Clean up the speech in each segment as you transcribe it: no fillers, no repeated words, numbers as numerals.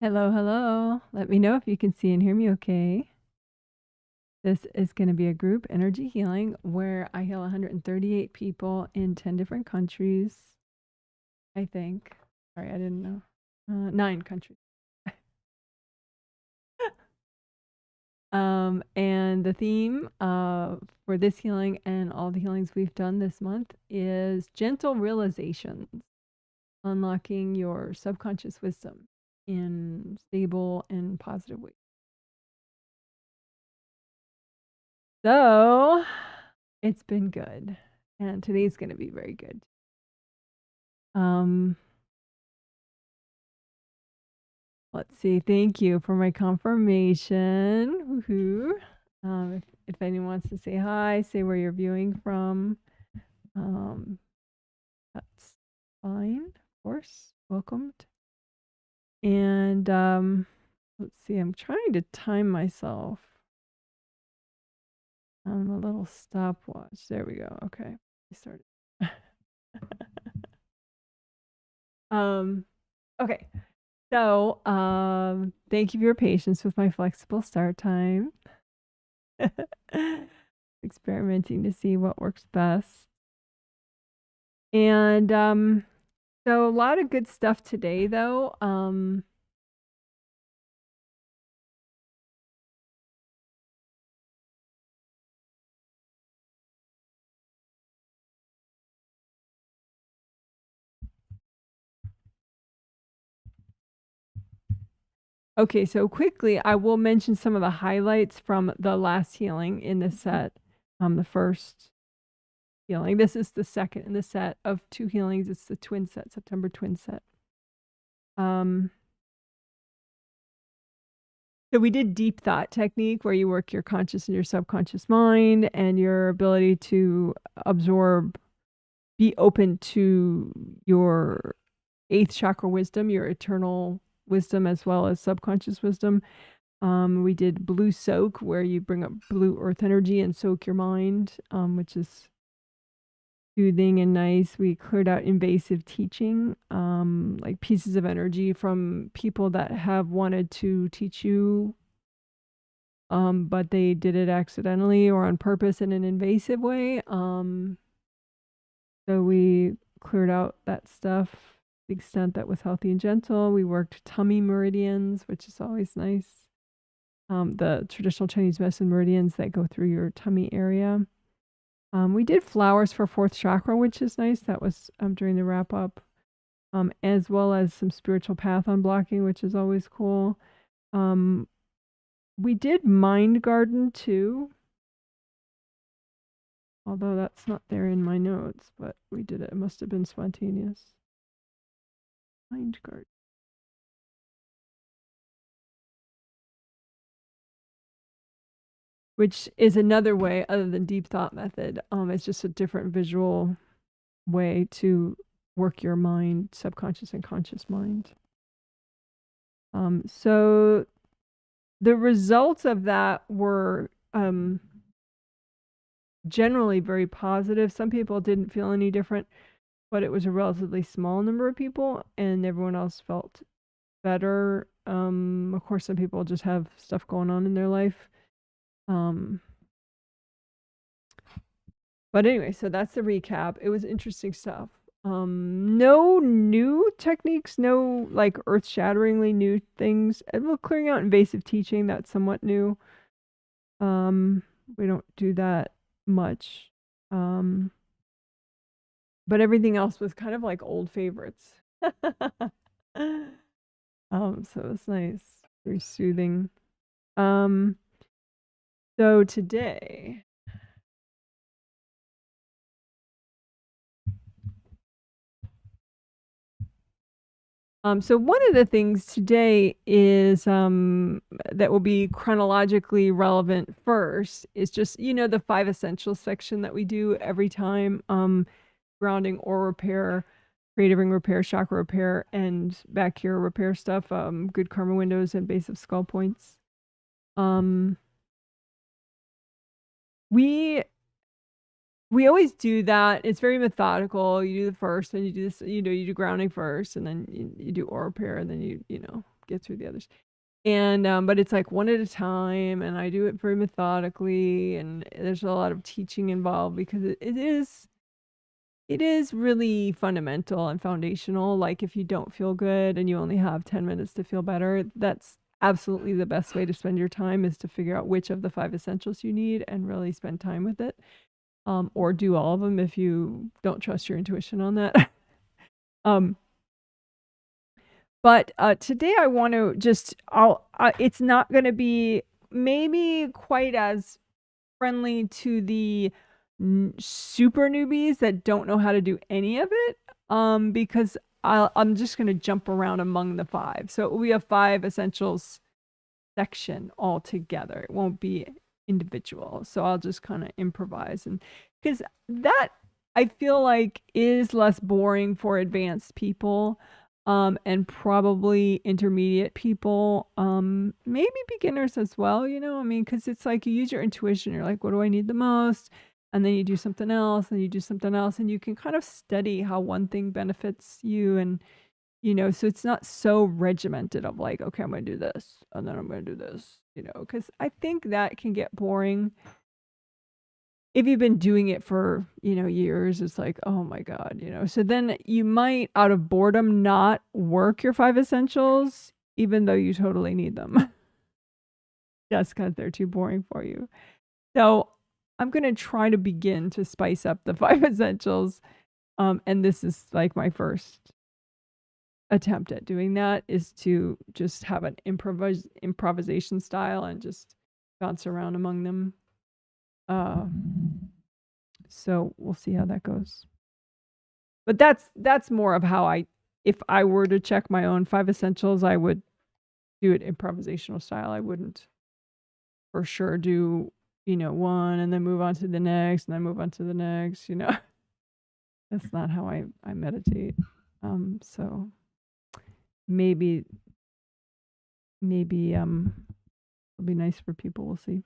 Hello, hello. Let me know if you can see and hear me okay. This is going to be a group energy healing where I heal 138 people in 10 different countries, I think. Sorry, I didn't know. 9 countries. And the theme for this healing and all the healings we've done this month is gentle realizations, unlocking your subconscious wisdom in stable and positive ways. So it's been good, and today's going to be very good. Let's see. Thank you for my confirmation. Woohoo! If anyone wants to say hi, say where you're viewing from. That's fine. Of course, welcomed. And let's see. I'm trying to time myself on a little stopwatch. There we go. Okay, I started. Okay. So, thank you for your patience with my flexible start time. Experimenting to see what works best. And so a lot of good stuff today though. Okay, so quickly, I will mention some of the highlights from the last healing in the set. The first healing. This is the second in the set of 2 healings. It's the twin set, September twin set. So we did deep thought technique where you work your conscious and your subconscious mind and your ability to absorb, be open to your 8th chakra wisdom, your eternal wisdom, as well as subconscious wisdom. We did blue soak where you bring up blue earth energy and soak your mind, which is soothing and nice. We cleared out invasive teaching, like pieces of energy from people that have wanted to teach you, but they did it accidentally or on purpose in an invasive way. So we cleared out that stuff to the extent that was healthy and gentle. We worked tummy meridians, which is always nice. The traditional Chinese medicine meridians that go through your tummy area. We did flowers for 4th chakra, which is nice. That was during the wrap up, as well as some spiritual path unblocking, which is always cool. We did mind garden too, although that's not there in my notes, but we did it. It must have been spontaneous. Mind garden. Which is another way other than deep thought method. It's just a different visual way to work your mind, subconscious and conscious mind. So the results of that were generally very positive. Some people didn't feel any different, but it was a relatively small number of people, and everyone else felt better. Of course, some people just have stuff going on in their life. But anyway, so that's the recap. It was interesting stuff. No new techniques, no like earth-shatteringly new things. And we're clearing out invasive teaching, that's somewhat new. We don't do that much. But everything else was kind of like old favorites. So it was nice, very soothing. So today, so one of the things today is that will be chronologically relevant first is just, the 5 essentials section that we do every time, grounding or repair, creative ring repair, chakra repair, and back here repair stuff, good karma windows and base of skull points. We always do that. It's very methodical. You do the first, then you do this, you do grounding first, and then you do aura repair, and then you get through the others. And but it's like one at a time, and I do it very methodically, and there's a lot of teaching involved because it is really fundamental and foundational. Like if you don't feel good and you only have 10 minutes to feel better, that's absolutely the best way to spend your time, is to figure out which of the 5 essentials you need and really spend time with it. Or do all of them if you don't trust your intuition on that. But today I want to just, it's not going to be maybe quite as friendly to the super newbies that don't know how to do any of it, because I'm just going to jump around among the 5. So we have 5 essentials section all together. It won't be individual. So I'll just kind of improvise, and because that I feel like is less boring for advanced people, and probably intermediate people, maybe beginners as well, you know, I mean, because it's like you use your intuition, you're like, what do I need the most? And then you do something else, and you do something else, and you can kind of study how one thing benefits you. And, you know, so it's not so regimented of like, okay, I'm going to do this, and then I'm going to do this, you know, because I think that can get boring. If you've been doing it for, you know, years, it's like, oh my God, you know. So then you might, out of boredom, not work your 5 essentials, even though you totally need them. Just because they're too boring for you. So I'm going to try to begin to spice up the 5 essentials. And this is like my first attempt at doing that, is to just have an improvisation style and just bounce around among them. So we'll see how that goes. But that's more of how if I were to check my own 5 essentials, I would do it improvisational style. I wouldn't for sure do, you know, one and then move on to the next and then move on to the next, you know. That's not how I meditate. So maybe it'll be nice for people. We'll see.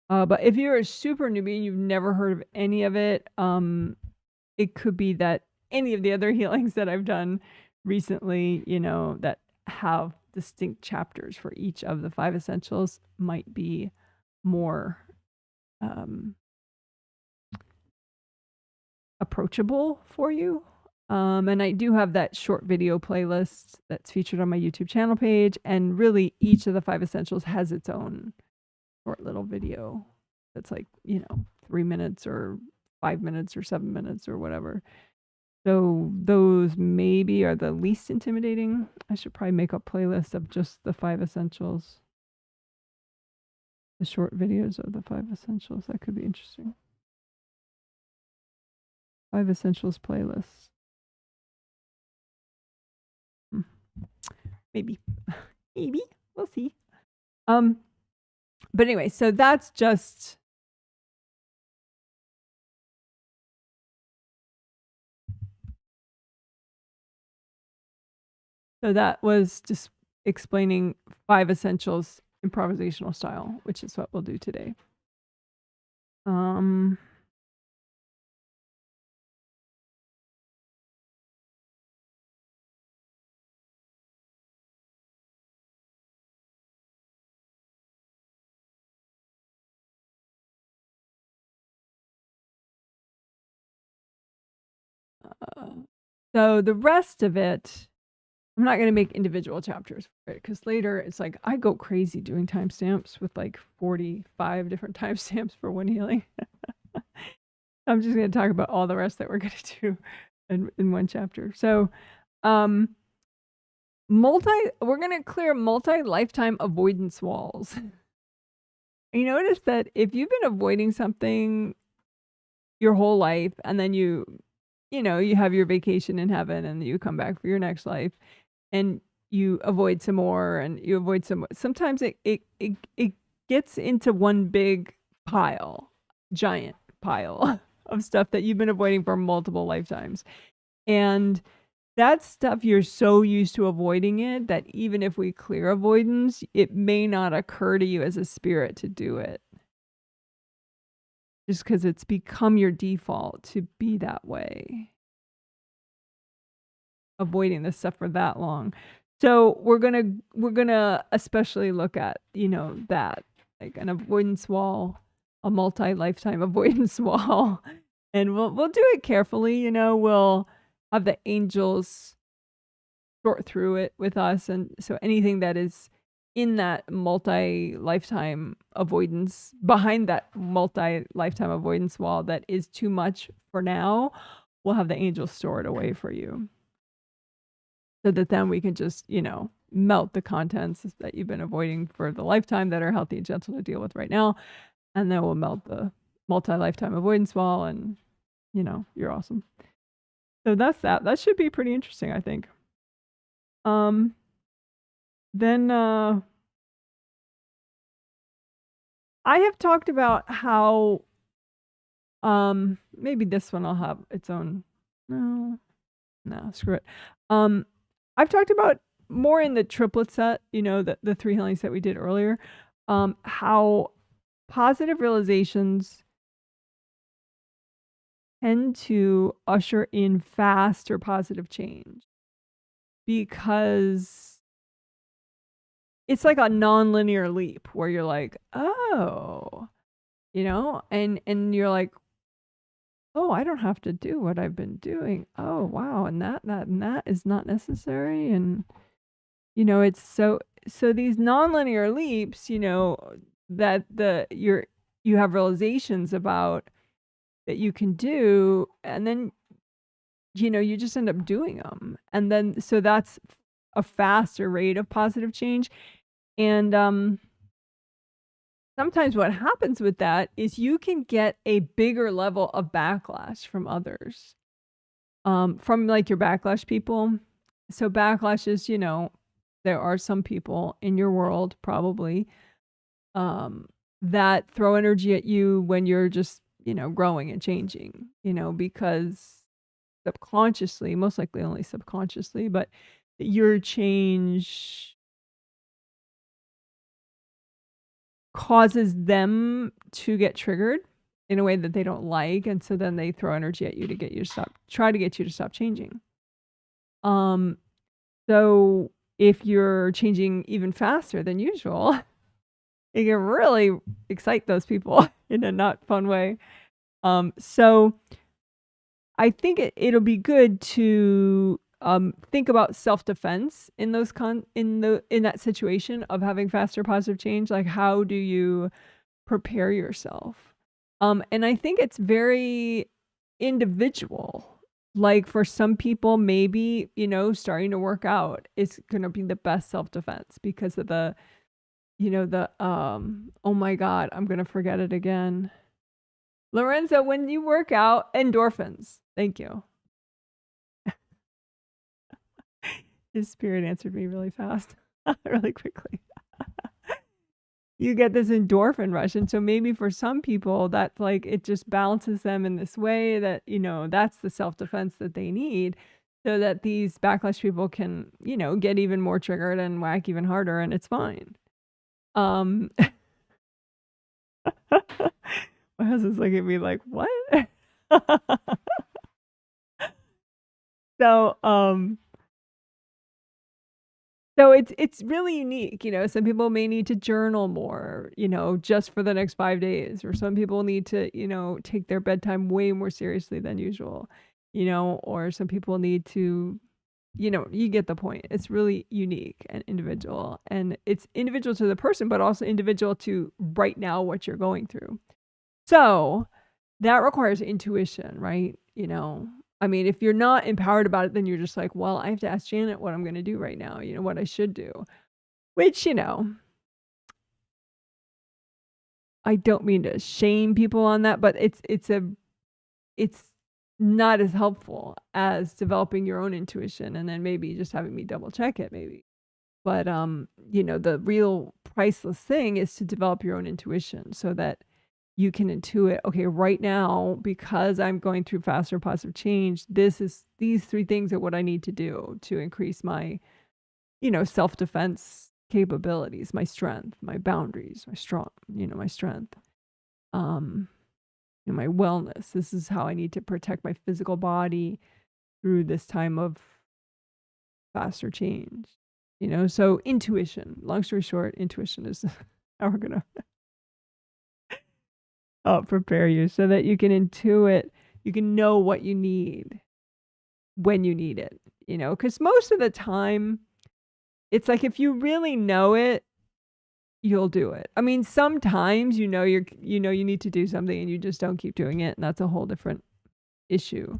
But if you're a super newbie and you've never heard of any of it, it could be that any of the other healings that I've done recently, you know, that have distinct chapters for each of the 5 essentials might be more approachable for you. And I do have that short video playlist that's featured on my YouTube channel page, and really each of the 5 essentials has its own short little video that's like, you know, 3 minutes or 5 minutes or 7 minutes or whatever. So those maybe are the least intimidating. I should probably make a playlist of just the 5 essentials. The short videos of the 5 essentials. That could be interesting. 5 essentials playlist. Maybe. Maybe. We'll see. But anyway, so that's just so that was just explaining 5 essentials improvisational style, which is what we'll do today. So the rest of it, I'm not going to make individual chapters for it, because later it's like I go crazy doing timestamps with like 45 different timestamps for one healing. I'm just going to talk about all the rest that we're going to do in one chapter. So we're going to clear multi-lifetime avoidance walls. You notice that if you've been avoiding something your whole life, and then you know, you have your vacation in heaven, and you come back for your next life, and you avoid some more, and you avoid some more. Sometimes it gets into one big pile, giant pile of stuff that you've been avoiding for multiple lifetimes. And that stuff, you're so used to avoiding it that even if we clear avoidance, it may not occur to you as a spirit to do it. Just because it's become your default to be that way, avoiding this stuff for that long. So we're gonna especially look at, that, like an avoidance wall, a multi-lifetime avoidance wall. And we'll do it carefully, we'll have the angels sort through it with us. And so anything that is in that multi-lifetime avoidance, behind that multi-lifetime avoidance wall that is too much for now, we'll have the angels store it away for you. So that then we can just, melt the contents that you've been avoiding for the lifetime that are healthy and gentle to deal with right now. And then we'll melt the multi-lifetime avoidance wall and, you're awesome. So that's that. That should be pretty interesting, I think. Then I have talked about how maybe this one I'll have its own. No, screw it. I've talked about more in the triplet set, the 3 healings that we did earlier, how positive realizations tend to usher in faster positive change, because it's like a nonlinear leap where you're like, oh, and you're like, oh, I don't have to do what I've been doing. Oh, wow. And that is not necessary. And, it's so these nonlinear leaps, that you have realizations about that you can do. And then, you just end up doing them. And then, so that's a faster rate of positive change. And, sometimes what happens with that is you can get a bigger level of backlash from others, from like your backlash people. So backlash is, there are some people in your world probably that throw energy at you when you're just, growing and changing, because subconsciously, most likely only subconsciously, but your change causes them to get triggered in a way that they don't like, and so then they throw energy at you to get you to try to get you to stop changing. So if you're changing even faster than usual, it can really excite those people in a not fun way. So I think it'll be good to think about self-defense in those in that situation of having faster positive change. Like, how do you prepare yourself? And I think it's very individual. Like, for some people, maybe, starting to work out is going to be the best self-defense because of the, oh my God, I'm going to forget it again. Lorenzo, when you work out, endorphins. Thank you. His spirit answered me really fast, really quickly. You get this endorphin rush. And so maybe for some people that, like, it just balances them in this way that, that's the self-defense that they need, so that these backlash people can, get even more triggered and whack even harder, and it's fine. My husband's looking at me like, what? So, so it's really unique, some people may need to journal more, just for the next 5 days, or some people need to, take their bedtime way more seriously than usual, or some people need to, you get the point. It's really unique and individual, and it's individual to the person, but also individual to right now what you're going through. So that requires intuition, right? I mean, if you're not empowered about it, then you're just like, well, I have to ask Janet what I'm going to do right now, what I should do, which, I don't mean to shame people on that, but it's not as helpful as developing your own intuition and then maybe just having me double check it maybe. But, the real priceless thing is to develop your own intuition so that you can intuit, okay, right now, because I'm going through faster positive change, these 3 things are what I need to do to increase my, self-defense capabilities, my strength, my boundaries, my strength, my wellness. This is how I need to protect my physical body through this time of faster change. You know, so intuition, long story short, intuition is how we're going to prepare you so that you can intuit, you can know what you need when you need it, you know, because most of the time, it's like if you really know it, you'll do it. I mean, sometimes you know you need to do something and you just don't keep doing it, and that's a whole different issue.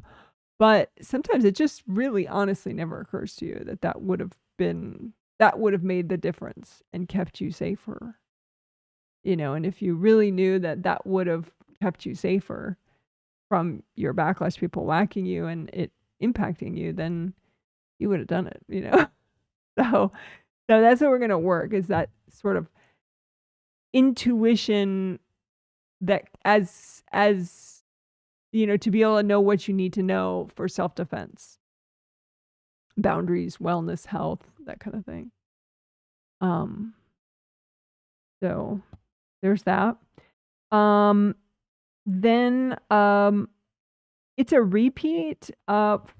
But sometimes it just really honestly never occurs to you that would have made the difference and kept you safer. You know, and if you really knew that would have kept you safer from your backlash, people whacking you and it impacting you, then you would have done it, you know. So that's what we're going to work, is that sort of intuition, that as you know, to be able to know what you need to know for self-defense, boundaries, wellness, health, that kind of thing. So there's that. Then it's a repeat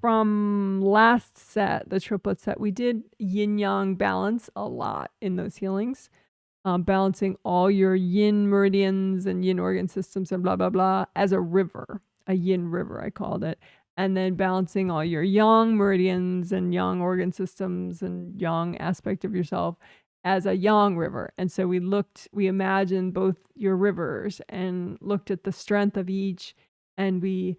from last set, the triplet set. We did yin yang balance a lot in those healings, balancing all your yin meridians and yin organ systems and blah, blah, blah, as a river, a yin river, I called it. And then balancing all your yang meridians and yang organ systems and yang aspect of yourself as a yang river. And so we imagined both your rivers and looked at the strength of each, and we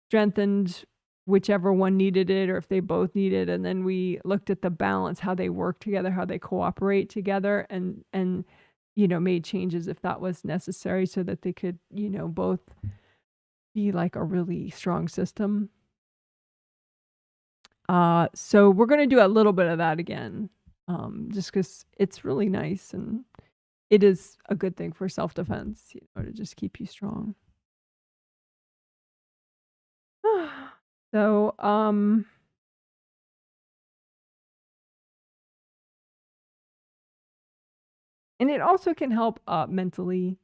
strengthened whichever one needed it, or if they both needed. And then we looked at the balance, how they work together, how they cooperate together, and you know, made changes if that was necessary, so that they could, you know, both be like a really strong system. So we're going to do a little bit of that again, just because it's really nice and it is a good thing for self-defense, you know, to just keep you strong. So, and it also can help mentally,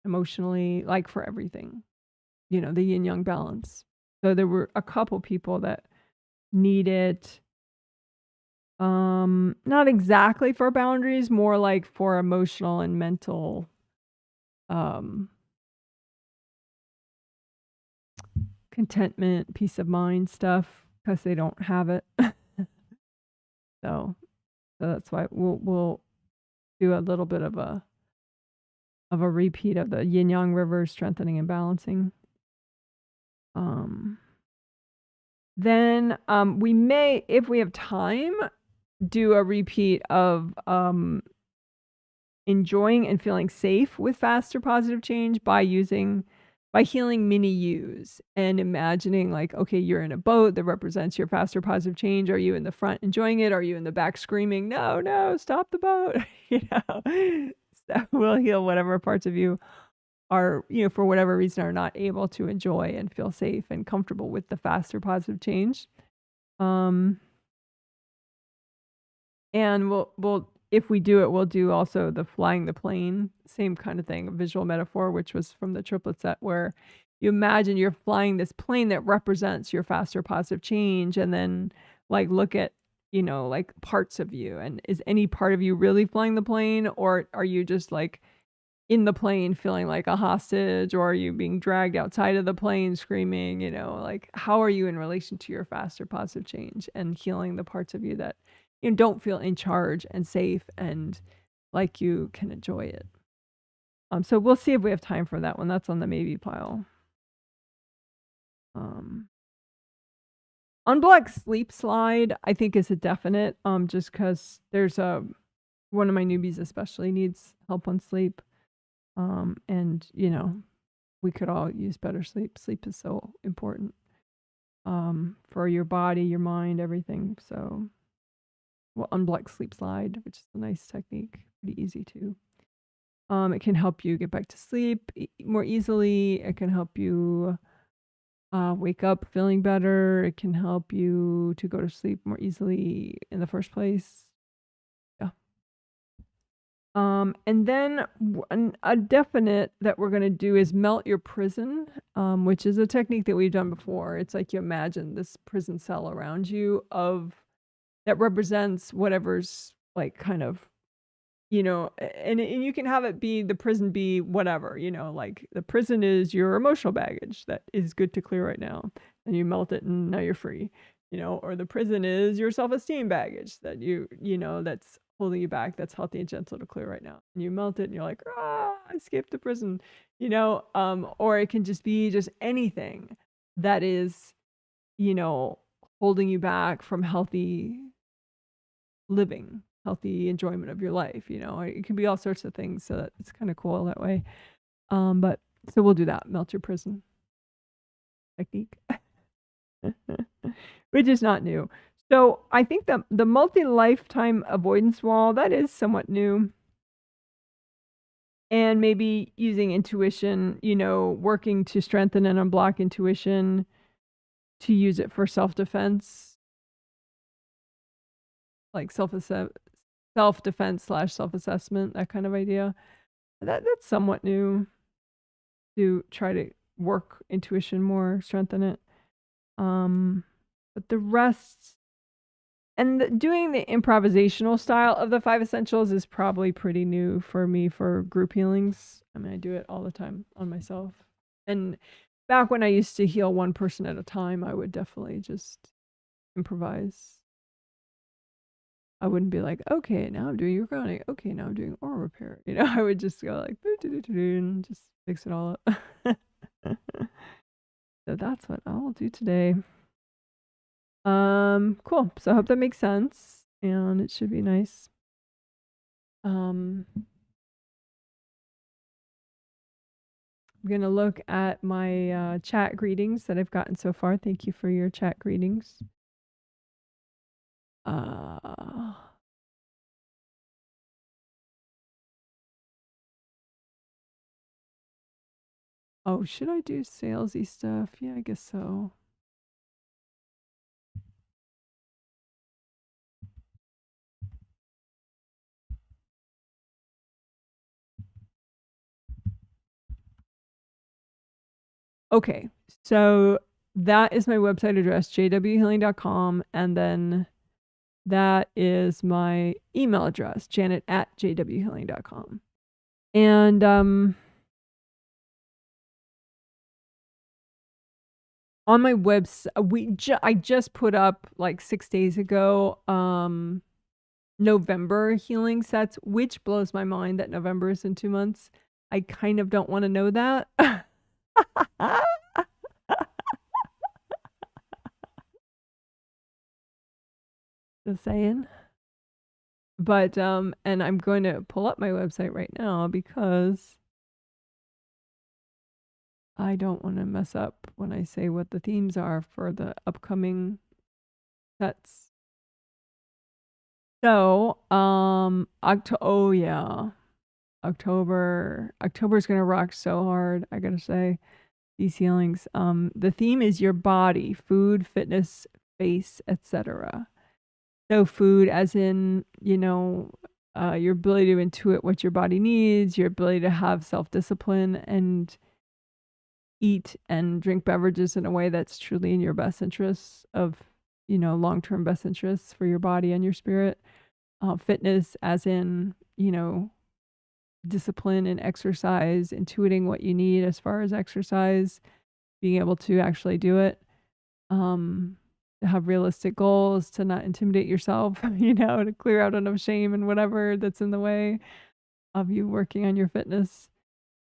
emotionally, like for everything, you know, the yin yang balance. So there were a couple people that need it, not exactly for boundaries, more like for emotional and mental contentment, peace of mind stuff, because they don't have it. So that's why we'll do a little bit of a repeat of the yin yang rivers, strengthening and balancing. Then we may, if we have time, do a repeat of enjoying and feeling safe with faster positive change by healing mini yous, and imagining like, okay, you're in a boat that represents your faster positive change. Are you in the front enjoying it? Are you in the back screaming, no, stop the boat? You know, so we'll heal whatever parts of you are, you know, for whatever reason, are not able to enjoy and feel safe and comfortable with the faster positive change. And we'll if we do it, we'll do also the flying the plane, same kind of thing, a visual metaphor, which was from the triplet set, where you imagine you're flying this plane that represents your faster positive change, and then like look at, you know, like parts of you, and is any part of you really flying the plane, or are you just like in the plane feeling like a hostage, or are you being dragged outside of the plane screaming, you know, like how are you in relation to your faster positive change, and healing the parts of you that, you know, don't feel in charge and safe and like you can enjoy it. So we'll see if we have time for that one. That's on the maybe pile. Unblock Sleep Slide, I think, is a definite, just because there's one of my newbies especially needs help on sleep. And, you know, we could all use better sleep. Sleep is so important for your body, your mind, everything. So we'll unblock Sleep Slide, which is a nice technique, pretty easy too. It can help you get back to sleep more easily. It can help you wake up feeling better. It can help you to go to sleep more easily in the first place. Yeah. And then a definite that we're going to do is melt your prison, which is a technique that we've done before. It's like you imagine this prison cell around you of that represents whatever's like kind of, and you can have it be the prison be whatever, like the prison is your emotional baggage that is good to clear right now, and you melt it and now you're free, or the prison is your self-esteem baggage that that's holding you back, that's healthy and gentle to clear right now, and you melt it and you're like, escape the prison, or it can just be just anything that is, holding you back from healthy living, healthy enjoyment of your life. It can be all sorts of things. So it's kind of cool that way. But so we'll do that. Melt your prison technique, which is not new. So I think the multi-lifetime avoidance wall, that is somewhat new. And maybe using intuition, working to strengthen and unblock intuition to use it for self-defense, like self-defense / self-assessment, that kind of idea. That's somewhat new, to try to work intuition more, strengthen it. But the rest, and doing the improvisational style of the 5 essentials is probably pretty new for me for group healings. I mean, I do it all the time on myself. And back when I used to heal one person at a time, I would definitely just improvise. I wouldn't be like, okay, now I'm doing grounding. Okay, now I'm doing oral repair. I would just go like, and just fix it all up. So that's what I'll do today. Cool. So I hope that makes sense, and it should be nice. I'm gonna look at my chat greetings that I've gotten so far. Thank you for your chat greetings. Oh, should I do salesy stuff? Yeah, I guess so. Okay, so that is my website address, jwhealing.com, and then that is my email address, janet@jwhealing.com. And on my website, I just put up like 6 days ago November healing sets, which blows my mind that November is in 2 months. I kind of don't want to know that. Just saying. But and I'm going to pull up my website right now because I don't want to mess up when I say what the themes are for the upcoming sets. So, oh yeah. October's gonna rock so hard, I gotta say. These healings. The theme is your body, food, fitness, face, etc. So food as in, your ability to intuit what your body needs, your ability to have self-discipline and eat and drink beverages in a way that's truly in your best interests of, long-term best interests for your body and your spirit. Fitness as in, discipline and exercise, intuiting what you need as far as exercise, being able to actually do it, to have realistic goals, to not intimidate yourself, to clear out enough shame and whatever that's in the way of you working on your fitness.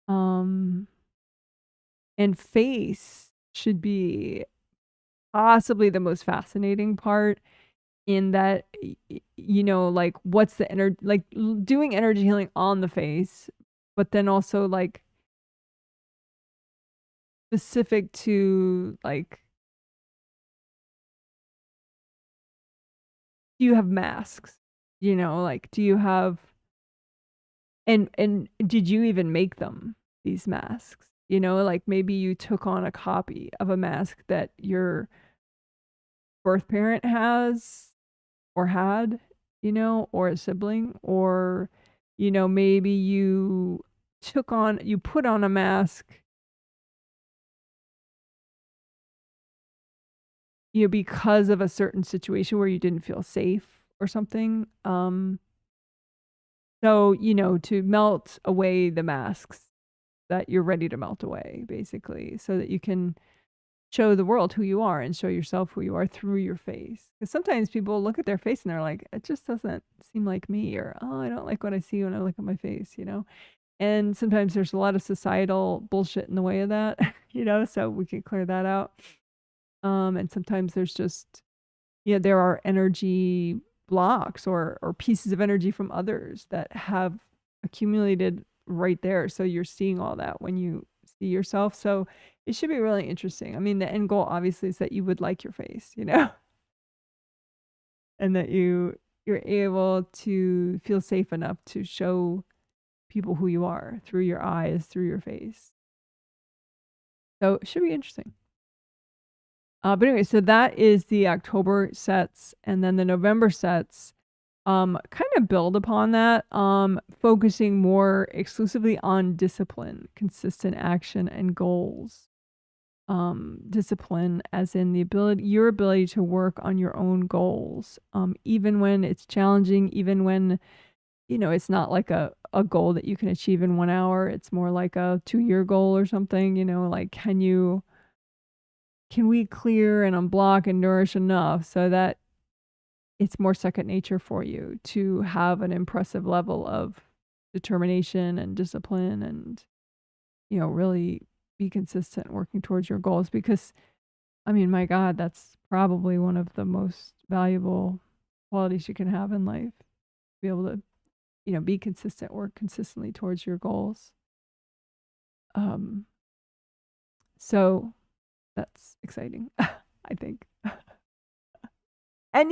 And face should be possibly the most fascinating part, in that, like what's the energy, like doing energy healing on the face, but then also like specific to like, do you have masks? Like do you have, and did you even make them, these masks? Like maybe you took on a copy of a mask that your birth parent has or had, or a sibling, or, maybe you put on a mask because of a certain situation where you didn't feel safe or something. So, to melt away the masks that you're ready to melt away, basically, so that you can show the world who you are and show yourself who you are through your face. Because sometimes people look at their face and they're like, it just doesn't seem like me, or, oh, I don't like what I see when I look at my face, And sometimes there's a lot of societal bullshit in the way of that, so we can clear that out. And sometimes there's just, there are energy blocks or pieces of energy from others that have accumulated right there. So you're seeing all that when you see yourself. So it should be really interesting. I mean, the end goal obviously is that you would like your face, and that you're able to feel safe enough to show people who you are through your eyes, through your face. So it should be interesting. But anyway, so that is the October sets, and then the November sets kind of build upon that, focusing more exclusively on discipline, consistent action, and goals. Discipline as in your ability to work on your own goals, even when it's challenging, even when, it's not like a goal that you can achieve in 1 hour. It's more like a 2-year goal or something, like can we clear and unblock and nourish enough so that it's more second nature for you to have an impressive level of determination and discipline and, really be consistent working towards your goals. Because, I mean, my God, that's probably one of the most valuable qualities you can have in life. Be able to, be consistent, work consistently towards your goals. So that's exciting, I think. And,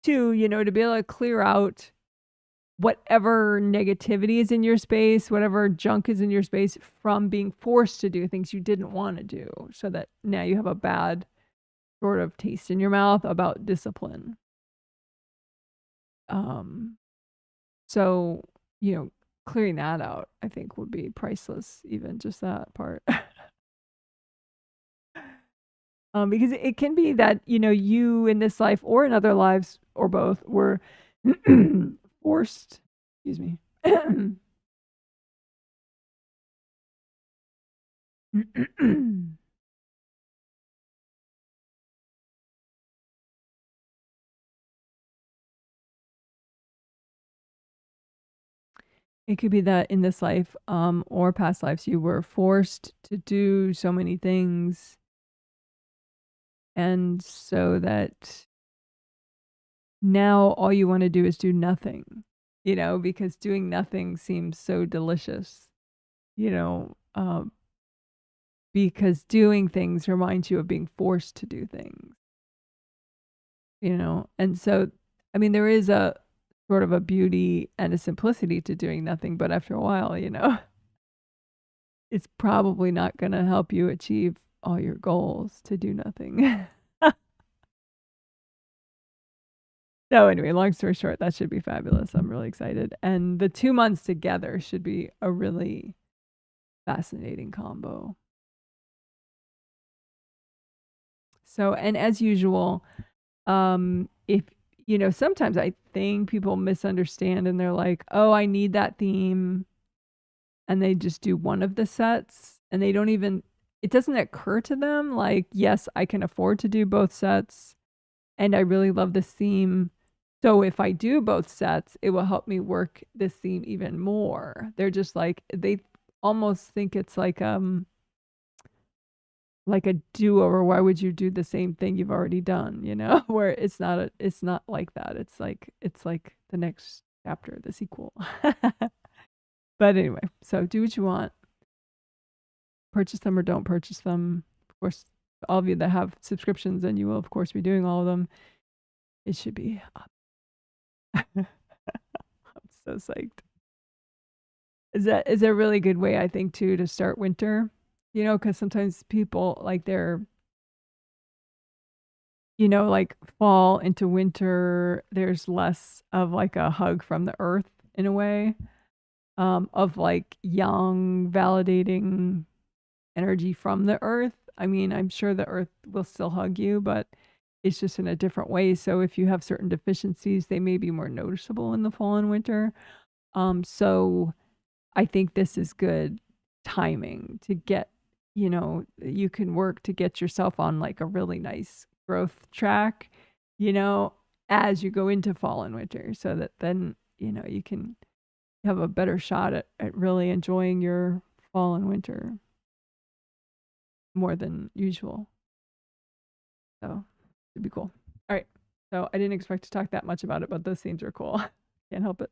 too, to be able to clear out whatever negativity is in your space, whatever junk is in your space from being forced to do things you didn't want to do, so that now you have a bad sort of taste in your mouth about discipline. So, clearing that out, I think, would be priceless, even just that part. Because it can be that, you in this life or in other lives or both were forced, excuse me. It could be that in this life, or past lives, you were forced to do so many things. And so that now all you want to do is do nothing, because doing nothing seems so delicious, because doing things reminds you of being forced to do things, And so, I mean, there is a sort of a beauty and a simplicity to doing nothing, but after a while, it's probably not going to help you achieve all your goals to do nothing. So anyway, long story short, that should be fabulous. I'm really excited. And the 2 months together should be a really fascinating combo. So, and as usual, if, sometimes I think people misunderstand and they're like, oh, I need that theme. And they just do one of the sets and they don't even, it doesn't occur to them like, yes, I can afford to do both sets. And I really love this theme. So if I do both sets, it will help me work this theme even more. They're just like, they almost think it's like a do-over. Why would you do the same thing you've already done? Where it's not like that. It's like the next chapter, the sequel. But anyway, so do what you want. Purchase them or don't purchase them. Of course, all of you that have subscriptions, and you will of course be doing all of them. It should be up. I'm so psyched. Is a really good way, I think, too, to start winter. Because sometimes people like they're, like fall into winter. There's less of like a hug from the earth in a way, of like young, validating energy from the earth. I mean, I'm sure the earth will still hug you, but it's just in a different way. So if you have certain deficiencies, they may be more noticeable in the fall and winter. So I think this is good timing to get, you can work to get yourself on like a really nice growth track, as you go into fall and winter, so that then, you can have a better shot at really enjoying your fall and winter more than usual. So it'd be cool. All right. So I didn't expect to talk that much about it, but those themes are cool. Can't help it.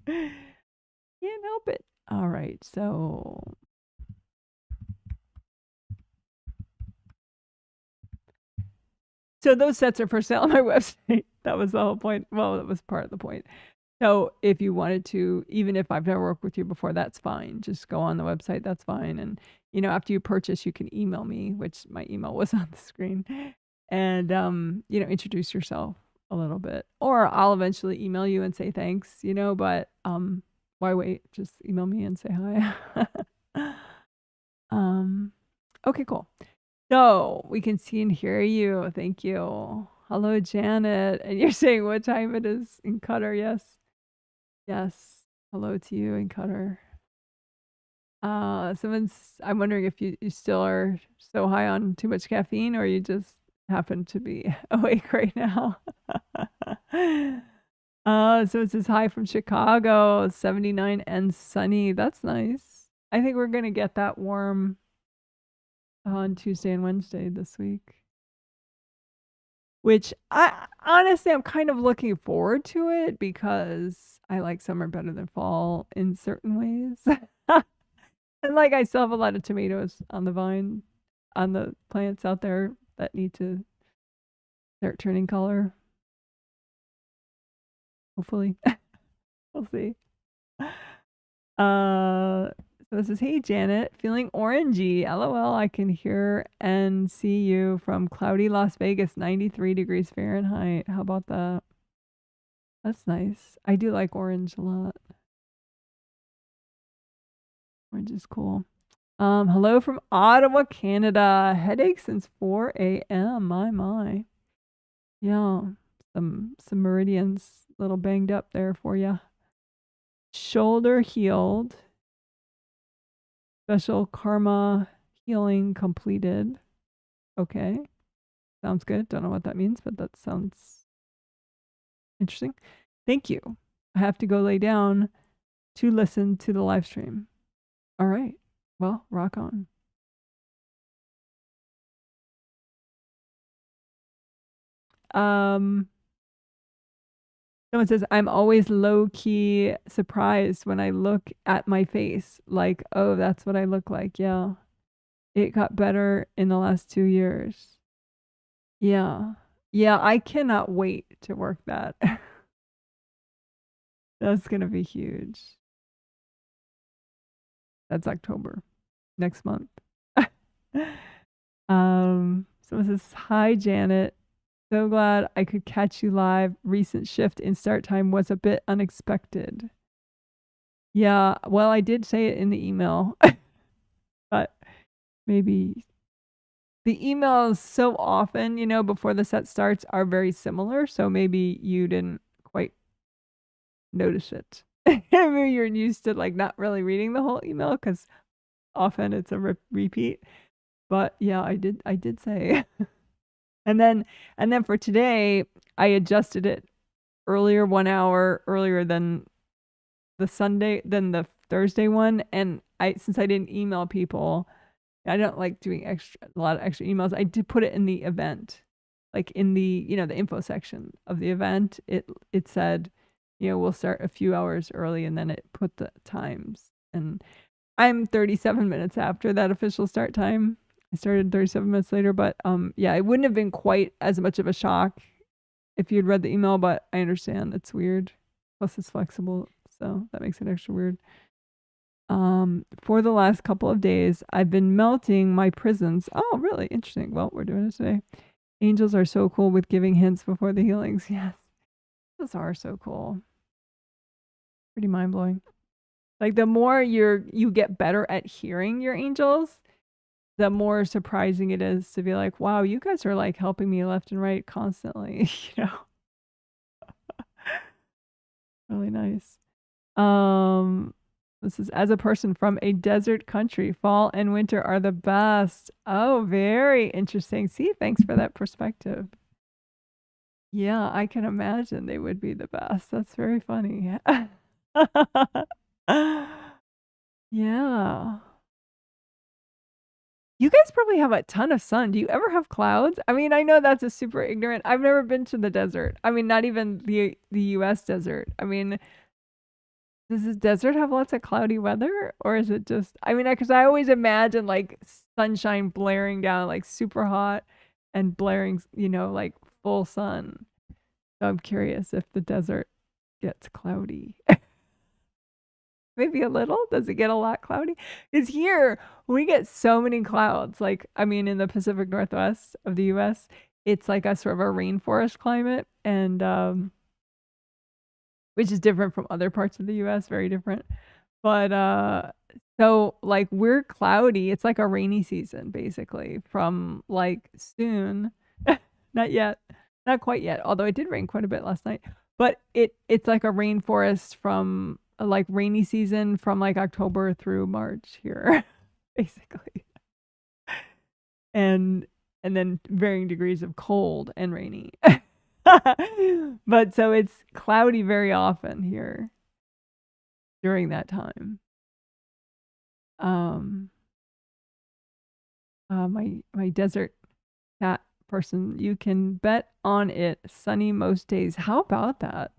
Can't help it. All right. So those sets are for sale on my website. That was the whole point. Well, that was part of the point. So if you wanted to, even if I've never worked with you before, that's fine. Just go on the website. That's fine. And, after you purchase, you can email me, which my email was on the screen, and, introduce yourself a little bit. Or I'll eventually email you and say thanks, but why wait? Just email me and say hi. Okay, cool. So we can see and hear you. Thank you. Hello, Janet. And you're saying what time it is in Qatar? Yes. Yes. Hello to you in Qatar. I'm wondering if you still are so high on too much caffeine, or you just happen to be awake right now. So it says hi from Chicago, 79 and sunny. That's nice. I think we're going to get that warm on Tuesday and Wednesday this week, which I'm kind of looking forward to it because I like summer better than fall in certain ways. And like I still have a lot of tomatoes on the vine, on the plants out there that need to start turning color. Hopefully. We'll see. So it says, hey Janet, feeling orangey. LOL, I can hear and see you from cloudy Las Vegas, 93 degrees Fahrenheit. How about that? That's nice. I do like orange a lot. Orange is cool. Hello from Ottawa, Canada. Headache since 4 a.m. My. Yeah. Some meridians a little banged up there for you. Shoulder healed. Special karma healing completed. Okay. Sounds good. Don't know what that means, but that sounds interesting. Thank you. I have to go lay down to listen to the live stream. All right. Well, rock on. Someone says, I'm always low-key surprised when I look at my face. Like, oh, that's what I look like. Yeah. It got better in the last 2 years. Yeah. Yeah, I cannot wait to work that. That's going to be huge. That's October. Next month. Someone says, hi, Janet. So glad I could catch you live. Recent shift in start time was a bit unexpected. Yeah, well, I did say it in the email, but maybe the emails so often, before the set starts are very similar. So maybe you didn't quite notice it. Maybe you're used to like not really reading the whole email because often it's a repeat. But yeah, I did say. And then for today, I adjusted it earlier, 1 hour earlier than the Thursday one. And since I didn't email people, I don't like doing a lot of extra emails. I did put it in the event, like in the, the info section of the event. It said, we'll start a few hours early, and then it put the times. And I'm 37 minutes after that official start time. I started 37 minutes later, but yeah, it wouldn't have been quite as much of a shock if you'd read the email, but I understand it's weird. Plus it's flexible, so that makes it extra weird. For the last couple of days, I've been melting my prisons. Oh, really? Interesting. Well, we're doing it today. Angels are so cool with giving hints before the healings. Yes. Those are so cool. Pretty mind-blowing. Like the more you get better at hearing your angels, the more surprising it is to be like, wow, you guys are like helping me left and right constantly, you know. Really nice. This is as a person from a desert country, fall and winter are the best. Oh, very interesting. See, thanks for that perspective. Yeah, I can imagine they would be the best. That's very funny. Yeah. You guys probably have a ton of sun. Do you ever have clouds? I mean, I know that's a super ignorant. I've never been to the desert. I mean, not even the US desert. I mean, does this desert have lots of cloudy weather or is it just I mean, because I always imagine like sunshine blaring down like super hot and blaring, you know, like full sun. So I'm curious if the desert gets cloudy. Maybe a little. Does it get a lot cloudy? Because here we get so many clouds. Like, I mean, in the Pacific Northwest of the US, it's like a sort of a rainforest climate, and which is different from other parts of the US, very different. But so like we're cloudy. It's like a rainy season basically from like soon. Not yet. Not quite yet. Although it did rain quite a bit last night. But it's like a rainforest from like rainy season from like October through March here, basically. And then varying degrees of cold and rainy. But so it's cloudy very often here during that time. Um my desert cat person, you can bet on it sunny most days. How about that?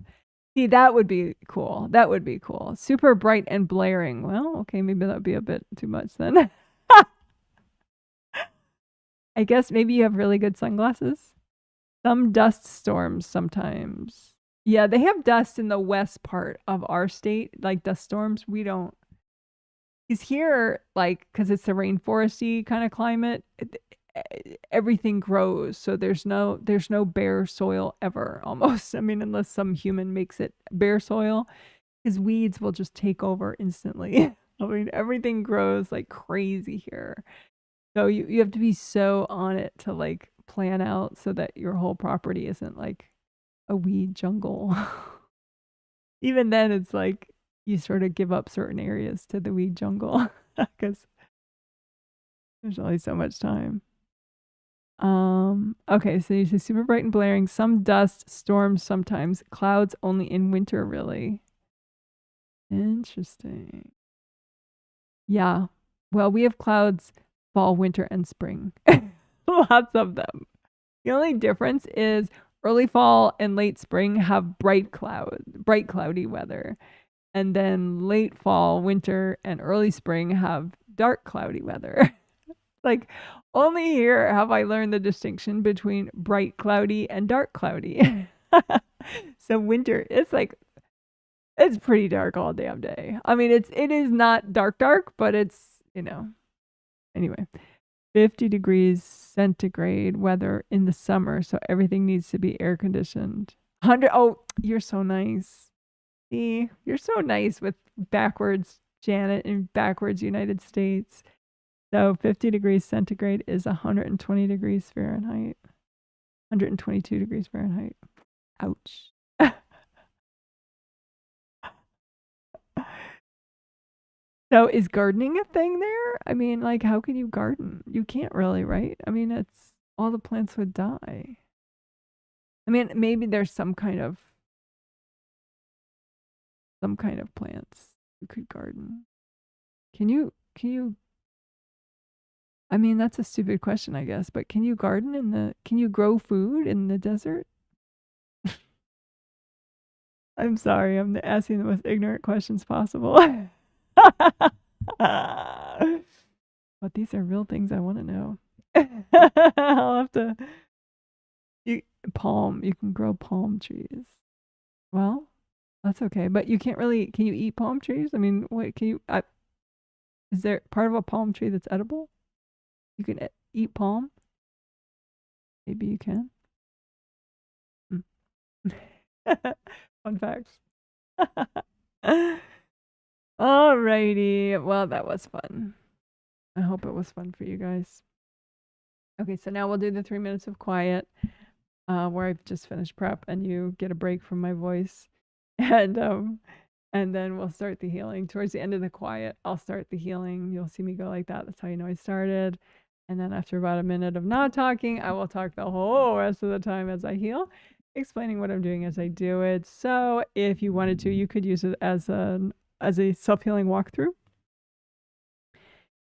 See, that would be cool. That would be cool. Super bright and blaring. Well, okay, maybe that would be a bit too much then. I guess maybe you have really good sunglasses. Some dust storms sometimes. Yeah, they have dust in the west part of our state, like dust storms. We don't. Because here, like, because it's a rainforesty kind of climate, everything grows. So there's no bare soil ever almost. I mean, unless some human makes it bare soil, because weeds will just take over instantly. I mean, everything grows like crazy here. So you have to be so on it to like plan out so that your whole property isn't like a weed jungle. Even then, it's like you sort of give up certain areas to the weed jungle because there's only so much time. Okay, so you say super bright and blaring, some dust, storms sometimes, clouds only in winter, really. Interesting. Yeah. Well, we have clouds fall, winter, and spring. Lots of them. The only difference is early fall and late spring have bright cloudy weather. And then late fall, winter, and early spring have dark cloudy weather. Like only here have I learned the distinction between bright cloudy and dark cloudy. So winter, it's pretty dark all damn day. I mean, it is not dark, but it's, anyway. 50 degrees centigrade weather in the summer, so everything needs to be air conditioned. 100. Oh, you're so nice. See, you're so nice with backwards Janet and backwards United States. So 50 degrees centigrade is 120 degrees Fahrenheit. 122 degrees Fahrenheit. Ouch. So is gardening a thing there? I mean, like, how can you garden? You can't really, right? I mean, it's all the plants would die. I mean, maybe there's some kind of plants you could garden. Can you I mean, that's a stupid question, I guess, but can you can you grow food in the desert? I'm sorry, I'm asking the most ignorant questions possible. But these are real things I want to know. I'll have to. You you can grow palm trees. Well, that's okay, but you can't really. Can you eat palm trees? I mean, what can you? Is there part of a palm tree that's edible? You can eat palm. Maybe you can. Mm. Fun facts. Alrighty. Well, that was fun. I hope it was fun for you guys. Okay, so now we'll do the 3 minutes of quiet, where I've just finished prep and you get a break from my voice. And then we'll start the healing. Towards the end of the quiet, I'll start the healing. You'll see me go like that. That's how you know I started. And then after about a minute of not talking, I will talk the whole rest of the time as I heal, explaining what I'm doing as I do it. So if you wanted to, you could use it as a self-healing walkthrough.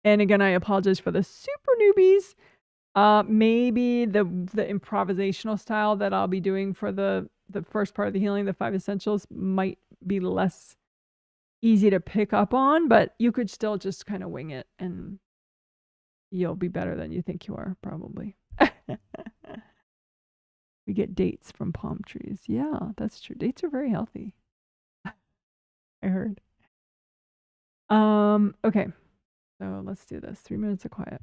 And again, I apologize for the super newbies. Maybe the improvisational style that I'll be doing for the first part of the healing, the 5 essentials, might be less easy to pick up on, but you could still just kind of wing it and you'll be better than you think you are, probably. We get dates from palm trees. Yeah, that's true. Dates are very healthy. I heard. Okay. So let's do this. 3 minutes of quiet.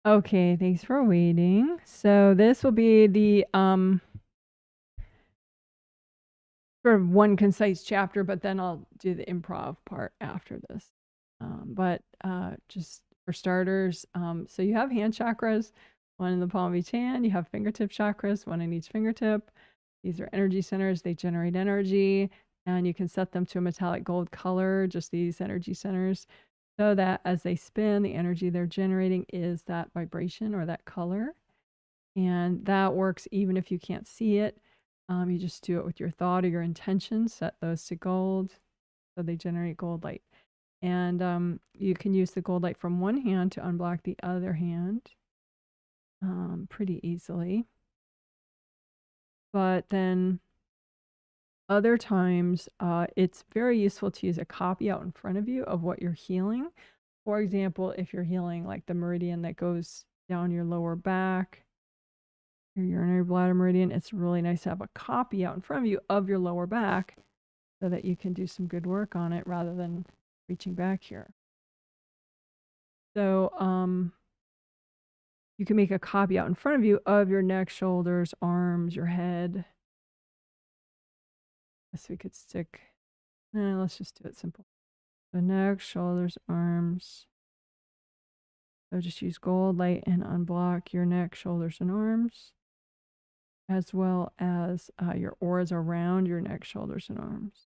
Okay, thanks for waiting. So this will be the sort of one concise chapter, but then I'll do the improv part after this. But just for starters, so you have hand chakras, one in the palm of each hand. You have fingertip chakras, one in each fingertip. These are energy centers. They generate energy, and you can set them to a metallic gold color, just these energy centers, so that as they spin, the energy they're generating is that vibration or that color. And that works even if you can't see it. You just do it with your thought or your intention, set those to gold, so they generate gold light. And you can use the gold light from one hand to unblock the other hand pretty easily. But then other times, it's very useful to use a copy out in front of you of what you're healing. For example, if you're healing like the meridian that goes down your lower back, your urinary bladder meridian, it's really nice to have a copy out in front of you of your lower back so that you can do some good work on it rather than reaching back here. So you can make a copy out in front of you of your neck, shoulders, arms, your head. Guess we could stick, let's just do it simple. So neck, shoulders, arms. So just use gold light and unblock your neck, shoulders, and arms, as well as your auras around your neck, shoulders, and arms.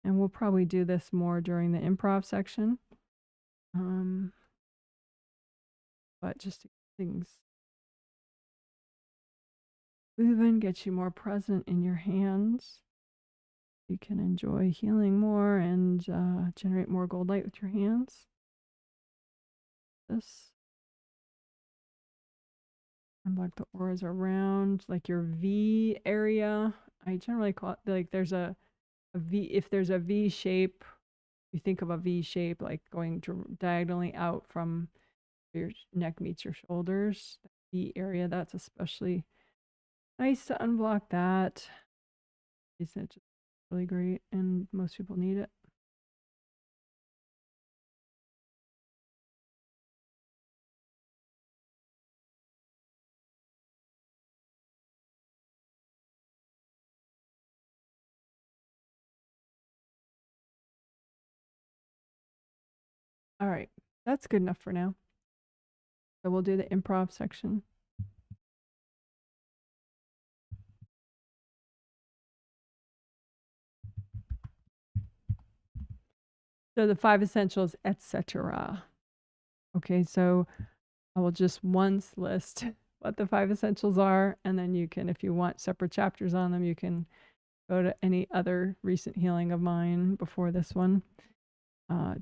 And we'll probably do this more during the improv section. But just to get things moving, get you more present in your hands. You can enjoy healing more and generate more gold light with your hands. This. Unblock the auras around, like your V area. I generally call it like there's a V. If there's a V shape, you think of a V shape like going diagonally out from your neck meets your shoulders. The V area, that's especially nice to unblock that. Isn't it just really great? And most people need it. All right, that's good enough for now. So we'll do the improv section. So the 5 essentials, etc. Okay, so I will just once list what the 5 essentials are, and then you can, if you want separate chapters on them, you can go to any other recent healing of mine before this one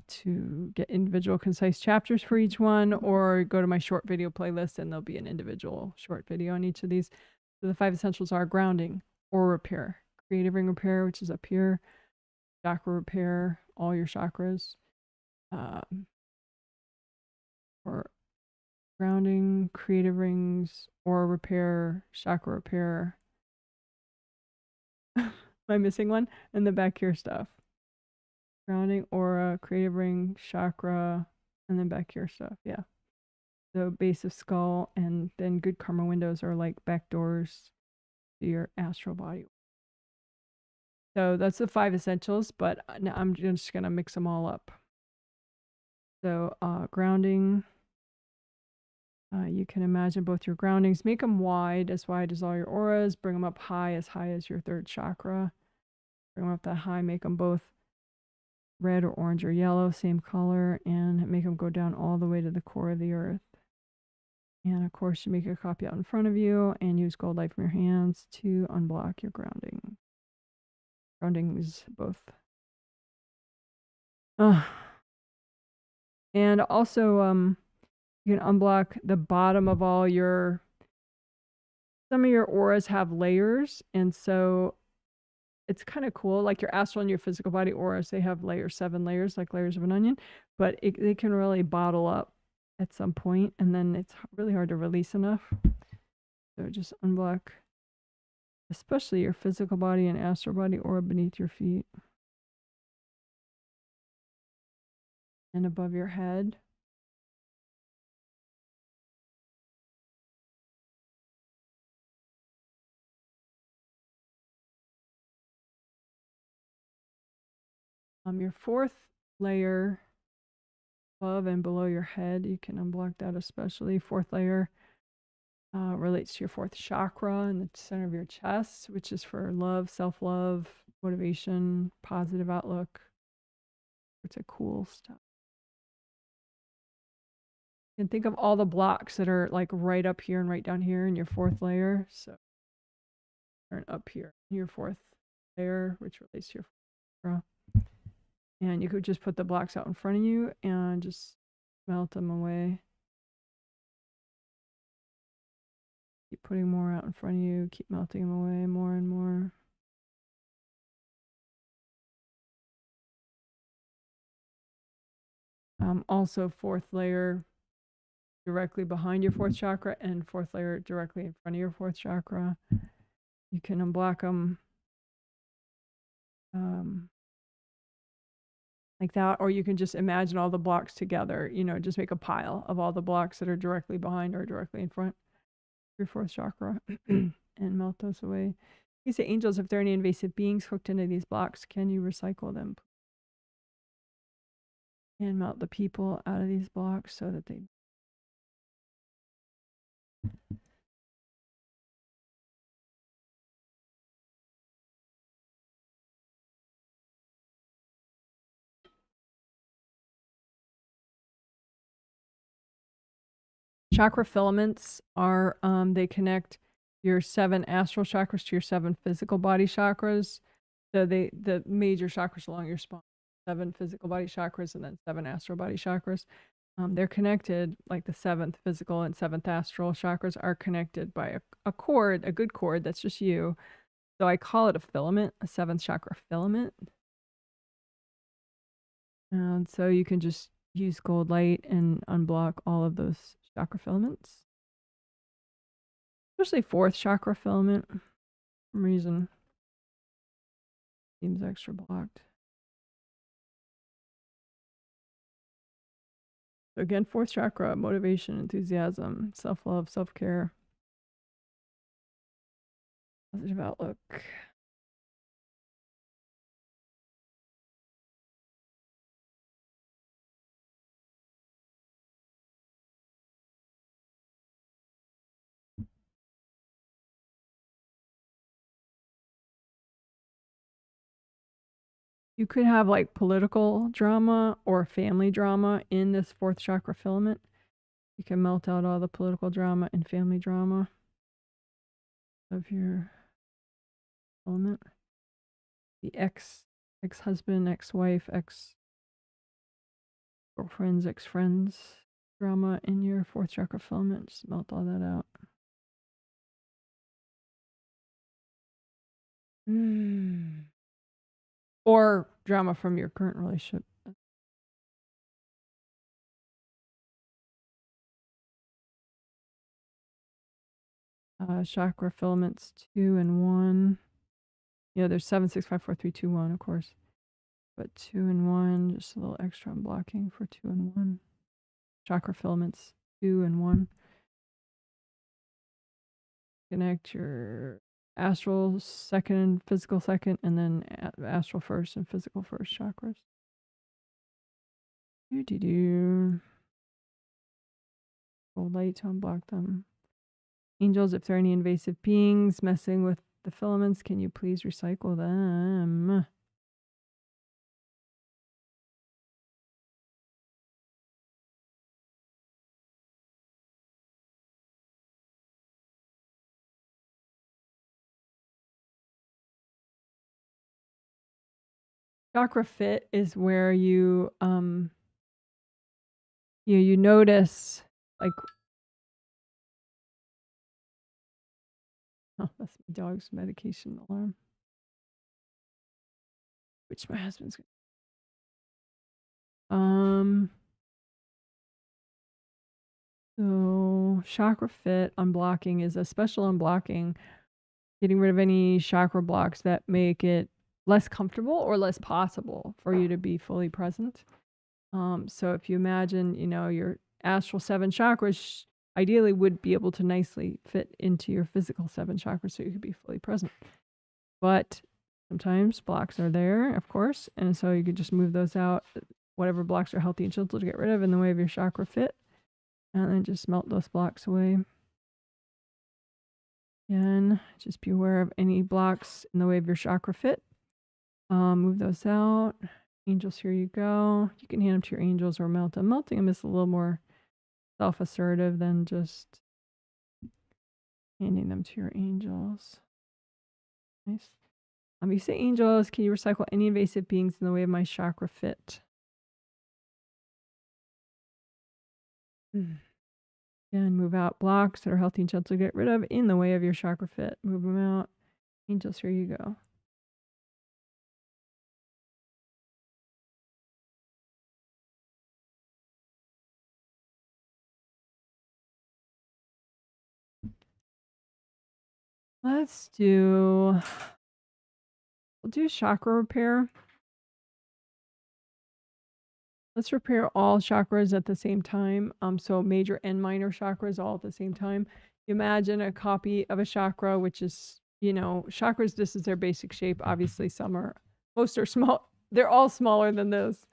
to get individual concise chapters for each one, or go to my short video playlist and there'll be an individual short video on each of these. So the 5 essentials are grounding or repair, creative ring repair, which is up here, chakra repair, all your chakras, or grounding, creative rings, aura repair, chakra repair. Am I missing one? And the back here stuff. Grounding, aura, creative ring, chakra, and then back here stuff. Yeah. The base of skull, and then good karma windows are like back doors to your astral body. So that's the 5 essentials, but now I'm just going to mix them all up. So grounding. You can imagine both your groundings. Make them wide as all your auras. Bring them up high as your 3rd chakra. Bring them up that high. Make them both red or orange or yellow, same color, and make them go down all the way to the core of the earth. And of course, you make a copy out in front of you and use gold light from your hands to unblock your grounding. Grounding is both. And also, you can unblock the bottom of all your. Some of your auras have layers, and so it's kind of cool. Like your astral and your physical body auras, they have 7 layers, like layers of an onion, but they can really bottle up at some point, and then it's really hard to release enough. So just unblock, especially your physical body and astral body aura beneath your feet and above your head. Your fourth layer above and below your head, you can unblock that especially. Fourth layer relates to your fourth chakra in the center of your chest, which is for love, self-love, motivation, positive outlook. It's a cool stuff. You can think of all the blocks that are like right up here and right down here in your fourth layer. So turn up here, your fourth layer, which relates to your fourth chakra. And you could just put the blocks out in front of you and just melt them away. Keep putting more out in front of you, keep melting them away more and more. Also, fourth layer directly behind your fourth chakra and fourth layer directly in front of your fourth chakra. You can unblock them like that, or you can just imagine all the blocks together, you know, just make a pile of all the blocks that are directly behind or directly in front of your fourth chakra and melt those away. You say, angels, if there are any invasive beings hooked into these blocks, can you recycle them? And melt the people out of these blocks so that they... Chakra filaments are, they connect your 7 astral chakras to your 7 physical body chakras. So the major chakras along your spine, 7 physical body chakras and then 7 astral body chakras. They're connected, like the 7th physical and 7th astral chakras are connected by a cord, a good cord that's just you. So I call it a filament, a 7th chakra filament. And so you can just use gold light and unblock all of those chakra filaments. Especially 4th chakra filament, for some reason. Seems extra blocked. So again, 4th chakra, motivation, enthusiasm, self-love, self-care, positive outlook. You could have like political drama or family drama in this 4th chakra filament. You can melt out all the political drama and family drama of your filament. The ex-husband, ex-wife, ex-girlfriends, ex-friends drama in your 4th chakra filament. Just melt all that out. Or drama from your current relationship. Chakra filaments 2 and 1. Yeah, there's 7, 6, 5, 4, 3, 2, 1, of course. But 2 and 1, just a little extra unblocking for 2 and 1. Chakra filaments 2 and 1. Connect your astral second, physical second, and then astral first and physical first chakras. Gold light to unblock them. Angels, if there are any invasive beings messing with the filaments, can you please recycle them? Chakra fit is where you you notice, like, oh, that's my dog's medication alarm, which my husband's so chakra fit unblocking is a special unblocking, getting rid of any chakra blocks that make it less comfortable or less possible for you to be fully present. So if you imagine, you know, your astral 7 chakras ideally would be able to nicely fit into your physical 7 chakras so you could be fully present. But Sometimes blocks are there, of course, and so you could just move those out. Whatever blocks are healthy and gentle to get rid of in the way of your chakra fit, and then just melt those blocks away. Again, just be aware of any blocks in the way of your chakra fit. Move those out. Angels, here you go. You can hand them to your angels or melt them. Melting them is a little more self-assertive than just handing them to your angels. Nice. You say, angels, can you recycle any invasive beings in the way of my chakra fit? And move out blocks that are healthy and gentle to get rid of in the way of your chakra fit. Move them out. Angels, here you go. We'll do chakra repair. Let's repair all chakras at the same time. So major and minor chakras all at the same time. You imagine a copy of a chakra, which is, chakras, this is their basic shape. Obviously, most are small. They're all smaller than this.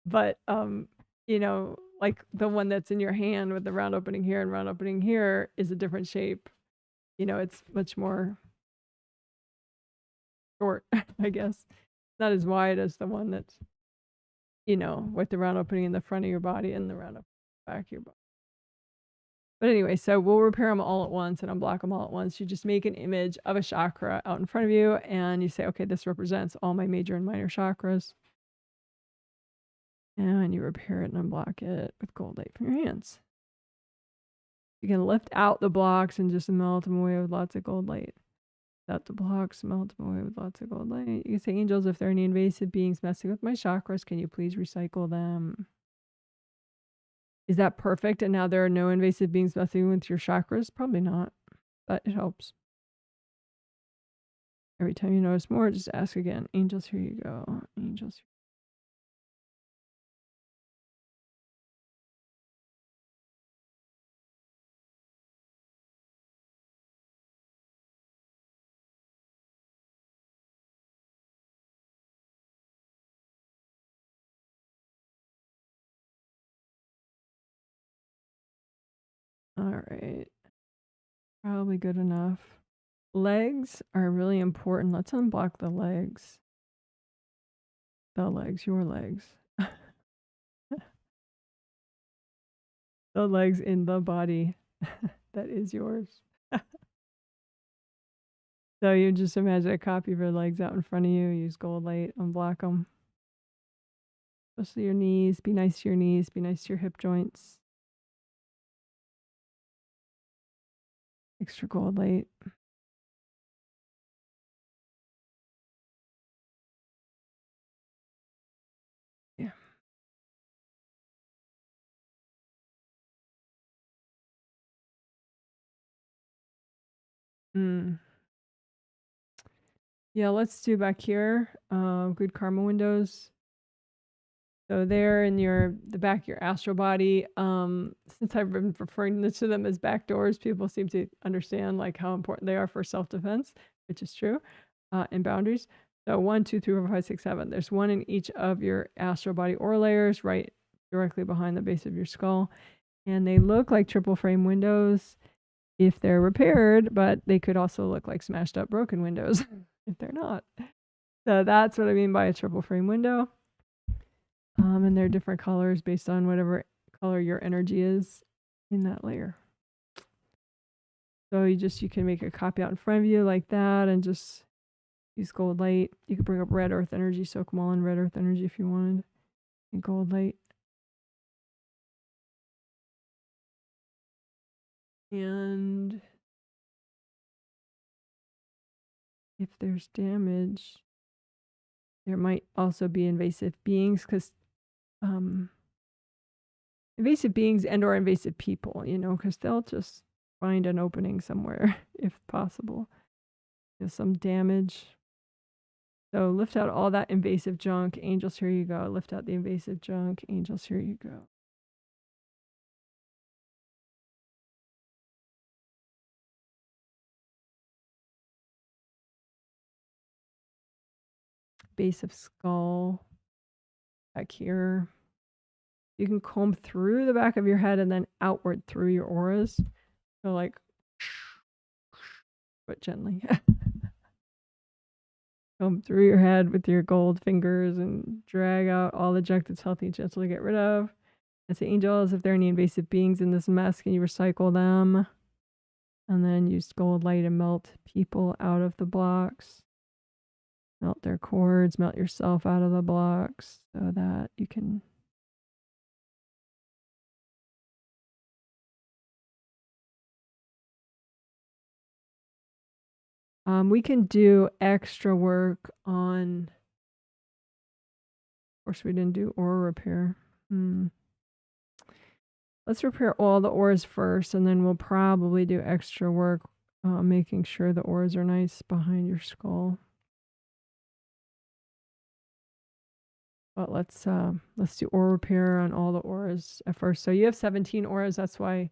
But, like the one that's in your hand with the round opening here and round opening here is a different shape. It's much more short, I guess. Not as wide as the one that's, with the round opening in the front of your body and the round opening in the back of your body. But anyway, so we'll repair them all at once and unblock them all at once. You just make an image of a chakra out in front of you and you say, okay, this represents all my major and minor chakras. And you repair it and unblock it with gold light from your hands. You can lift out the blocks and just melt them away with lots of gold light. Out the blocks, melt them away with lots of gold light. You can say, angels, if there are any invasive beings messing with my chakras, can you please recycle them? Is that perfect? And now there are no invasive beings messing with your chakras? Probably not, but it helps. Every time you notice more, just ask again. Angels, here you go. Angels. All right. Probably good enough. Legs are really important. Let's unblock the legs. The legs, your legs. The legs in the body that is yours. So you just imagine a copy of your legs out in front of you. Use gold light, unblock them. Especially your knees. Be nice to your knees. Be nice to your hip joints. Extra gold light. Yeah. Yeah, let's do back here. Good karma windows. So there in the back of your astral body, since I've been referring to them as back doors, people seem to understand like how important they are for self-defense, which is true, and boundaries. So 1, 2, 3, 4, 5, 6, 7. There's one in each of your astral body aura layers, right directly behind the base of your skull. And they look like triple frame windows if they're repaired, but they could also look like smashed up broken windows if they're not. So that's what I mean by a triple frame window. And they're different colors based on whatever color your energy is in that layer. So you can make a copy out in front of you like that and just use gold light. You could bring up red earth energy, soak them all in red earth energy if you wanted, and gold light. And if there's damage, there might also be invasive beings because invasive beings and or invasive people, because they'll just find an opening somewhere if possible. There's some damage. So lift out all that invasive junk. Angels, here you go. Lift out the invasive junk. Angels, here you go. base of skull, back here. You can comb through the back of your head and then outward through your auras. So like, but gently. Comb through your head with your gold fingers and drag out all the junk that's healthy and gentle to get rid of. And say, angels, if there are any invasive beings in this mess, can you recycle them? And then use gold light and melt people out of the blocks. Melt their cords, melt yourself out of the blocks so that you can. We can do extra work on. Of course, we didn't do aura repair. Let's repair all the auras first, and then we'll probably do extra work making sure the auras are nice behind your skull. But let's do aura repair on all the auras at first. So you have 17 auras. That's why.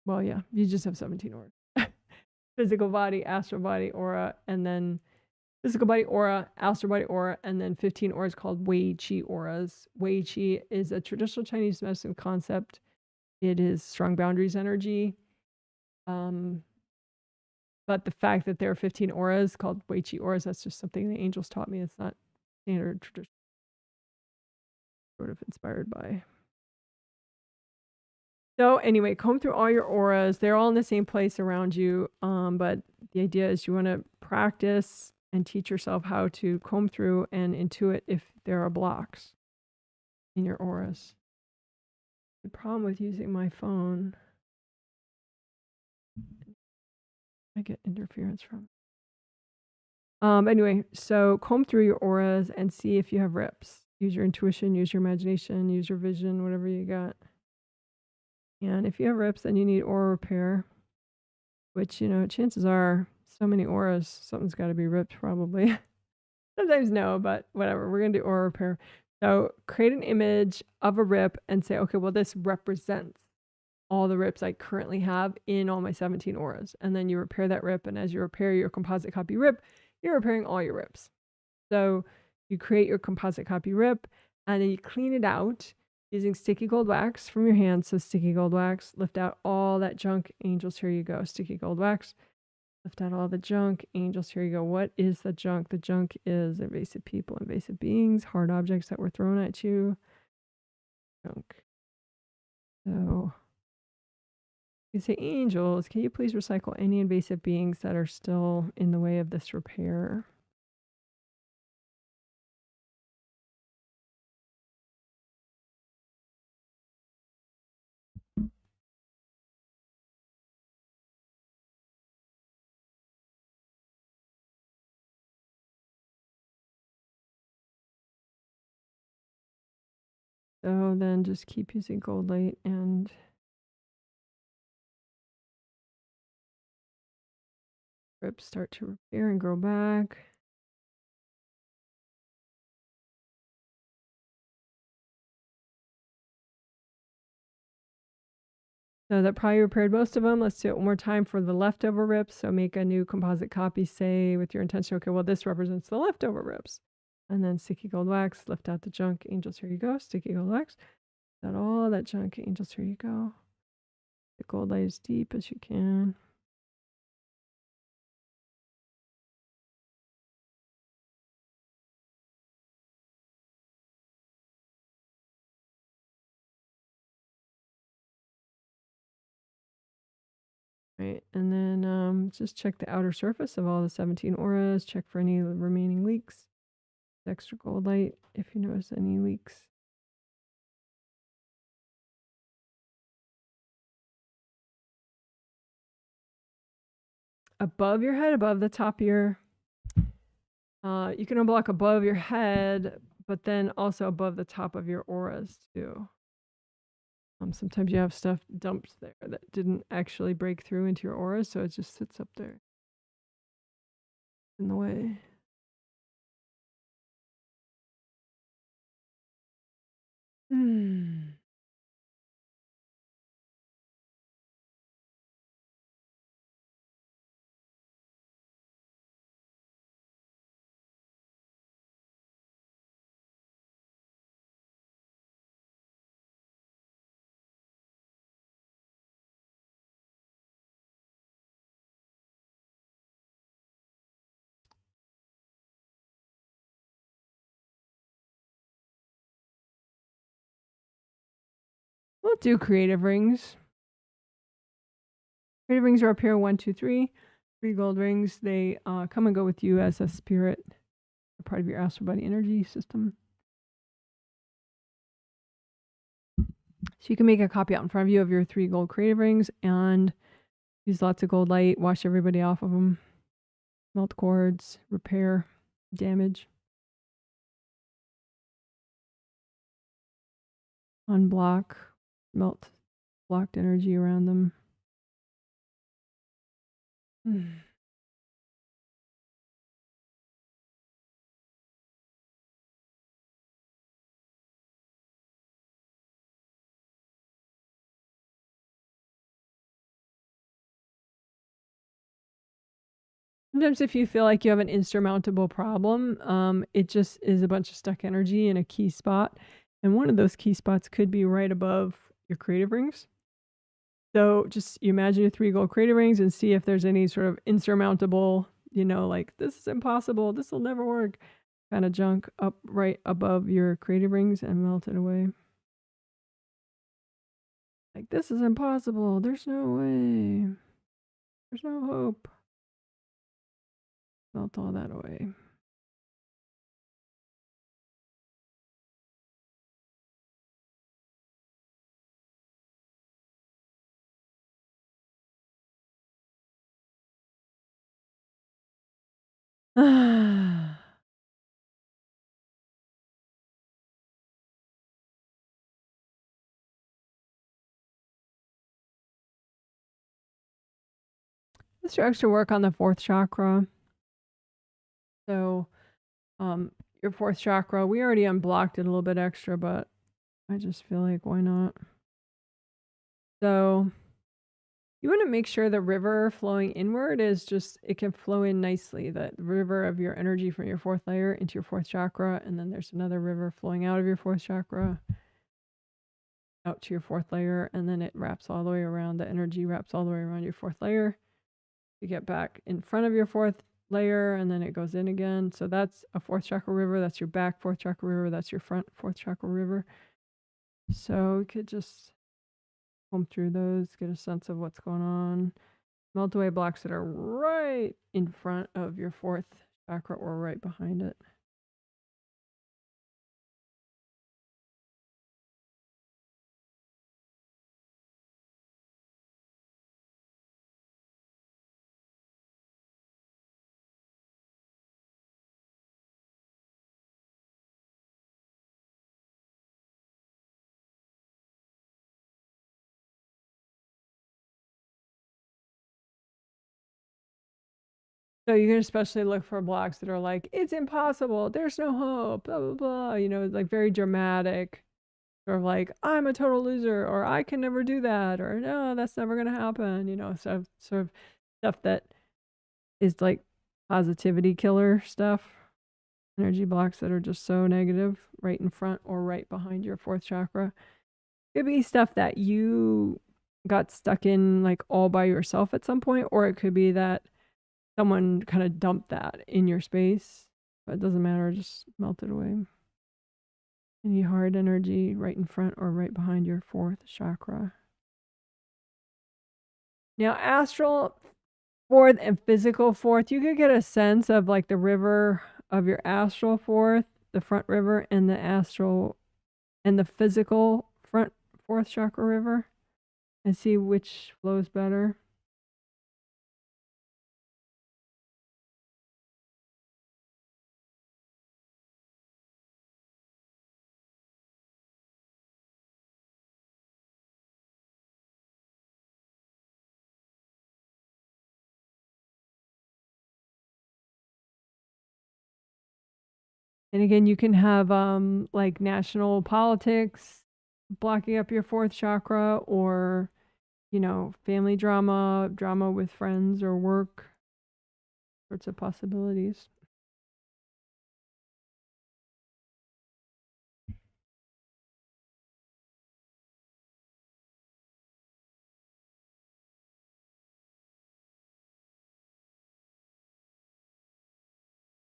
Well, yeah, you just have 17 auras. Physical body, astral body, aura, and then physical body, aura, astral body, aura, and then 15 auras called Wei Qi auras. Wei Qi is a traditional Chinese medicine concept. It is strong boundaries energy. But the fact that there are 15 auras called Wei Qi auras, that's just something the angels taught me. It's not standard tradition. Sort of inspired by. So anyway, comb through all your auras. They're all in the same place around you. But the idea is you want to practice and teach yourself how to comb through and intuit if there are blocks in your auras. The problem with using my phone, I get interference from. Anyway, so comb through your auras and see if you have rips. Use your intuition, use your imagination, use your vision, whatever you got. And if you have rips, then you need aura repair, which, you know, chances are so many auras, something's got to be ripped probably. Sometimes no, but whatever. We're going to do aura repair. So create an image of a rip and say, okay, well, this represents all the rips I currently have in all my 17 auras. And then you repair that rip. And as you repair your composite copy rip, you're repairing all your rips. So you create your composite copy rip and then you clean it out using sticky gold wax from your hands. So sticky gold wax, lift out all that junk. Angels, here you go. Sticky gold wax, lift out all the junk. Angels, here you go. What is the junk? The junk is invasive people, invasive beings, hard objects that were thrown at you. Junk. So you say, angels, can you please recycle any invasive beings that are still in the way of this repair? So then just keep using gold light and rips start to repair and grow back. So that probably repaired most of them. Let's do it one more time for the leftover rips. So make a new composite copy, say with your intention, okay, well, this represents the leftover rips. And then sticky gold wax, lift out the junk. Angels, here you go. Sticky gold wax. Lift out all that junk. Angels, here you go. The gold light as deep as you can. Right, and then just check the outer surface of all the 17 auras. Check for any remaining leaks. Extra gold light if you notice any leaks. Above your head, above the top of your, you can unblock above your head, but then also above the top of your auras too. Sometimes you have stuff dumped there that didn't actually break through into your aura, so it just sits up there in the way. we'll do creative rings. Creative rings are up here, 1, 2, 3. 3 gold rings. They come and go with you as a spirit, a part of your astral body energy system. So you can make a copy out in front of you of your 3 gold creative rings and use lots of gold light, wash everybody off of them, melt cords, repair damage, unblock, melt blocked energy around them. Sometimes if you feel like you have an insurmountable problem, it just is a bunch of stuck energy in a key spot. And one of those key spots could be right above your creative rings. So just you imagine your 3 gold creative rings and see if there's any sort of insurmountable, like this is impossible, this will never work kind of junk up right above your creative rings and melt it away. Like this is impossible, there's no way, there's no hope. Melt all that away. Let's do extra work on the 4th chakra. So, your 4th chakra, we already unblocked it a little bit extra, but I just feel like why not? So, you want to make sure the river flowing inward is just, it can flow in nicely. The river of your energy from your 4th layer into your 4th chakra. And then there's another river flowing out of your 4th chakra out to your 4th layer. And then it wraps all the way around. The energy wraps all the way around your 4th layer. You get back in front of your 4th layer and then it goes in again. So that's a 4th chakra river. That's your back 4th chakra river. That's your front 4th chakra river. So we could just comb through those, get a sense of what's going on. Melt away blocks that are right in front of your 4th chakra or right behind it. So you can especially look for blocks that are like, it's impossible, there's no hope, blah, blah, blah, like very dramatic, sort of like, I'm a total loser, or I can never do that, or no, that's never going to happen, sort of stuff that is like positivity killer stuff, energy blocks that are just so negative, right in front or right behind your 4th chakra. Could be stuff that you got stuck in like all by yourself at some point, or it could be that someone kind of dumped that in your space, but it doesn't matter, just melt it away. Any hard energy right in front or right behind your 4th chakra. Now, astral 4th and physical 4th, you could get a sense of like the river of your astral 4th, the front river, and the astral and the physical front 4th chakra river, and see which flows better. And again, you can have like national politics blocking up your 4th chakra, or family drama with friends or work, sorts of possibilities.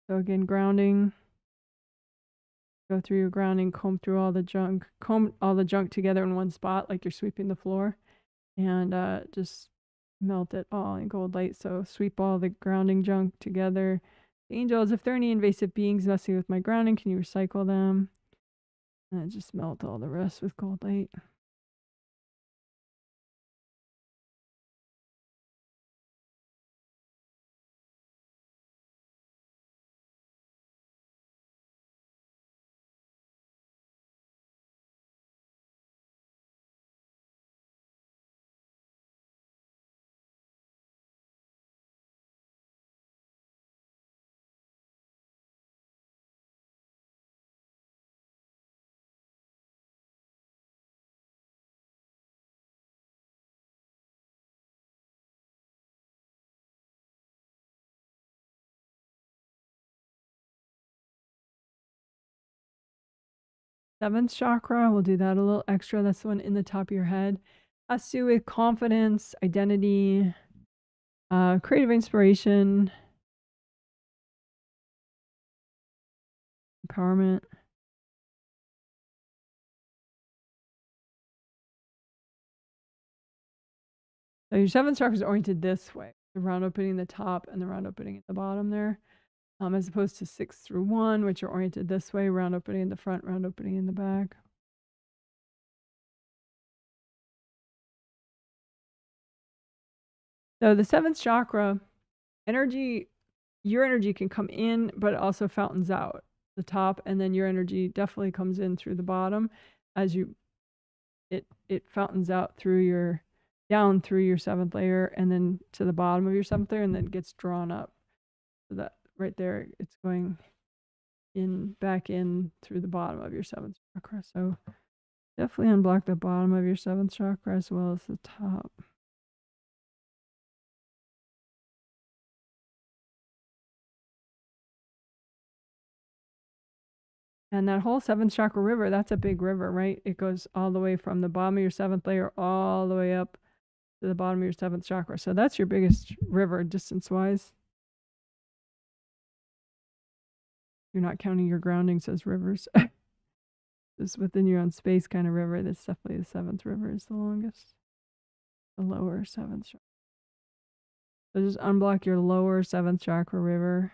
So again, grounding, go through your grounding, comb all the junk together in one spot, like you're sweeping the floor, and just melt it all in gold light. So sweep all the grounding junk together. Angels, if there are any invasive beings messing with my grounding, can you recycle them? And just melt all the rest with gold light. Seventh chakra, we'll do that a little extra. That's the one in the top of your head. Has to do with confidence, identity, creative inspiration, empowerment. So your seventh chakra is oriented this way, the round opening in the top and the round opening at the bottom there, as opposed to 6 through 1, which are oriented this way, round opening in the front, round opening in the back. So the seventh chakra, your energy can come in, but it also fountains out the top, and then your energy definitely comes in through the bottom as it fountains out down through your seventh layer and then to the bottom of your seventh layer, and then gets drawn up. So that right there, it's going back in through the bottom of your seventh chakra. So definitely unblock the bottom of your seventh chakra as well as the top. And that whole seventh chakra river, that's a big river, right? It goes all the way from the bottom of your seventh layer all the way up to the bottom of your seventh chakra. So that's your biggest river distance-wise. You're not counting your groundings as rivers. Just within your own space kind of river. That's definitely the seventh river is the longest. The lower seventh chakra. So just unblock your lower seventh chakra river.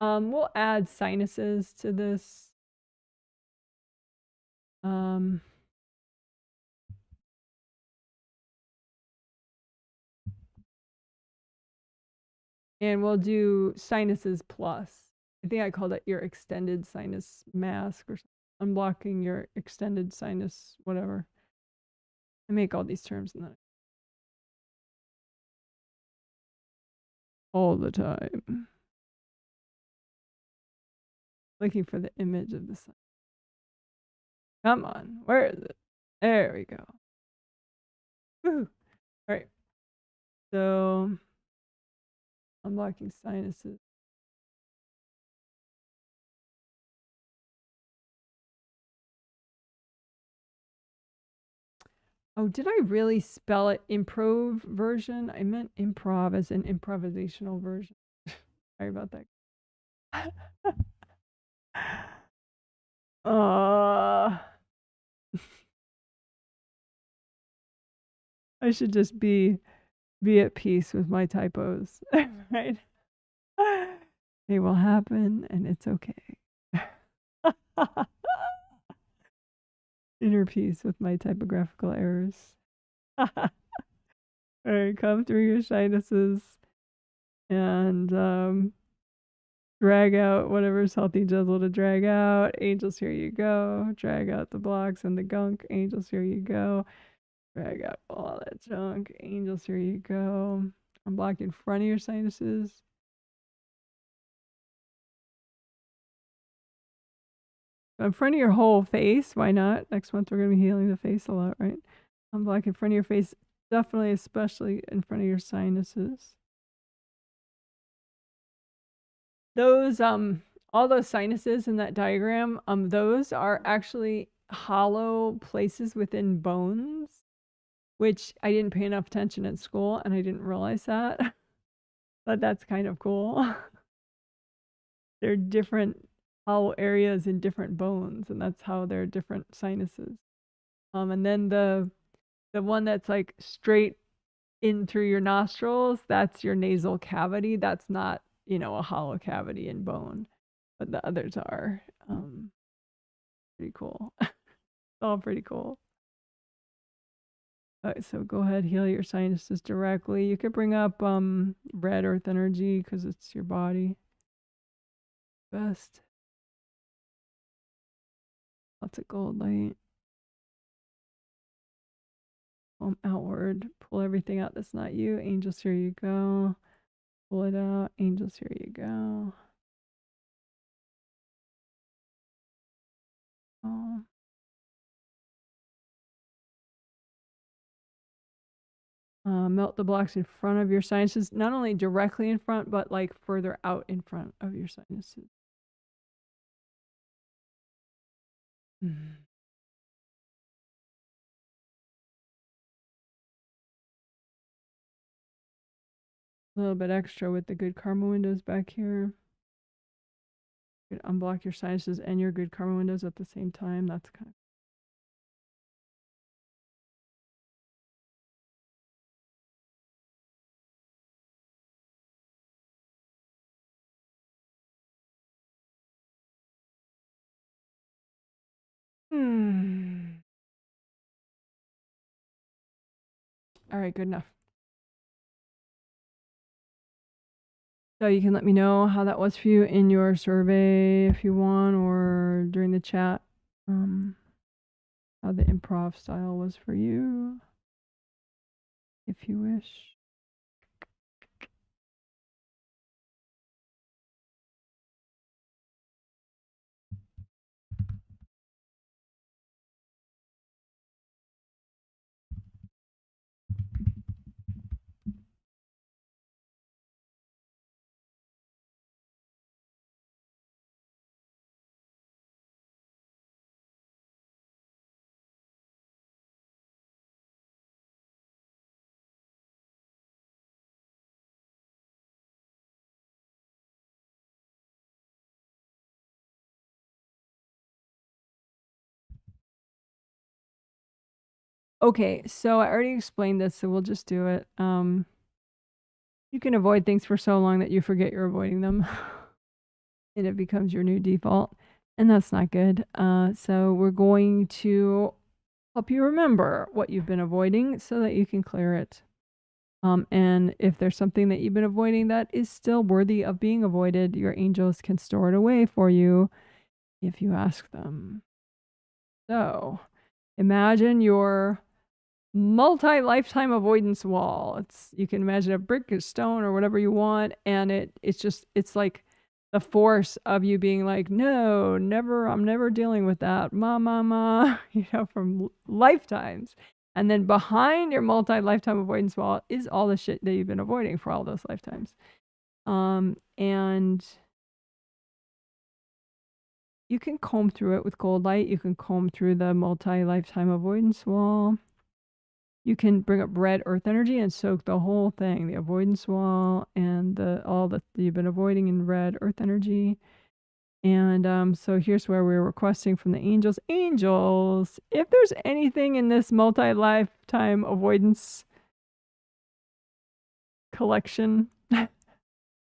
We'll add sinuses to this. And we'll do sinuses plus. I think I called it your extended sinus mask or unblocking your extended sinus, whatever. I make all these terms and then all the time. Looking for the image of the sun. Come on, where is it? There we go. Woo. All right. So unblocking sinuses. Oh, did I really spell it improv version? I meant improv as an improvisational version. Sorry about that. I should just be at peace with my typos, right? They will happen and it's okay. Inner peace with my typographical errors. All right, come through your sinuses and drag out whatever's healthy jizzle to drag out. Angels, here you go. Drag out the blocks and the gunk. Angels, here you go. Drag out all that junk. Angels, here you go. Unblock in front of your sinuses. in front of your whole face. Why not? Next month we're going to be healing the face a lot, right? Unblock in front of your face, definitely, especially in front of your sinuses. Those all those sinuses in that diagram, those are actually hollow places within bones, which I didn't pay enough attention at school and I didn't realize that. But that's kind of cool. They're different hollow areas in different bones, and that's how they're different sinuses. And then the one that's like straight in through your nostrils, that's your nasal cavity. That's not, a hollow cavity in bone, but the others are. Pretty cool. All pretty cool. All right, so go ahead, heal your sinuses directly. You could bring up red earth energy because it's your body. Best. Lots of gold light. Outward. Pull everything out that's not you. Angels, here you go. Pull it out. Angels, here you go. Oh. Melt the blocks in front of your sinuses, not only directly in front, but like further out in front of your sinuses. Mm. A little bit extra with the good karma windows back here. You can unblock your sinuses and your good karma windows at the same time. That's kind of All right, good enough. So you can let me know how that was for you in your survey if you want, or during the chat, how the improv style was for you, if you wish. Okay, so I already explained this, so we'll just do it. You can avoid things for so long that you forget you're avoiding them. And it becomes your new default. And that's not good. So we're going to help you remember what you've been avoiding so that you can clear it. And if there's something that you've been avoiding that is still worthy of being avoided, your angels can store it away for you if you ask them. So imagine your multi-lifetime avoidance wall. You can imagine a brick, a stone, or whatever you want, and it's like the force of you being like, no, never, I'm never dealing with that, ma, from lifetimes. And then behind your multi-lifetime avoidance wall is all the shit that you've been avoiding for all those lifetimes. And you can comb through it with gold light. You can comb through the multi-lifetime avoidance wall. You can bring up red earth energy and soak the whole thing, the avoidance wall and all that you've been avoiding in red earth energy. And so here's where we're requesting from the angels. Angels, if there's anything in this multi-lifetime avoidance collection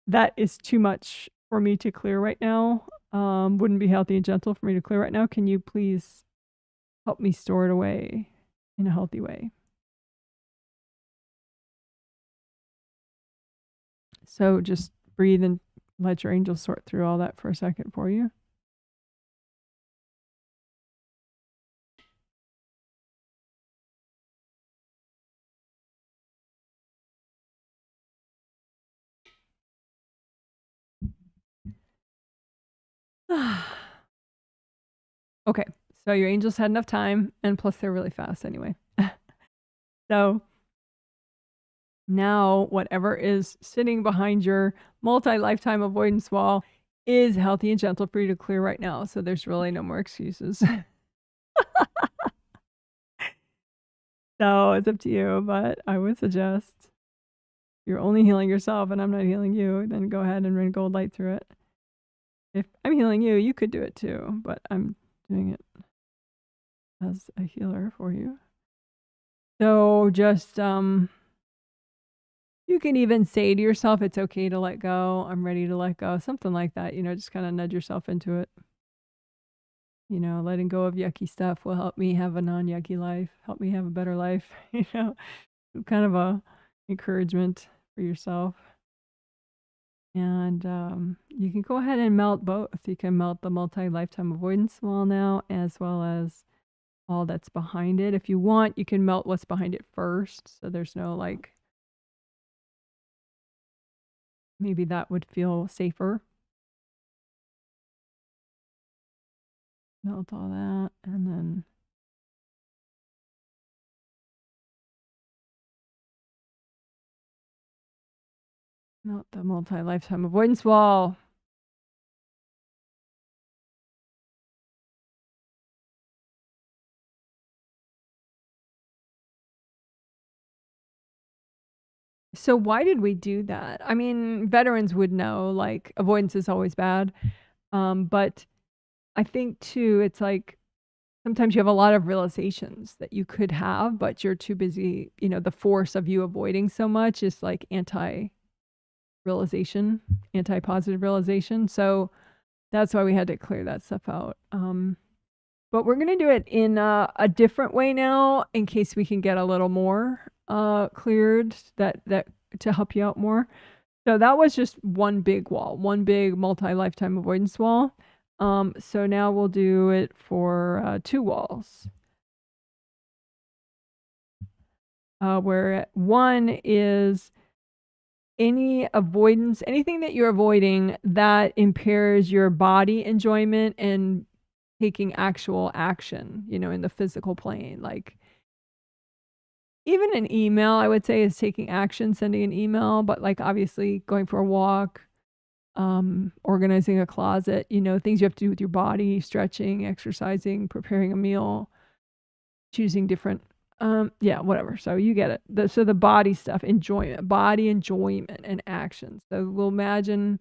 that is too much for me to clear right now, wouldn't be healthy and gentle for me to clear right now, can you please help me store it away in a healthy way? So just breathe and let your angels sort through all that for a second for you. Okay, so your angels had enough time, and plus they're really fast anyway. So now whatever is sitting behind your multi-lifetime avoidance wall is healthy and gentle for you to clear right now. So there's really no more excuses. So it's up to you, but I would suggest you're only healing yourself and I'm not healing you, then go ahead and run gold light through it. If I'm healing you, you could do it too, but I'm doing it as a healer for you. So just you can even say to yourself, it's okay to let go. I'm ready to let go. Something like that, just kind of nudge yourself into it. Letting go of yucky stuff will help me have a non-yucky life, help me have a better life, kind of a encouragement for yourself. And you can go ahead and melt both. You can melt the multi-lifetime avoidance wall now, as well as all that's behind it. If you want, you can melt what's behind it first. So there's no maybe that would feel safer. Melt all that, and then melt the multi-lifetime avoidance wall. So why did we do that? I mean, veterans would know, avoidance is always bad. But I think too, it's sometimes you have a lot of realizations that you could have, but you're too busy, the force of you avoiding so much is anti-realization, anti-positive realization. So that's why we had to clear that stuff out. But we're going to do it in a different way now in case we can get a little more cleared that to help you out more. So that was just one big wall, one big multi-lifetime avoidance wall. So now we'll do it for 2 walls. Where one is any avoidance, anything that you're avoiding that impairs your body enjoyment and taking actual action, in the physical plane. Even an email, I would say, is taking action, sending an email, but obviously going for a walk, organizing a closet, things you have to do with your body, stretching, exercising, preparing a meal, choosing different, whatever. So you get it. So the body stuff, body enjoyment and action. So we'll imagine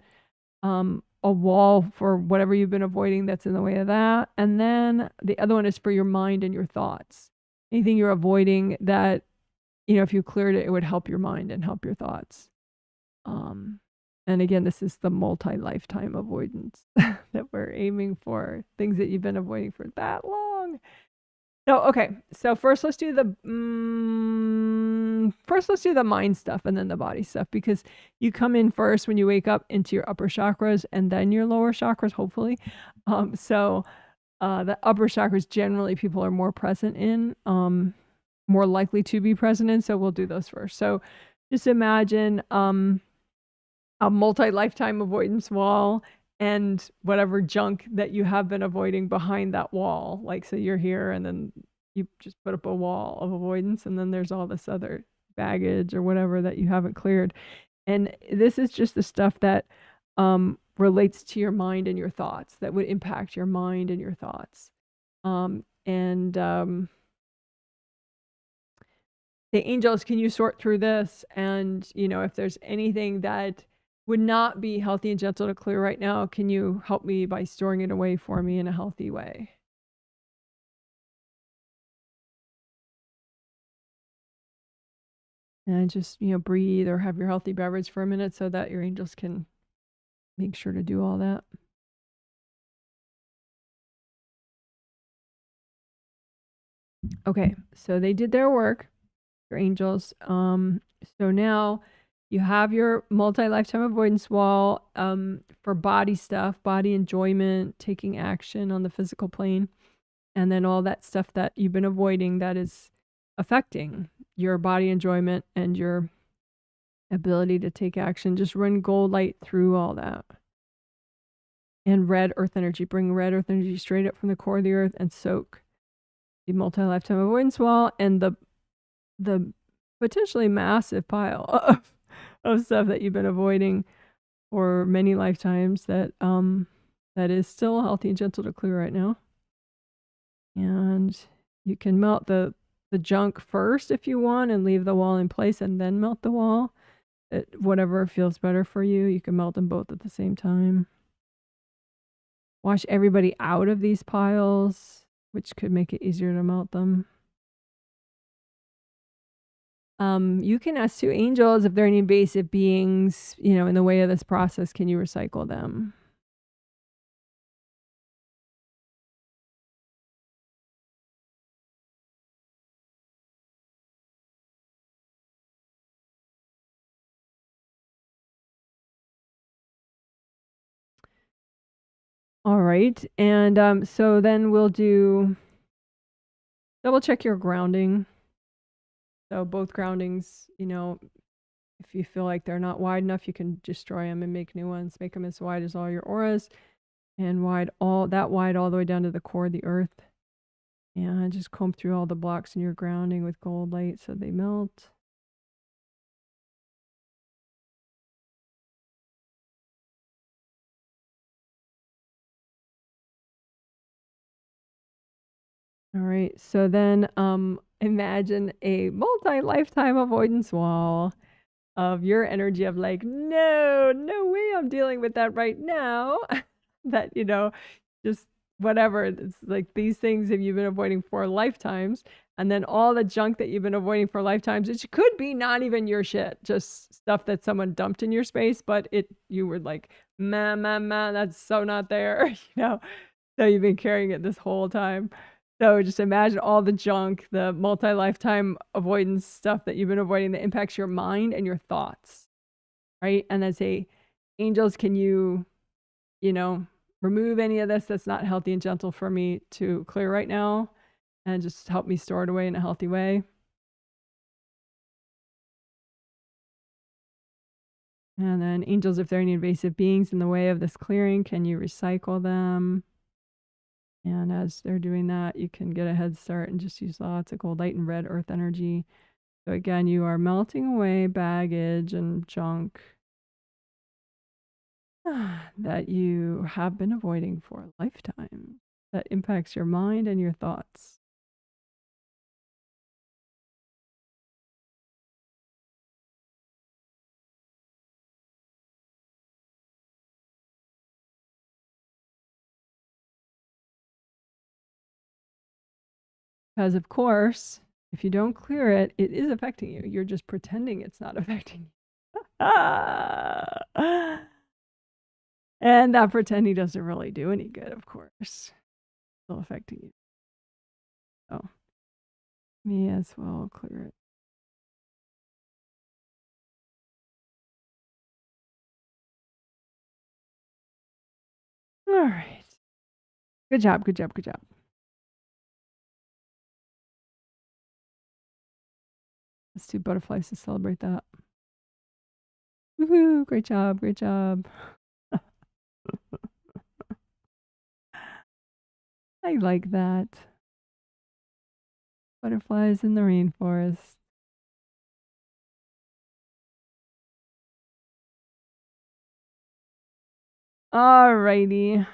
a wall for whatever you've been avoiding that's in the way of that. And then the other one is for your mind and your thoughts. Anything you're avoiding that, if you cleared it, it would help your mind and help your thoughts. And again, this is the multi-lifetime avoidance that we're aiming for, things that you've been avoiding for that long. So, okay. So first let's do the mind stuff and then the body stuff, because you come in first when you wake up into your upper chakras and then your lower chakras, hopefully. The upper chakras generally people are more present in, more likely to be present in. So we'll do those first. So just imagine a multi-lifetime avoidance wall and whatever junk that you have been avoiding behind that wall. So you're here and then you just put up a wall of avoidance, and then there's all this other baggage or whatever that you haven't cleared. And this is just the stuff that relates to your mind and your thoughts, that would impact your mind and your thoughts. The angels, can you sort through this? And, if there's anything that would not be healthy and gentle to clear right now, can you help me by storing it away for me in a healthy way? And just, breathe or have your healthy beverage for a minute so that your angels can make sure to do all that. Okay, so they did their work, your angels. So now you have your multi-lifetime avoidance wall for body stuff, body enjoyment, taking action on the physical plane, and then all that stuff that you've been avoiding that is affecting your body enjoyment and your ability to take action. Just run gold light through all that. and red earth energy. Bring red earth energy straight up from the core of the earth and soak the multi-lifetime avoidance wall and the potentially massive pile of stuff that you've been avoiding for many lifetimes that is still healthy and gentle to clear right now. And you can melt the junk first if you want and leave the wall in place and then melt the wall. Whatever feels better for you. You can melt them both at the same time. Wash everybody out of these piles, which could make it easier to melt them. You can ask two angels if there are any invasive beings, in the way of this process. Can you recycle them? All right. And so then we'll double check your grounding. So both groundings, if you feel like they're not wide enough, you can destroy them and make new ones. Make them as wide as all your auras and wide all the way down to the core of the earth. And just comb through all the blocks in your grounding with gold light so they melt. All right. So then imagine a multi-lifetime avoidance wall of your energy of like, no way I'm dealing with that right now. That, just whatever. It's like these things have you been avoiding for lifetimes. And then all the junk that you've been avoiding for lifetimes, it could be not even your shit, just stuff that someone dumped in your space, but you were like, man, that's so not there, So you've been carrying it this whole time. So just imagine all the junk, the multi-lifetime avoidance stuff that you've been avoiding that impacts your mind and your thoughts, right? And then say, angels, can you, remove any of this that's not healthy and gentle for me to clear right now and just help me store it away in a healthy way. And then angels, if there are any invasive beings in the way of this clearing, can you recycle them? And as they're doing that, you can get a head start and just use lots of gold light and red earth energy. So again, you are melting away baggage and junk that you have been avoiding for a lifetime that impacts your mind and your thoughts. Because of course, if you don't clear it, it is affecting you. You're just pretending it's not affecting you. And that pretending doesn't really do any good, of course. It's still affecting you. So, may as well clear it. All right. Good job. Let's do butterflies to celebrate that. Woohoo! Great job. I like that. Butterflies in the rainforest. All righty.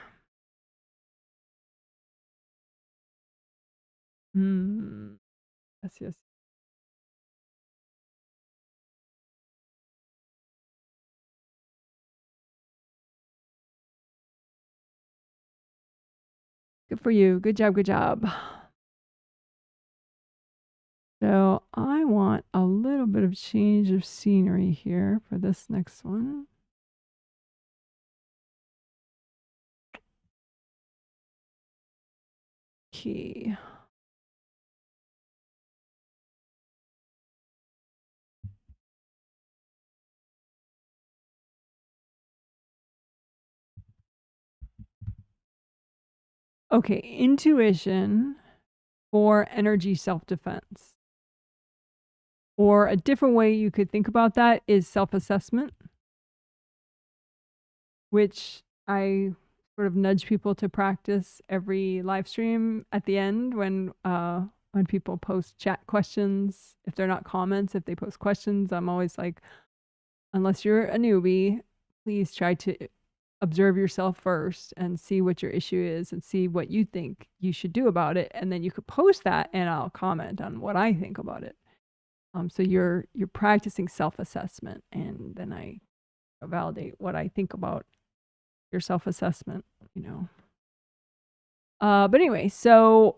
Yes. Good for you. Good job. So I want a little bit of change of scenery here for this next one. Okay. Okay, intuition for energy self-defense. Or a different way you could think about that is self-assessment, which I sort of nudge people to practice every live stream at the end when people post chat questions. If they're not comments, if they post questions, I'm always like, unless you're a newbie, please try to observe yourself first and see what your issue is and see what you think you should do about it. And then you could post that and I'll comment on what I think about it. So you're practicing self-assessment, and then I validate what I think about your self-assessment, you know. But anyway, so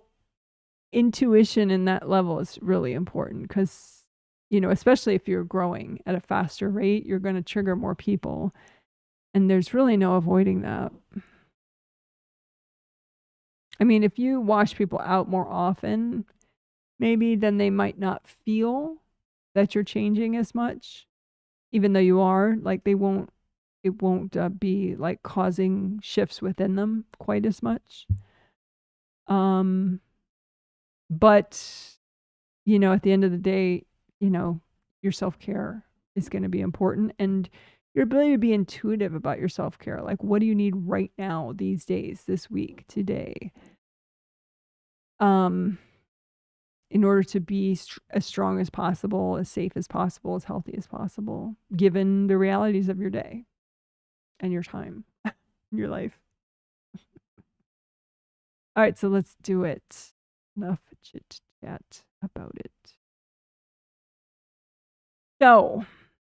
intuition in that level is really important because, you know, especially if you're growing at a faster rate, you're going to trigger more people. And there's really no avoiding that. I mean, if you wash people out more often, maybe then they might not feel that you're changing as much, even though you are. Like it won't be like causing shifts within them quite as much. But, you know, at the end of the day, you know, your self-care is going to be important, and your ability to be intuitive about your self-care. Like, what do you need right now, these days, this week, today? In order to be as strong as possible, as safe as possible, as healthy as possible, given the realities of your day and your time, your life. All right, so let's do it. Enough chit chat about it. So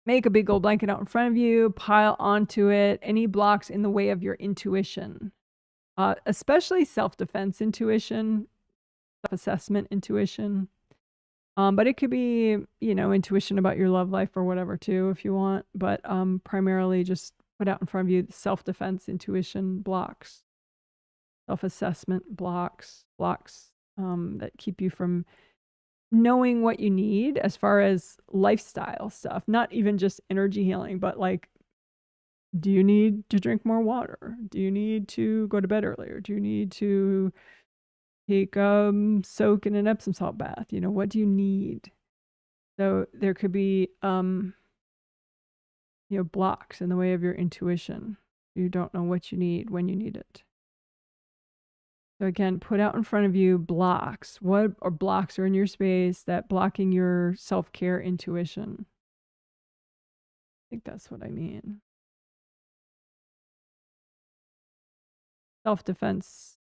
make a big old blanket out in front of you, pile onto it any blocks in the way of your intuition, especially self-defense intuition, self-assessment intuition. But it could be, you know, intuition about your love life or whatever too, if you want. But primarily just put out in front of you self-defense intuition blocks, self-assessment blocks that keep you from knowing what you need as far as lifestyle stuff, not even just energy healing, but like, do you need to drink more water? Do you need to go to bed earlier? Do you need to take soak in an Epsom salt bath? You know, what do you need? So there could be you know, blocks in the way of your intuition. You don't know what you need when you need it. So again, put out in front of you blocks. What or blocks are in your space that blocking your self-care intuition? I think that's what I mean. Self-defense.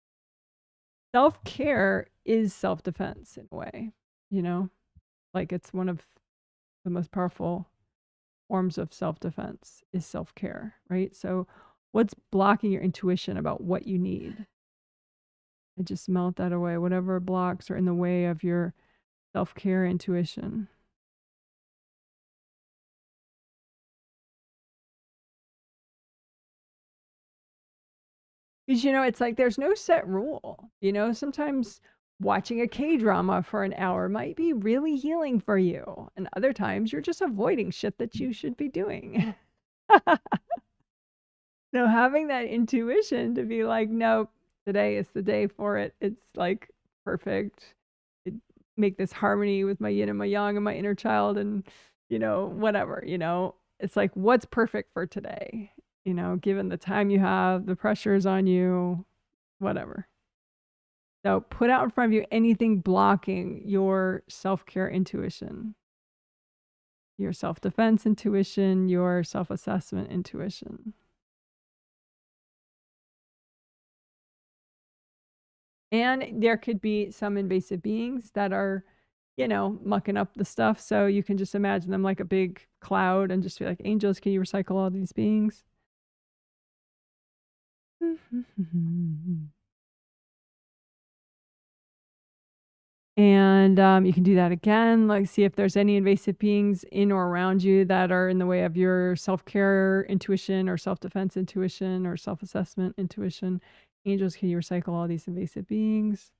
Self-care is self-defense in a way, you know? Like it's one of the most powerful forms of self-defense is self-care, right? So what's blocking your intuition about what you need? And just melt that away. Whatever blocks are in the way of your self-care intuition. Because, you know, it's like there's no set rule. You know, sometimes watching a K-drama for an hour might be really healing for you. And other times you're just avoiding shit that you should be doing. So having that intuition to be like, nope, today is the day for it. It's like perfect. It make this harmony with my yin and my yang and my inner child and, you know, whatever, you know, it's like, what's perfect for today? You know, given the time you have, the pressures on you, whatever. So put out in front of you anything blocking your self-care intuition, your self-defense intuition, your self-assessment intuition. And there could be some invasive beings that are, you know, mucking up the stuff. So you can just imagine them like a big cloud and just be like, angels, can you recycle all these beings? And you can do that again, like see if there's any invasive beings in or around you that are in the way of your self-care intuition or self-defense intuition or self-assessment intuition. Angels, can you recycle all these invasive beings?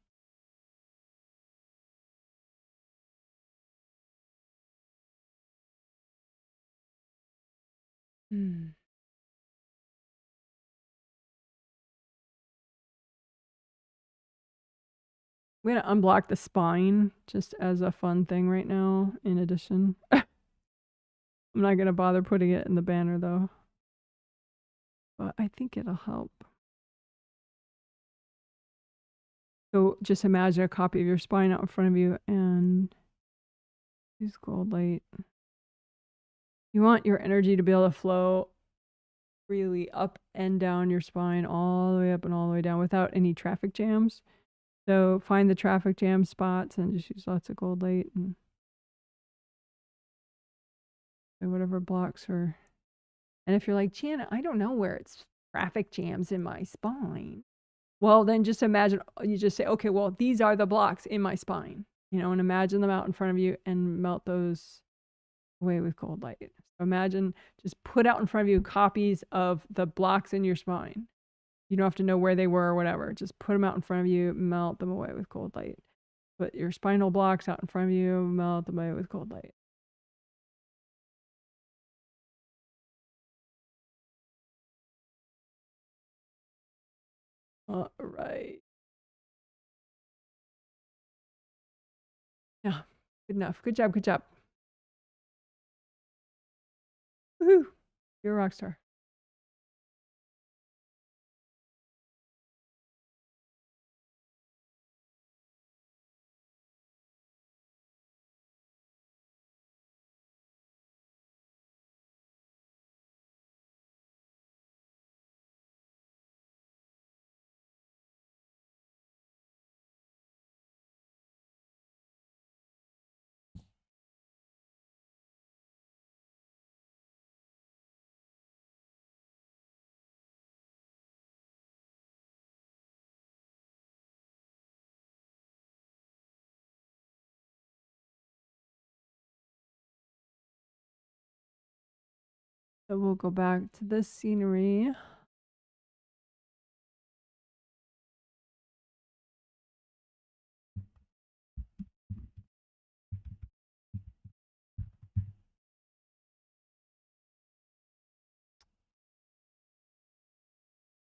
I'm going to unblock the spine just as a fun thing right now, in addition. I'm not going to bother putting it in the banner though. But I think it'll help. So just imagine a copy of your spine out in front of you and use gold light. You want your energy to be able to flow freely up and down your spine, all the way up and all the way down without any traffic jams. So find the traffic jam spots and just use lots of gold light and whatever blocks are. And if you're like, Jana, I don't know where it's traffic jams in my spine. Well, then just imagine, you just say, okay, well, these are the blocks in my spine, you know, and imagine them out in front of you and melt those away with cold light. So imagine, just put out in front of you copies of the blocks in your spine. You don't have to know where they were or whatever. Just put them out in front of you, melt them away with cold light. Put your spinal blocks out in front of you, melt them away with cold light. All right. Yeah, good enough. Good job. Good job. Woohoo! You're a rock star. So we'll go back to this scenery.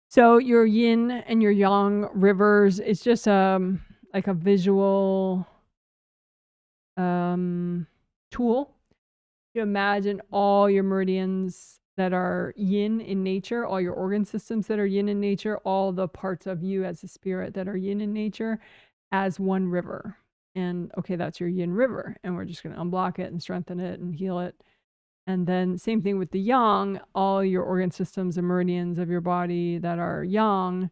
So your yin and your yang rivers, it's just like a visual tool. You imagine all your meridians that are yin in nature, all your organ systems that are yin in nature, all the parts of you as a spirit that are yin in nature as one river. And okay, that's your yin river. And we're just going to unblock it and strengthen it and heal it. And then same thing with the yang, all your organ systems and meridians of your body that are yang,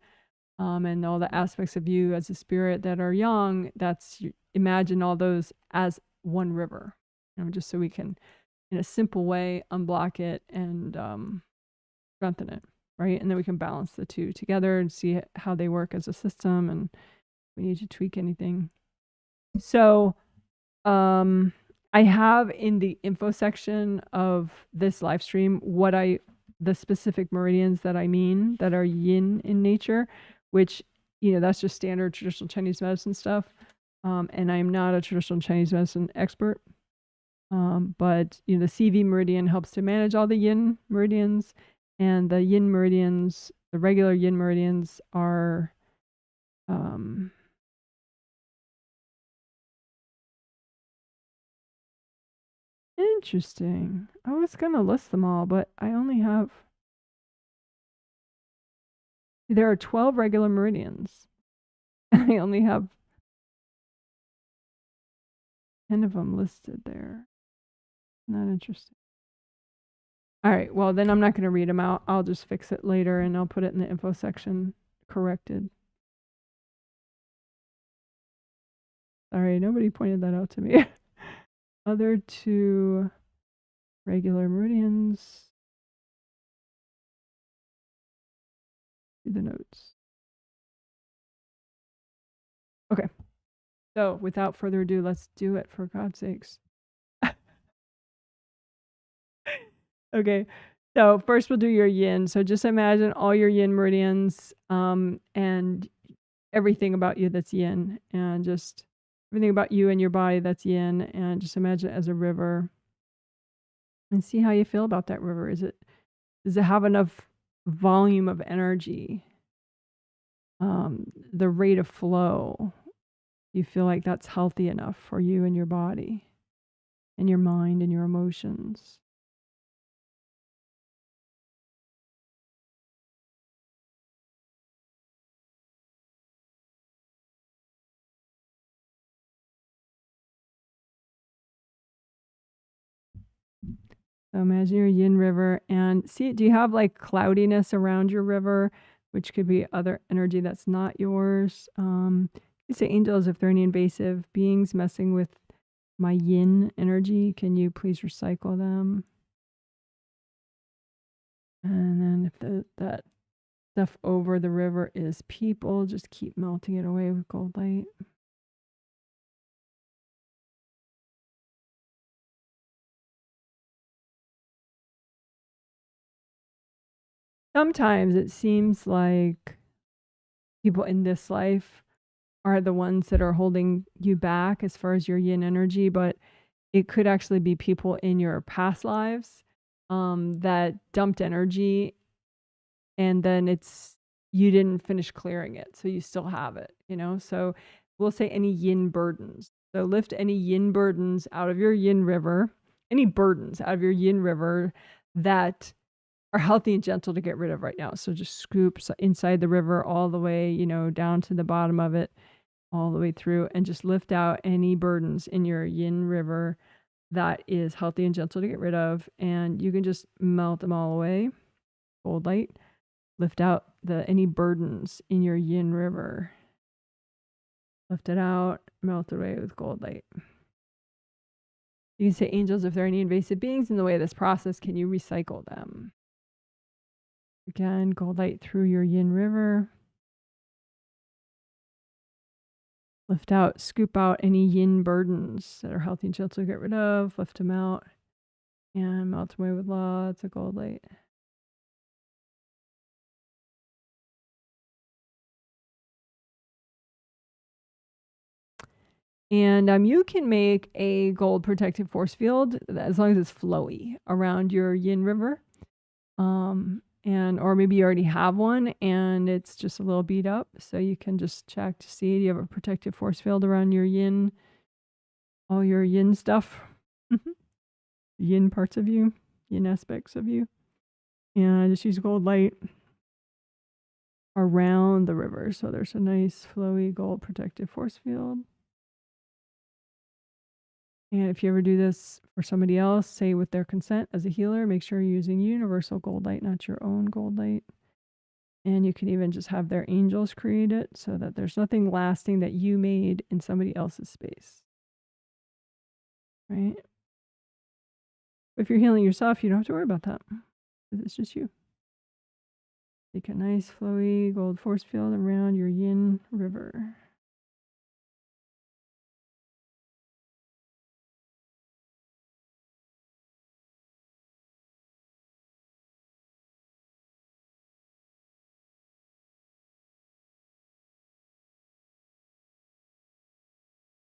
and all the aspects of you as a spirit that are yang, that's, imagine all those as one river, you know, just so we can, in a simple way, unblock it and strengthen it, right? And then we can balance the two together and see how they work as a system and if we need to tweak anything. So I have in the info section of this live stream the specific meridians that I mean that are yin in nature, which, you know, that's just standard traditional Chinese medicine stuff. And I'm not a traditional Chinese medicine expert. But, you know, the CV meridian helps to manage all the yin meridians, and the yin meridians, the regular yin meridians are, interesting. I was going to list them all, but I only have, there are 12 regular meridians. I only have 10 of them listed there. Not interesting. All right, well, then I'm not going to read them out. I'll just fix it later and I'll put it in the info section corrected. Sorry, nobody pointed that out to me. Other two regular meridians. Do the notes. Okay. So without further ado, let's do it, for God's sakes. Okay. So first we'll do your yin. So just imagine all your yin meridians, and everything about you that's yin, and just everything about you and your body that's yin, and just imagine it as a river and see how you feel about that river. Does it have enough volume of energy? The rate of flow. You feel like that's healthy enough for you and your body and your mind and your emotions. So imagine your Yin River and see, do you have like cloudiness around your river, which could be other energy that's not yours? You say angels, if there are any invasive beings messing with my yin energy, can you please recycle them? And then if that stuff over the river is people, just keep melting it away with gold light. Sometimes it seems like people in this life are the ones that are holding you back as far as your yin energy, but it could actually be people in your past lives that dumped energy, and then you didn't finish clearing it, so you still have it, you know? So we'll say any yin burdens. So lift any yin burdens out of your yin river, any burdens out of your yin river that are healthy and gentle to get rid of right now. So just scoop inside the river all the way, down to the bottom of it, all the way through, and just lift out any burdens in your yin river that is healthy and gentle to get rid of. And you can just melt them all away. Gold light. Lift out any burdens in your yin river. Lift it out, melt it away with gold light. You can say, angels, if there are any invasive beings in the way of this process, can you recycle them? Again, gold light through your yin river. Lift out, scoop out any yin burdens that are healthy and gentle to get rid of. Lift them out and melt them away with lots of gold light. And you can make a gold protective force field as long as it's flowy around your yin river. Or maybe you already have one and it's just a little beat up. So you can just check to see, do you have a protective force field around your yin, all your yin stuff, yin parts of you, yin aspects of you. And just use gold light around the river. So there's a nice flowy gold protective force field. And if you ever do this for somebody else, say with their consent as a healer, make sure you're using universal gold light, not your own gold light. And you can even just have their angels create it so that there's nothing lasting that you made in somebody else's space. Right? If you're healing yourself, you don't have to worry about that. It's just you. Make a nice flowy gold force field around your yin river.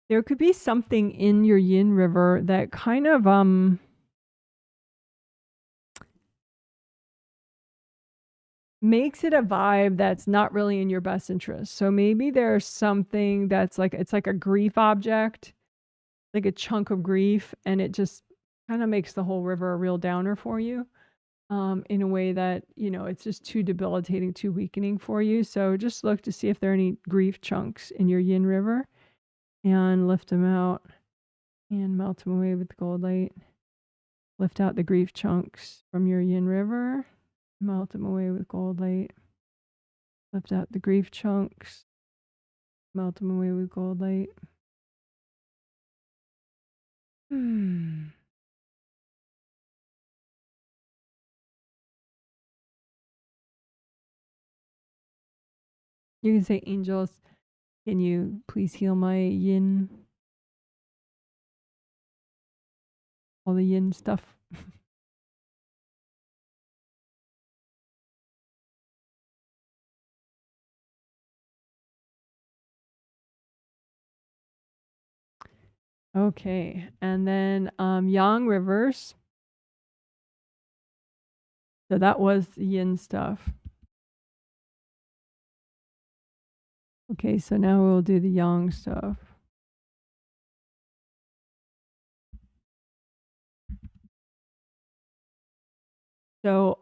There could be something in your yin river that kind of makes it a vibe that's not really in your best interest. So maybe there's something that's like, it's like a grief object, like a chunk of grief, and it just kind of makes the whole river a real downer for you, in a way that, it's just too debilitating, too weakening for you. So just look to see if there are any grief chunks in your yin river and lift them out and melt them away with the gold light. Lift out the grief chunks from your yin river, melt them away with gold light. Lift out the grief chunks, melt them away with gold light. You can say, angels, can you please heal my yin? All the yin stuff. Okay, and then Yang Rivers. So that was the yin stuff. Okay, so now we'll do the yang stuff. So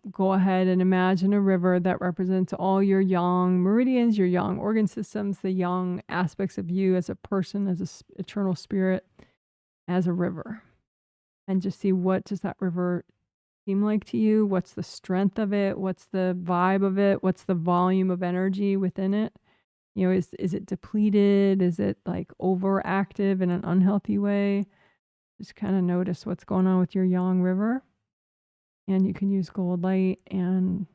go ahead and imagine a river that represents all your yang meridians, your yang organ systems, the yang aspects of you as a person, as an eternal spirit, as a river. and just see, what does that river seem like to you? What's the strength of it? What's the vibe of it? What's the volume of energy within it? You know, is it depleted? Is it like overactive in an unhealthy way? Just kind of notice what's going on with your Yang River. And you can use gold light and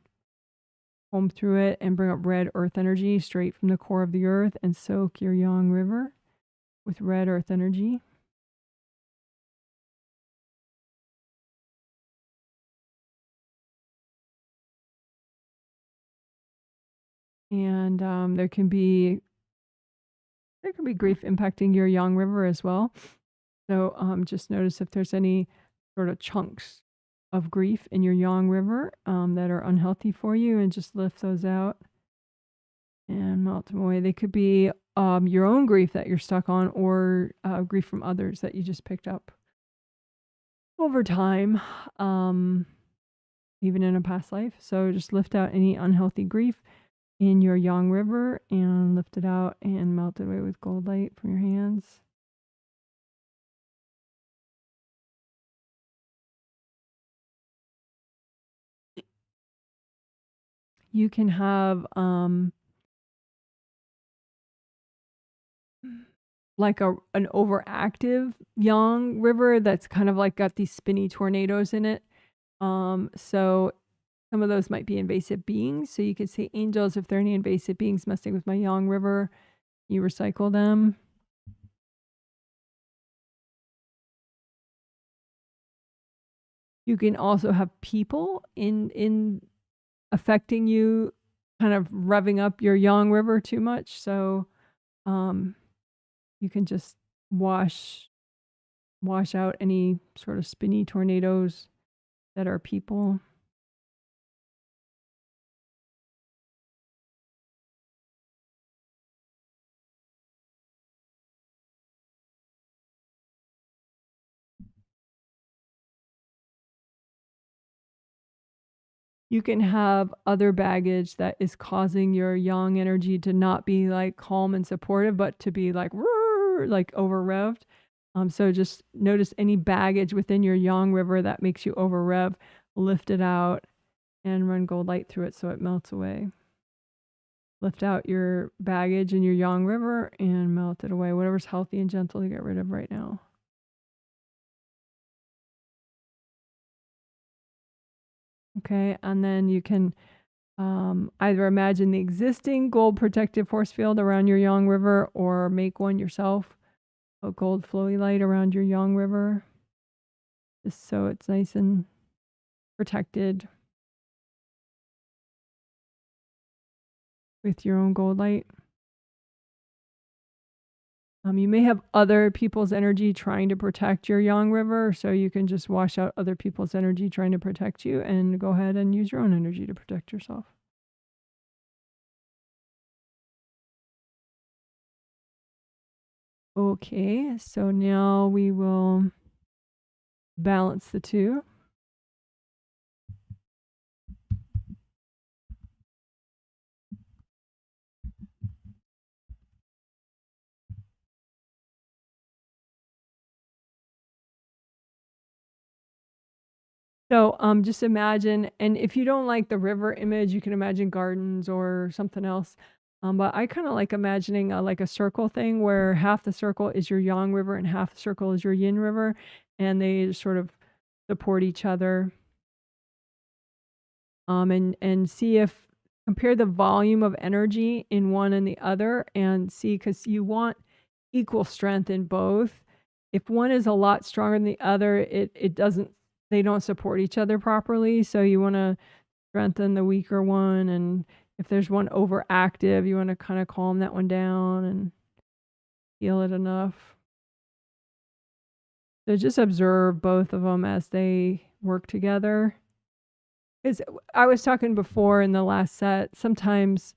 comb through it and bring up red earth energy straight from the core of the earth and soak your Yang River with red earth energy. And there can be grief impacting your Yang River as well. So just notice if there's any sort of chunks of grief in your Yang River that are unhealthy for you, and just lift those out and melt them away. They could be your own grief that you're stuck on, or grief from others that you just picked up over time, even in a past life. So just lift out any unhealthy grief in your Yang River and lift it out and melt it away with gold light from your hands. You can have like an overactive Yang River that's kind of like got these spinny tornadoes in it. So some of those might be invasive beings. So you could say, angels, if there are any invasive beings messing with my Yang River, you recycle them. You can also have people in affecting you, kind of revving up your Yang River too much. So you can just wash out any sort of spinny tornadoes that are people. You can have other baggage that is causing your Yang energy to not be like calm and supportive, but to be like over revved. So just notice any baggage within your Yang River that makes you over rev, lift it out and run gold light through it so it melts away. Lift out your baggage in your Yang River and melt it away. Whatever's healthy and gentle to get rid of right now. Okay, and then you can either imagine the existing gold protective force field around your Yang River, or make one yourself, a gold flowy light around your Yang River, just so it's nice and protected with your own gold light. You may have other people's energy trying to protect your Yang River, so you can just wash out other people's energy trying to protect you and go ahead and use your own energy to protect yourself. Okay, so now we will balance the two. So just imagine, and if you don't like the river image, you can imagine gardens or something else. But I kind of like imagining like a circle thing where half the circle is your Yang River and half the circle is your Yin River, and they just sort of support each other. And see if, compare the volume of energy in one and the other, and see, because you want equal strength in both. If one is a lot stronger than the other, it doesn't, they don't support each other properly. So you want to strengthen the weaker one, and if there's one overactive, you want to kind of calm that one down and heal it enough. So just observe both of them as they work together. Because I was talking before in the last set, sometimes,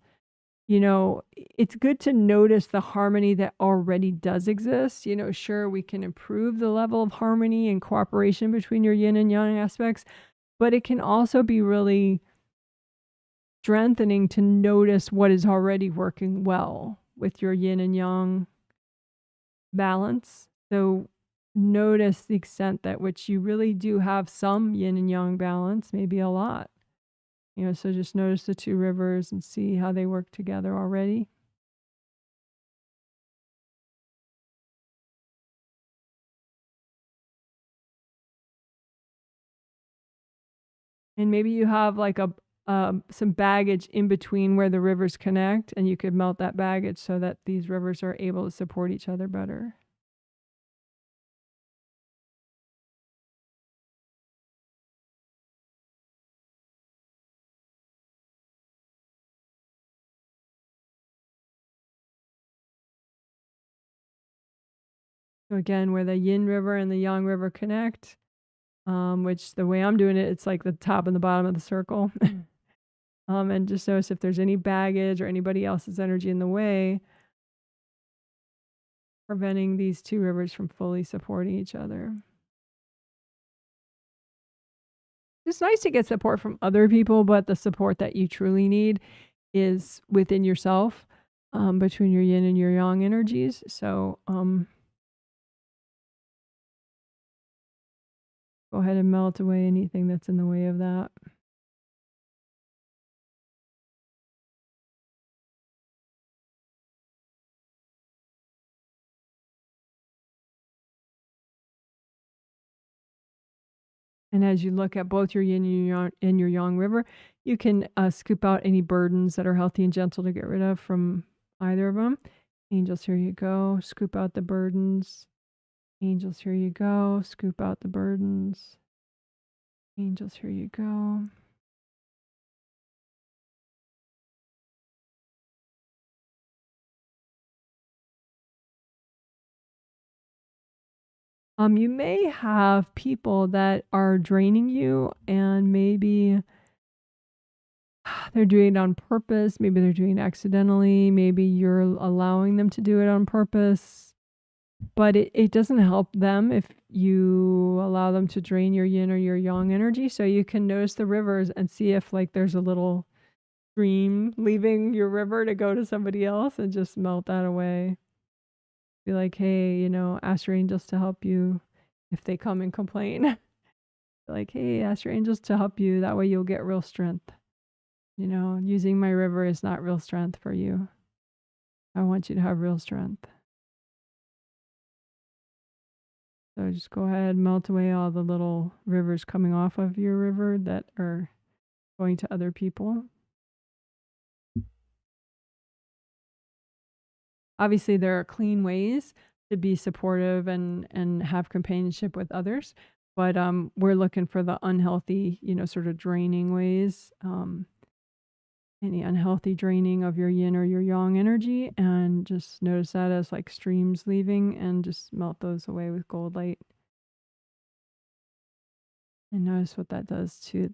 you know, it's good to notice the harmony that already does exist. You know, sure, we can improve the level of harmony and cooperation between your yin and yang aspects, but it can also be really strengthening to notice what is already working well with your yin and yang balance. So notice the extent that which you really do have some yin and yang balance, maybe a lot. So just notice the two rivers and see how they work together already. And maybe you have like some baggage in between where the rivers connect, and you could melt that baggage so that these rivers are able to support each other better. So again, where the Yin River and the Yang River connect, which the way I'm doing it, it's like the top and the bottom of the circle. And just notice if there's any baggage or anybody else's energy in the way, preventing these two rivers from fully supporting each other. It's nice to get support from other people, but the support that you truly need is within yourself, between your yin and your yang energies. So go ahead and melt away anything that's in the way of that. And as you look at both your yin and your yang river, you can scoop out any burdens that are healthy and gentle to get rid of from either of them. Angels, here you go. Scoop out the burdens. Angels, here you go. Scoop out the burdens. Angels, here you go. You may have people that are draining you, and maybe they're doing it on purpose. Maybe they're doing it accidentally. Maybe you're allowing them to do it on purpose. But it doesn't help them if you allow them to drain your yin or your yang energy. So you can notice the rivers and see if like there's a little stream leaving your river to go to somebody else, and just melt that away. Be like, hey, ask your angels to help you if they come and complain. Like, hey, ask your angels to help you. That way you'll get real strength. Using my river is not real strength for you. I want you to have real strength. So just go ahead, melt away all the little rivers coming off of your river that are going to other people. Obviously, there are clean ways to be supportive and have companionship with others, but we're looking for the unhealthy, sort of draining ways. Any unhealthy draining of your yin or your yang energy, and just notice that as like streams leaving, and just melt those away with gold light. And notice what that does to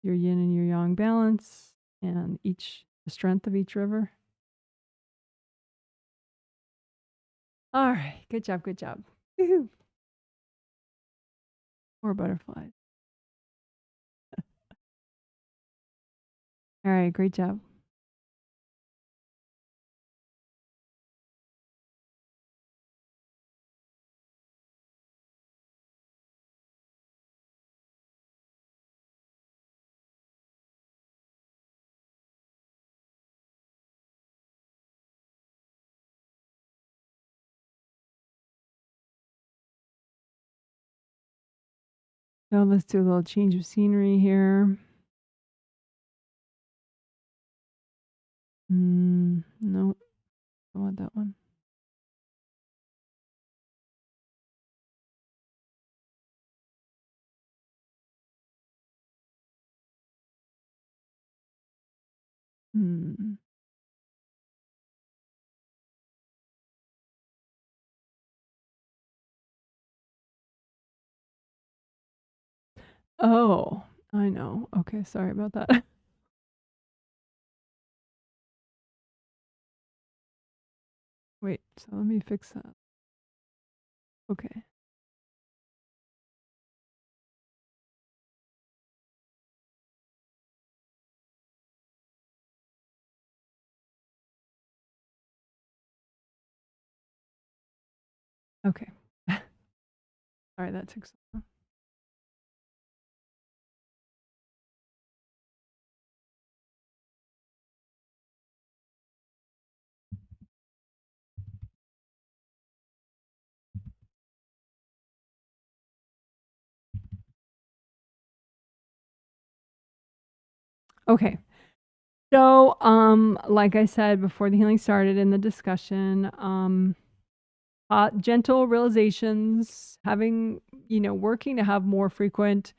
your yin and your yang balance and the strength of each river. All right, good job, good job. Woo-hoo. More butterflies. All right, great job. So let's do a little change of scenery here. No, I want that one. Oh, I know. Okay, sorry about that. Wait, so let me fix that. Okay. Okay. Sorry, that took so long. Okay. So, like I said before the healing started in the discussion, gentle realizations, having, working to have more frequent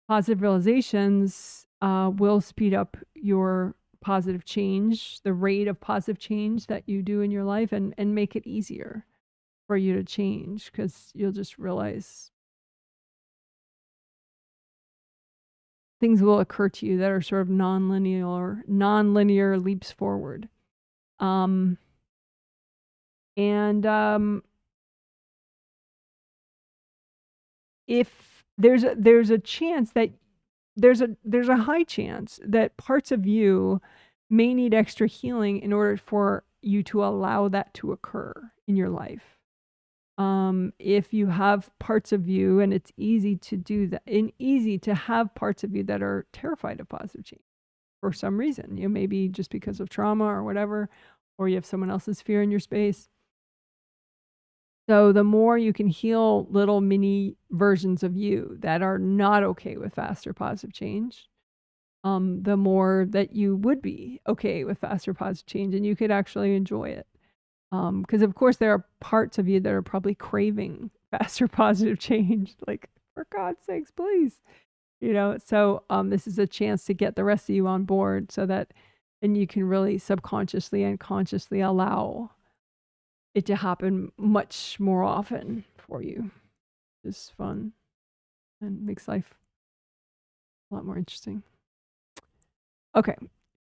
positive realizations will speed up your positive change, the rate of positive change that you do in your life, and make it easier for you to change, because you'll just realize things will occur to you that are sort of non-linear leaps forward. If there's a chance that there's a high chance that parts of you may need extra healing in order for you to allow that to occur in your life. If you have parts of you, and it's easy to do that, and easy to have parts of you that are terrified of positive change for some reason, maybe just because of trauma or whatever, or you have someone else's fear in your space. So the more you can heal little mini versions of you that are not okay with faster positive change, the more that you would be okay with faster positive change, and you could actually enjoy it. Because of course there are parts of you that are probably craving faster positive change, like, for God's sakes, please. So this is a chance to get the rest of you on board, so that then you can really subconsciously and consciously allow it to happen much more often for you. It's fun and makes life a lot more interesting. Okay,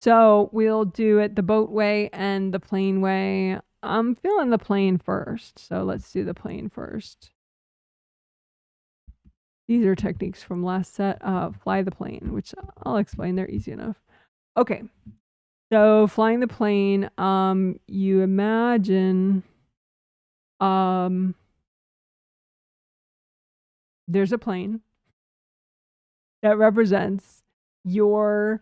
so we'll do it the boat way and the plane way. I'm feeling the plane first, so let's do the plane first. These are techniques from last set. Fly the plane, which I'll explain. They're easy enough. Okay, so flying the plane, you imagine there's a plane that represents your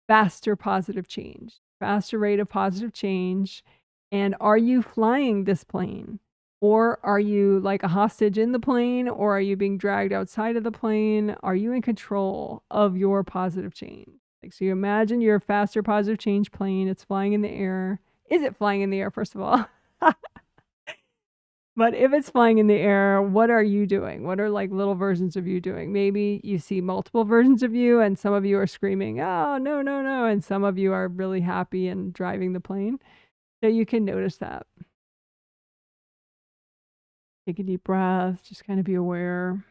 faster positive change, faster rate of positive change. And are you flying this plane? Or are you like a hostage in the plane? Or are you being dragged outside of the plane? Are you in control of your positive change? So you imagine your faster positive change plane. It's flying in the air. Is it flying in the air, first of all? But if it's flying in the air, what are you doing? What are like little versions of you doing? Maybe you see multiple versions of you, and some of you are screaming, oh, no, no, no. And some of you are really happy and driving the plane. So you can notice that. Take a deep breath, just kind of be aware.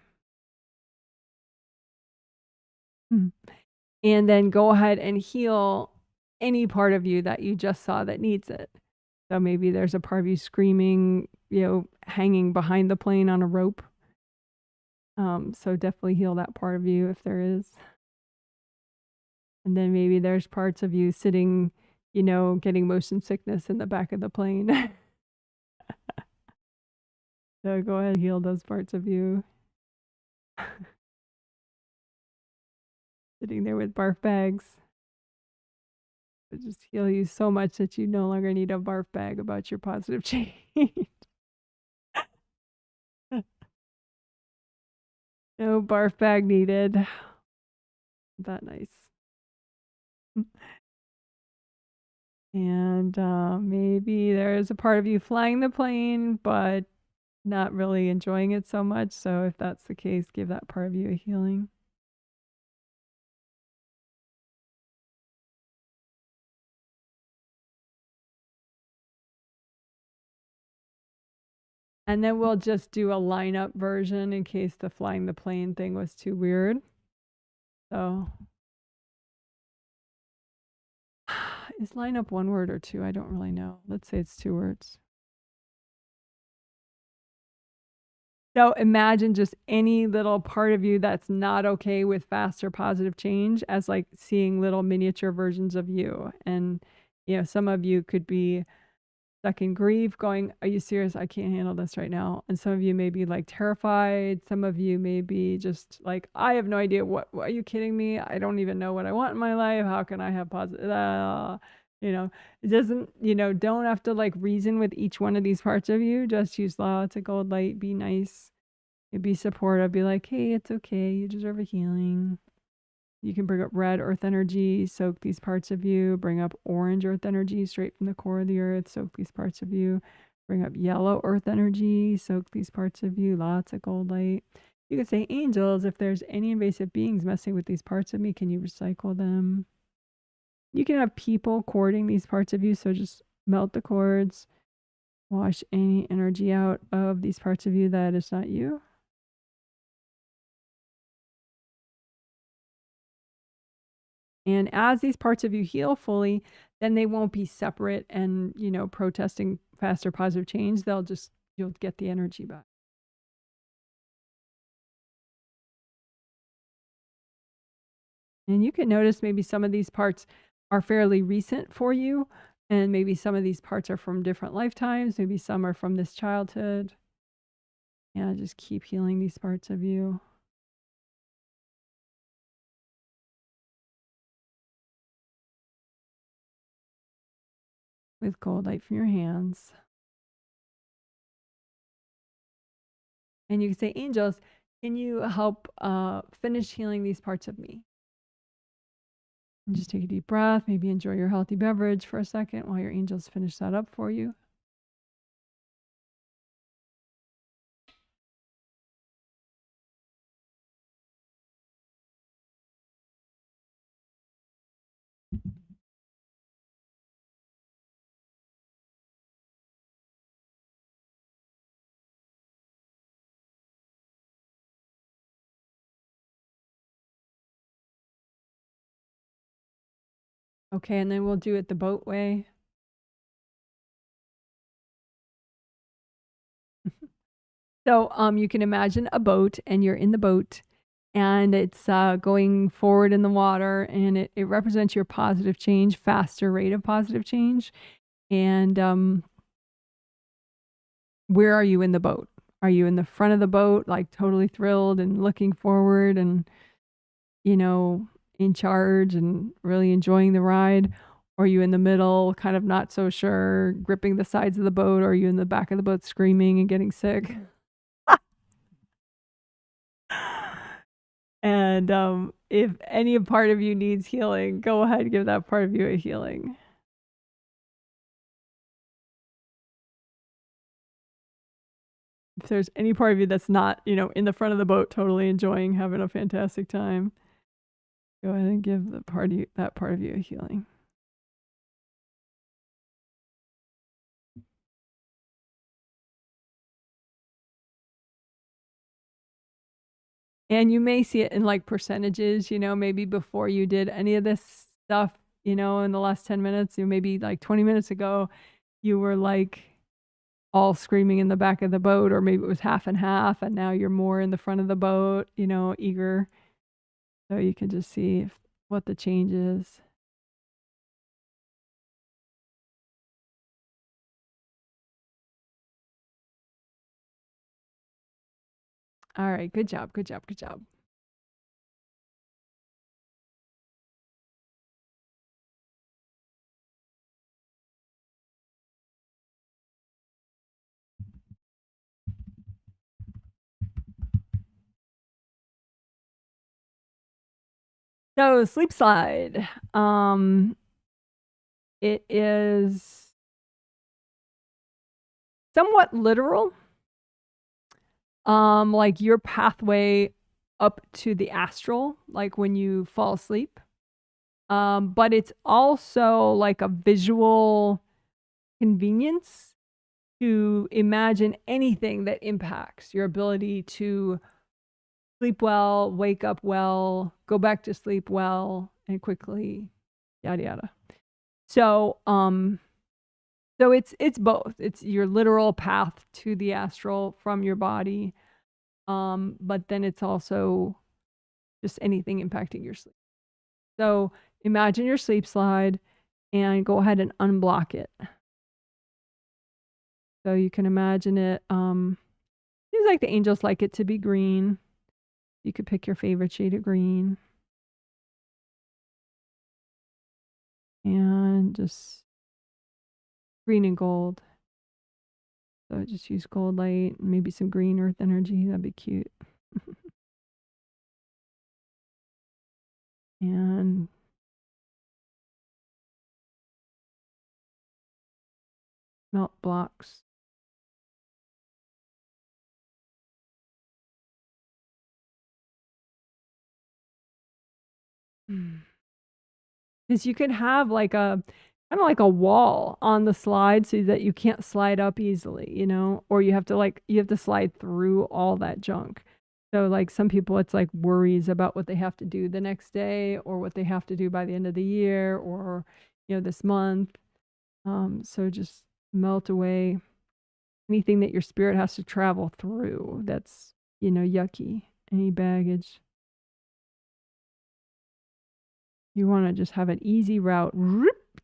And then go ahead and heal any part of you that you just saw that needs it. So maybe there's a part of you screaming, hanging behind the plane on a rope. So definitely heal that part of you if there is. And then maybe there's parts of you sitting, getting motion sickness in the back of the plane. So go ahead and heal those parts of you. Sitting there with barf bags. It just heal you so much that you no longer need a barf bag about your positive change. No barf bag needed. That nice. And maybe there's a part of you flying the plane, but not really enjoying it so much. So if that's the case, give that part of you a healing. And then we'll just do a lineup version in case the flying the plane thing was too weird. So is lineup one word or two? I don't really know. Let's say it's 2 words. So imagine just any little part of you that's not okay with faster positive change as like seeing little miniature versions of you. And, some of you could be stuck in grief, going, are you serious? I can't handle this right now. And some of you may be like terrified. Some of you may be just like, I have no idea. What are you kidding me? I don't even know what I want in my life. How can I have positive? You know, it doesn't, you know, don't have to like reason with each one of these parts of you. Just use lots of gold light. Be nice. Be supportive. Be like, hey, it's okay. You deserve a healing. You can bring up red earth energy, soak these parts of you. Bring up orange earth energy straight from the core of the earth, soak these parts of you. Bring up yellow earth energy, soak these parts of you. Lots of gold light. You could say, angels, if there's any invasive beings messing with these parts of me, can you recycle them? You can have people cording these parts of you, so just melt the cords. Wash any energy out of these parts of you that is not you. And as these parts of you heal fully, then they won't be separate and, you know, protesting faster positive change. They'll just, you'll get the energy back. And you can notice maybe some of these parts are fairly recent for you. And maybe some of these parts are from different lifetimes. Maybe some are from this childhood. Yeah, just keep healing these parts of you. With gold light from your hands. And you can say, angels, can you help finish healing these parts of me? And just take a deep breath. Maybe enjoy your healthy beverage for a second while your angels finish that up for you. Okay, and then we'll do it the boat way. So you can imagine a boat, and you're in the boat, and it's going forward in the water, and it represents your positive change, faster rate of positive change. And where are you in the boat? Are you in the front of the boat, like totally thrilled and looking forward and, you know, in charge and really enjoying the ride? Or are you in the middle, kind of not so sure, gripping the sides of the boat? Or are you in the back of the boat screaming and getting sick? And if any part of you needs healing, go ahead and give that part of you a healing. If there's any part of you that's not, you know, in the front of the boat, totally enjoying, having a fantastic time, go ahead and give that part of you a healing. And you may see it in like percentages, you know, maybe before you did any of this stuff, you know, in the last 10 minutes, you maybe like 20 minutes ago, you were like all screaming in the back of the boat, or maybe it was half and half, and now you're more in the front of the boat, you know, eager. So you can just see what the change is. All right, good job, good job, good job. So sleep slide. It is somewhat literal. Like your pathway up to the astral, like when you fall asleep. But it's also like a visual convenience to imagine anything that impacts your ability to sleep well, wake up well, go back to sleep well, and quickly, yada yada. So, so it's both. It's your literal path to the astral from your body, but then it's also just anything impacting your sleep. So imagine your sleep slide and go ahead and unblock it. So you can imagine it. Seems like the angels like it to be green. You could pick your favorite shade of green. And just green and gold. So just use gold light, maybe some green earth energy. That'd be cute. And melt blocks. Because you can have like a kind of like a wall on the slide so that you can't slide up easily, you know, or you have to slide through all that junk. So like some people it's like worries about what they have to do the next day or what they have to do by the end of the year or this month. So just melt away anything that your spirit has to travel through that's yucky, any baggage. You want to just have an easy route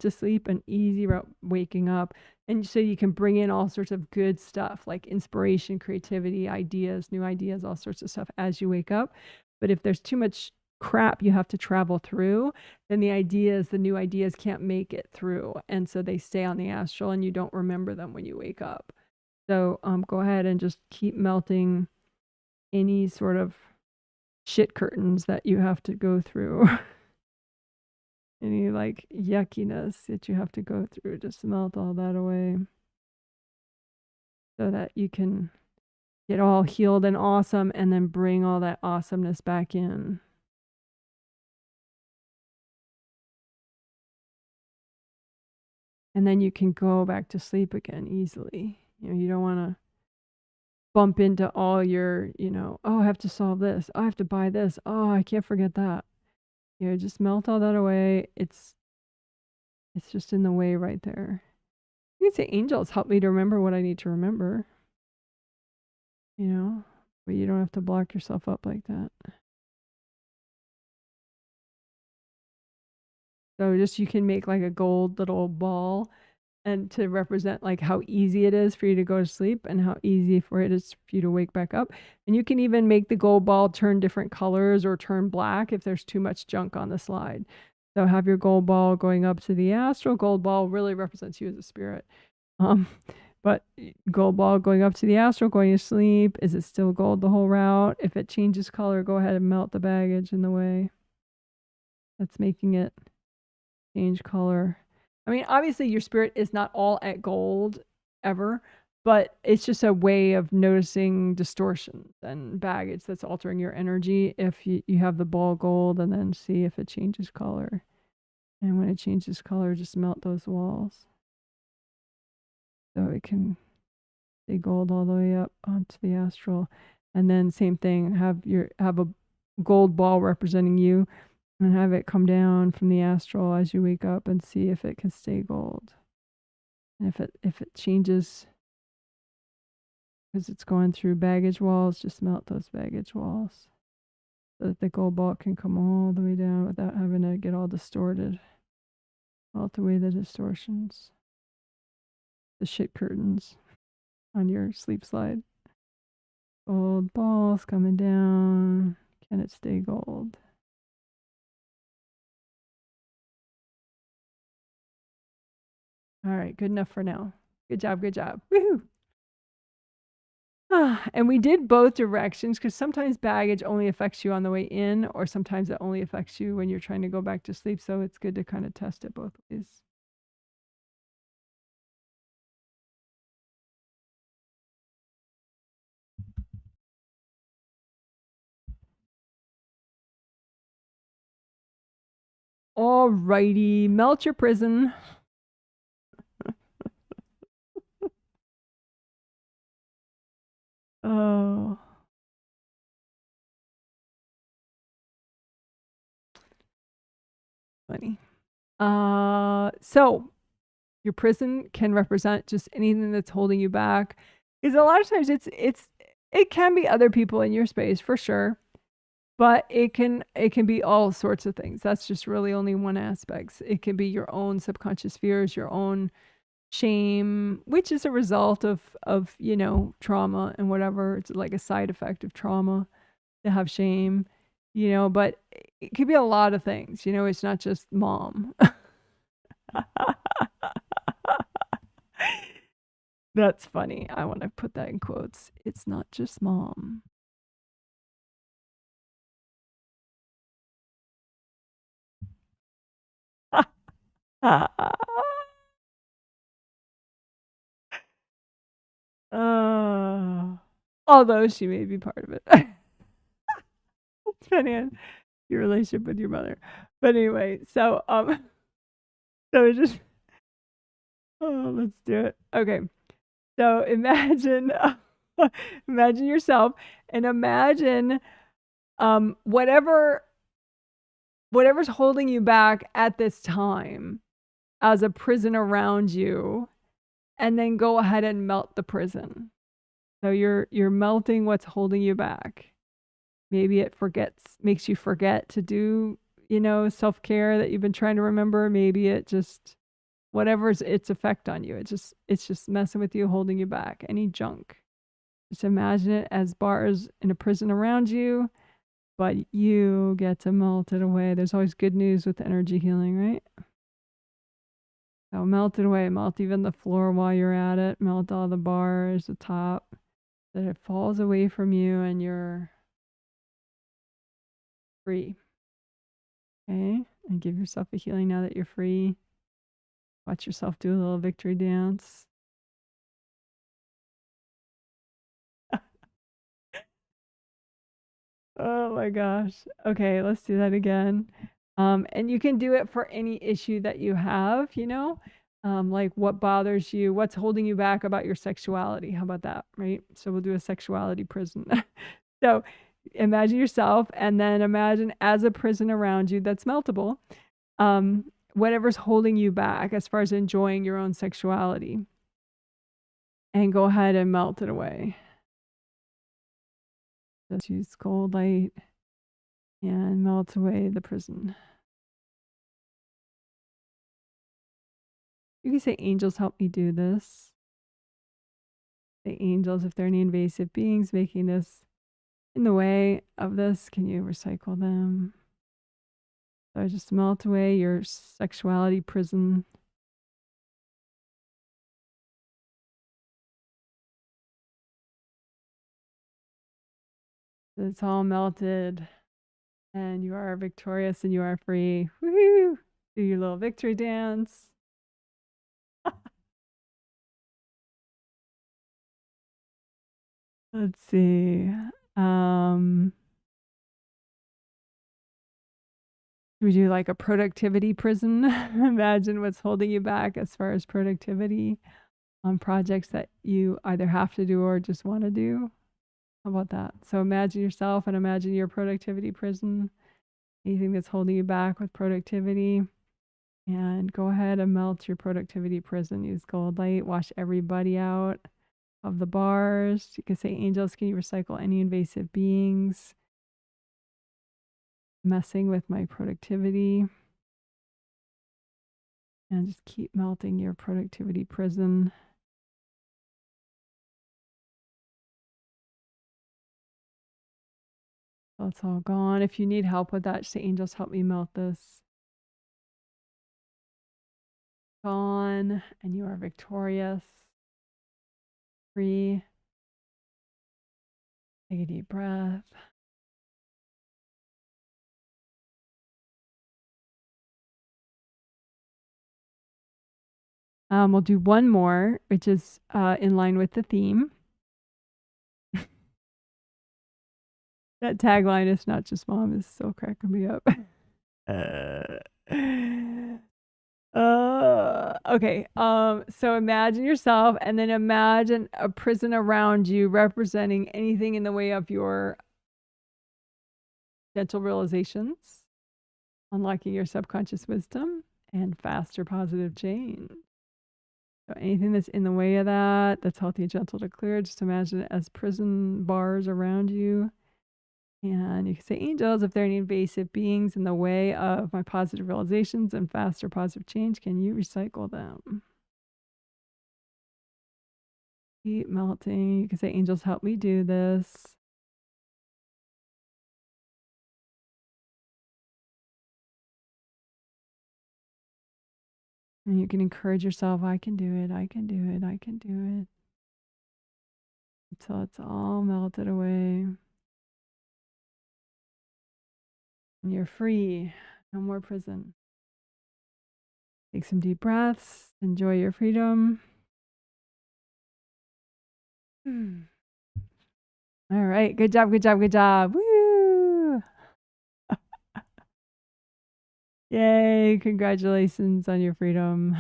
to sleep, an easy route waking up. And so you can bring in all sorts of good stuff like inspiration, creativity, ideas, new ideas, all sorts of stuff as you wake up. But if there's too much crap you have to travel through, then the new ideas can't make it through. And so they stay on the astral and you don't remember them when you wake up. So go ahead and just keep melting any sort of shit curtains that you have to go through. Any like yuckiness that you have to go through, just melt all that away so that you can get all healed and awesome and then bring all that awesomeness back in. And then you can go back to sleep again easily. You don't want to bump into all your, oh, I have to solve this. Oh, I have to buy this. Oh, I can't forget that. Just melt all that away. It's just in the way right there. You can say, angels, help me to remember what I need to remember. But you don't have to block yourself up like that. So just you can make like a gold little ball and to represent like how easy it is for you to go to sleep and how easy for it is for you to wake back up. And you can even make the gold ball turn different colors or turn black if there's too much junk on the slide. So have your gold ball going up to the astral. Gold ball really represents you as a spirit. But gold ball going up to the astral, going to sleep. Is it still gold the whole route? If it changes color, go ahead and melt the baggage in the way that's making it change color. I mean, obviously your spirit is not all at gold ever, but it's just a way of noticing distortions and baggage that's altering your energy if you have the ball gold and then see if it changes color. And when it changes color, just melt those walls. So it can stay gold all the way up onto the astral. And then same thing, have a gold ball representing you and have it come down from the astral as you wake up and see if it can stay gold. And if it changes because it's going through baggage walls, just melt those baggage walls so that the gold ball can come all the way down without having to get all distorted. Melt away the distortions, the shit curtains on your sleep slide. Gold balls coming down. Can it stay gold? All right, good enough for now. Good job, good job. Woohoo! And we did both directions because sometimes baggage only affects you on the way in, or sometimes it only affects you when you're trying to go back to sleep. So it's good to kind of test it both ways. All righty, melt your prison. Oh. Funny. So your prison can represent just anything that's holding you back. Because a lot of times it can be other people in your space for sure. But it can be all sorts of things. That's just really only one aspect. It can be your own subconscious fears, your own shame, which is a result of, you know, trauma and whatever. It's like a side effect of trauma to have shame, you know, but it could be a lot of things, you know, it's not just mom. That's funny. I want to put that in quotes. It's not just mom. Although she may be part of it. Depending on your relationship with your mother. But anyway, so so it's just let's do it. Okay. So imagine imagine yourself and imagine whatever's holding you back at this time as a prison around you, and then go ahead and melt the prison. So you're melting what's holding you back. Maybe it makes you forget to do, you know, self-care that you've been trying to remember. Maybe it just, whatever's its effect on you, it's just messing with you, holding you back. Any junk. Just imagine it as bars in a prison around you, but you get to melt it away. There's always good news with energy healing, right? So melt it away. Melt even the floor while you're at it. Melt all the bars, the top, that it falls away from you and you're free. Okay? And give yourself a healing now that you're free. Watch yourself do a little victory dance. Oh my gosh. Okay, let's do that again. And you can do it for any issue that you have, you know, like what bothers you, what's holding you back about your sexuality. How about that, right? So we'll do a sexuality prison. So imagine yourself and then imagine as a prison around you that's meltable, whatever's holding you back as far as enjoying your own sexuality. And go ahead and melt it away. Just use cold light and melt away the prison. You can say, angels, help me do this. The angels, if there are any invasive beings making this in the way of this, can you recycle them? So just melt away your sexuality prison. It's all melted and you are victorious and you are free. Woohoo! Do your little victory dance. Let's see. We do like a productivity prison. Imagine what's holding you back as far as productivity on projects that you either have to do or just want to do. How about that? So imagine yourself and imagine your productivity prison. Anything that's holding you back with productivity. And go ahead and melt your productivity prison. Use gold light. Wash everybody out of the bars. You can say, angels, can you recycle any invasive beings messing with my productivity? And just keep melting your productivity prison. So it's all gone. If you need help with that, just say, angels, help me melt this. Gone, and you are victorious. Free. Take a deep breath. We'll do one more, which is in line with the theme. That tagline is not just mom is so cracking me up. Okay. So imagine yourself and then imagine a prison around you representing anything in the way of your gentle realizations, unlocking your subconscious wisdom, and faster positive change. So anything that's in the way of that, that's healthy and gentle to clear, just imagine it as prison bars around you. And you can say, angels, if there are any invasive beings in the way of my positive realizations and faster positive change, can you recycle them? Keep melting. You can say, angels, help me do this. And you can encourage yourself, I can do it, I can do it, I can do it. Until it's all melted away. And you're free. No more prison. Take some deep breaths. Enjoy your freedom. All right. Good job, good job, good job. Woo! Yay. Congratulations on your freedom.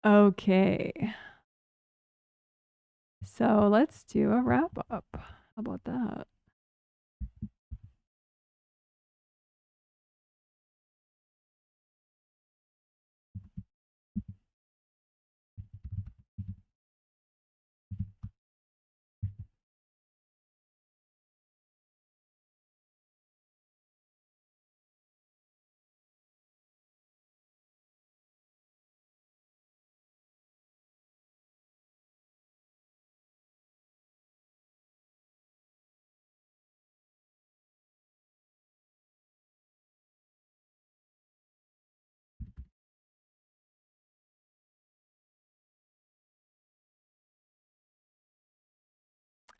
Okay. So let's do a wrap up. How about that?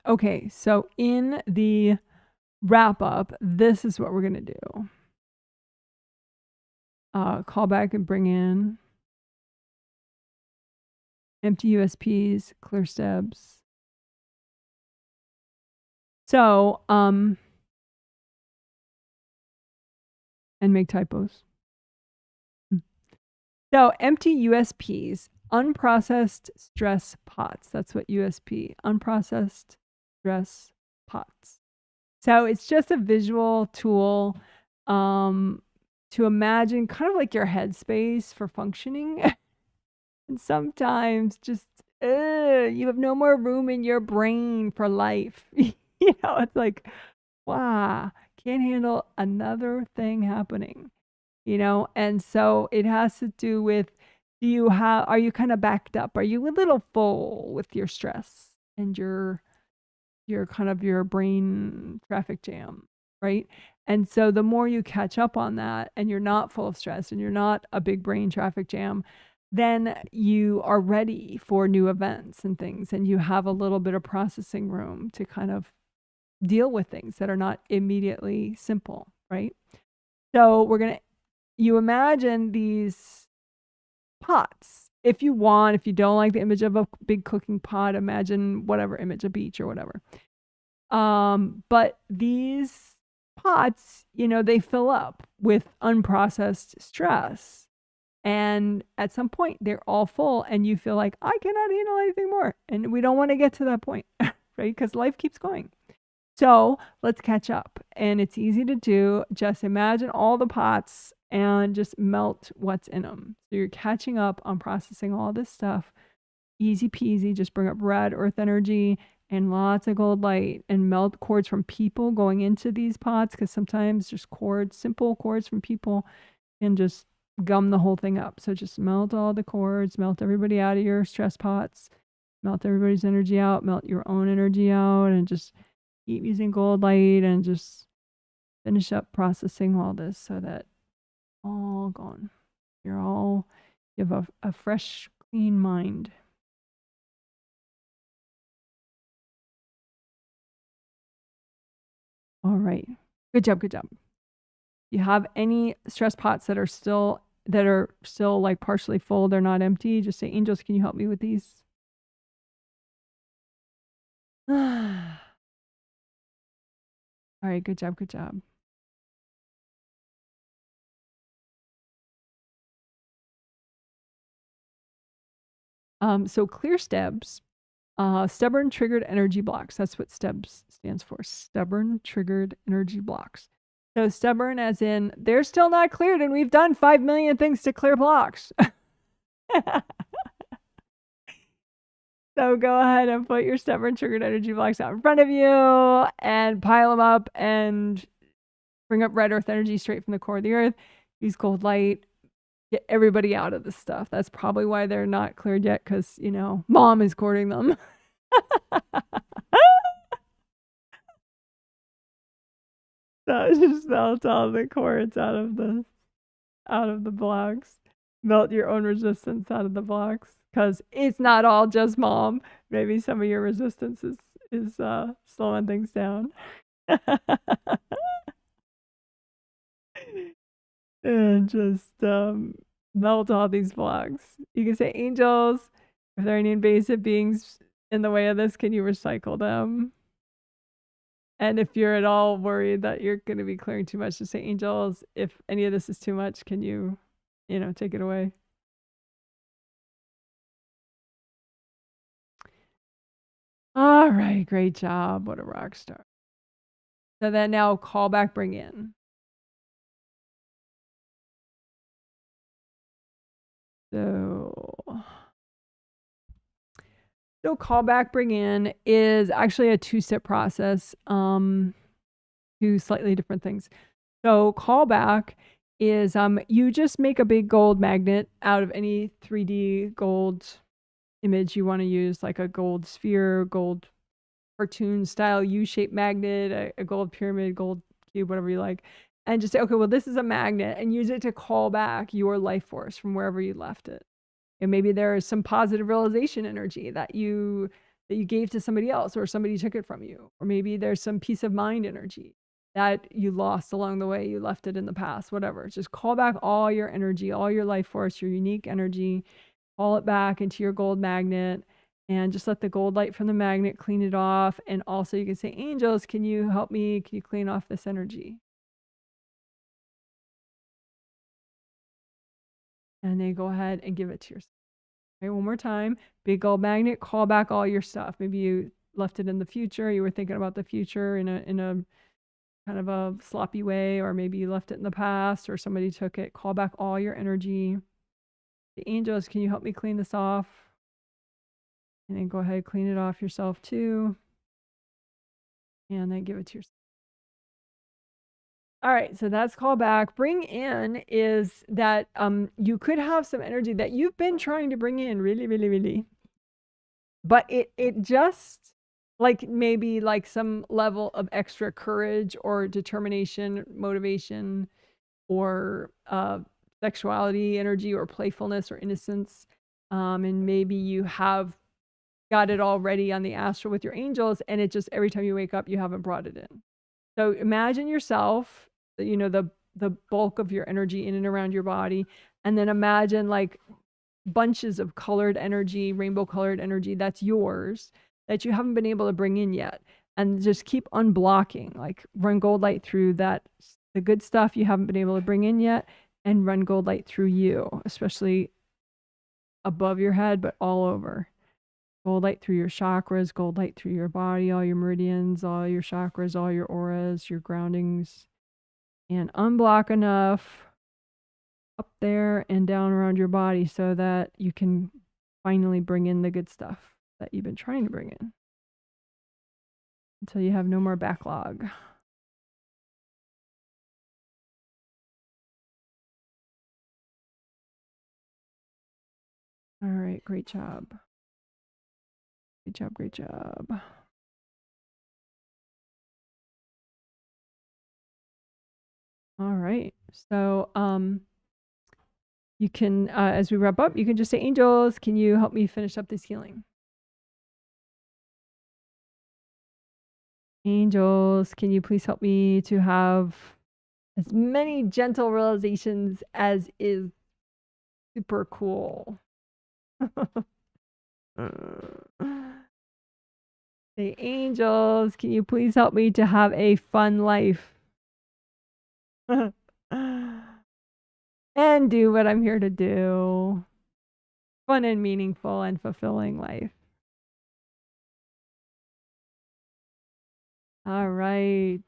Okay, so in the wrap up, this is what we're going to do. Call back and bring in empty USPs, clear STEBs. So, and make typos. So, empty USPs, unprocessed stress pots. That's what USP, unprocessed stress pots. So, it's just a visual tool to imagine kind of like your headspace for functioning. And sometimes just you have no more room in your brain for life. It's like, wow, can't handle another thing happening. And so it has to do with, are you kind of backed up? Are you a little full with your stress and your kind of your brain traffic jam, right? And so the more you catch up on that and you're not full of stress and you're not a big brain traffic jam, then you are ready for new events and things, and you have a little bit of processing room to kind of deal with things that are not immediately simple, right? So you imagine these pots. If you don't like the image of a big cooking pot, imagine whatever image, a beach or whatever. But these pots, they fill up with unprocessed stress. And at some point, they're all full, and you feel like, I cannot handle anything more. And we don't want to get to that point, right? Because life keeps going. So let's catch up. And it's easy to do. Just imagine all the pots and just melt what's in them. So you're catching up on processing all this stuff. Easy peasy. Just bring up red earth energy and lots of gold light, and melt cords from people going into these pots, because sometimes just simple cords from people can just gum the whole thing up. So just melt all the cords, melt everybody out of your stress pots, melt everybody's energy out, melt your own energy out, and just keep using gold light and just finish up processing all this so that all gone. You have a fresh, clean mind. All right. Good job. Good job. You have any stress pots that are still like partially full, they're not empty, just say, angels, can you help me with these? All right, good job, good job. So clear STEBs, stubborn triggered energy blocks. That's what STEBs stands for, stubborn triggered energy blocks. So stubborn as in they're still not cleared, and we've done 5 million things to clear blocks. So go ahead and put your stubborn triggered energy blocks out in front of you and pile them up and bring up red earth energy straight from the core of the earth. Use cold light. Get everybody out of this stuff. That's probably why they're not cleared yet, because, you know, mom is courting them. So just melt all the cords out of the blocks. Melt your own resistance out of the blocks, because it's not all just mom. Maybe some of your resistance is slowing things down. And just melt all these blocks. You can say, angels, if there are any invasive beings in the way of this, can you recycle them? And if you're at all worried that you're going to be clearing too much, just say, angels, if any of this is too much, can you, take it away? All right, great job. What a rock star. So then now call back, bring in. So call back, bring in is actually a 2-step process, 2 slightly different things. So call back is you just make a big gold magnet out of any 3D gold image you want to use, like a gold sphere, gold cartoon style U-shaped magnet, a gold pyramid, gold cube, whatever you like, and just say, okay, well, this is a magnet, and use it to call back your life force from wherever you left it. And maybe there is some positive realization energy that you gave to somebody else, or somebody took it from you, or maybe there's some peace of mind energy that you lost along the way, you left it in the past, whatever. Just call back all your energy, all your life force, your unique energy, call it back into your gold magnet, and just let the gold light from the magnet clean it off. And also you can say, angels, can you help me? Can you clean off this energy? And then go ahead and give it to yourself. Okay, one more time. Big gold magnet, call back all your stuff. Maybe you left it in the future. You were thinking about the future in a kind of a sloppy way, or maybe you left it in the past, or somebody took it. Call back all your energy. The angels, can you help me clean this off? And then go ahead, clean it off yourself too. And then give it to yourself. All right, so that's call back. Bring in is that you could have some energy that you've been trying to bring in really, really, really. But it just, like, maybe like some level of extra courage or determination, motivation, or sexuality energy, or playfulness, or innocence. And maybe you have got it already on the astral with your angels, and it just, every time you wake up, you haven't brought it in. So imagine yourself, the bulk of your energy in and around your body, and then imagine like bunches of colored energy, rainbow colored energy that's yours, that you haven't been able to bring in yet. And just keep unblocking, like run gold light through that, the good stuff you haven't been able to bring in yet, and run gold light through you, especially above your head, but all over. Gold light through your chakras, gold light through your body, all your meridians, all your chakras, all your auras, your groundings, and unblock enough up there and down around your body so that you can finally bring in the good stuff that you've been trying to bring in, until you have no more backlog. All right, great job. Great job, great job. All right. So you can, as we wrap up, you can just say, angels, can you help me finish up this healing? Angels, can you please help me to have as many gentle realizations as is super cool? Say, angels, can you please help me to have a fun life? And do what I'm here to do. Fun and meaningful and fulfilling life. All right.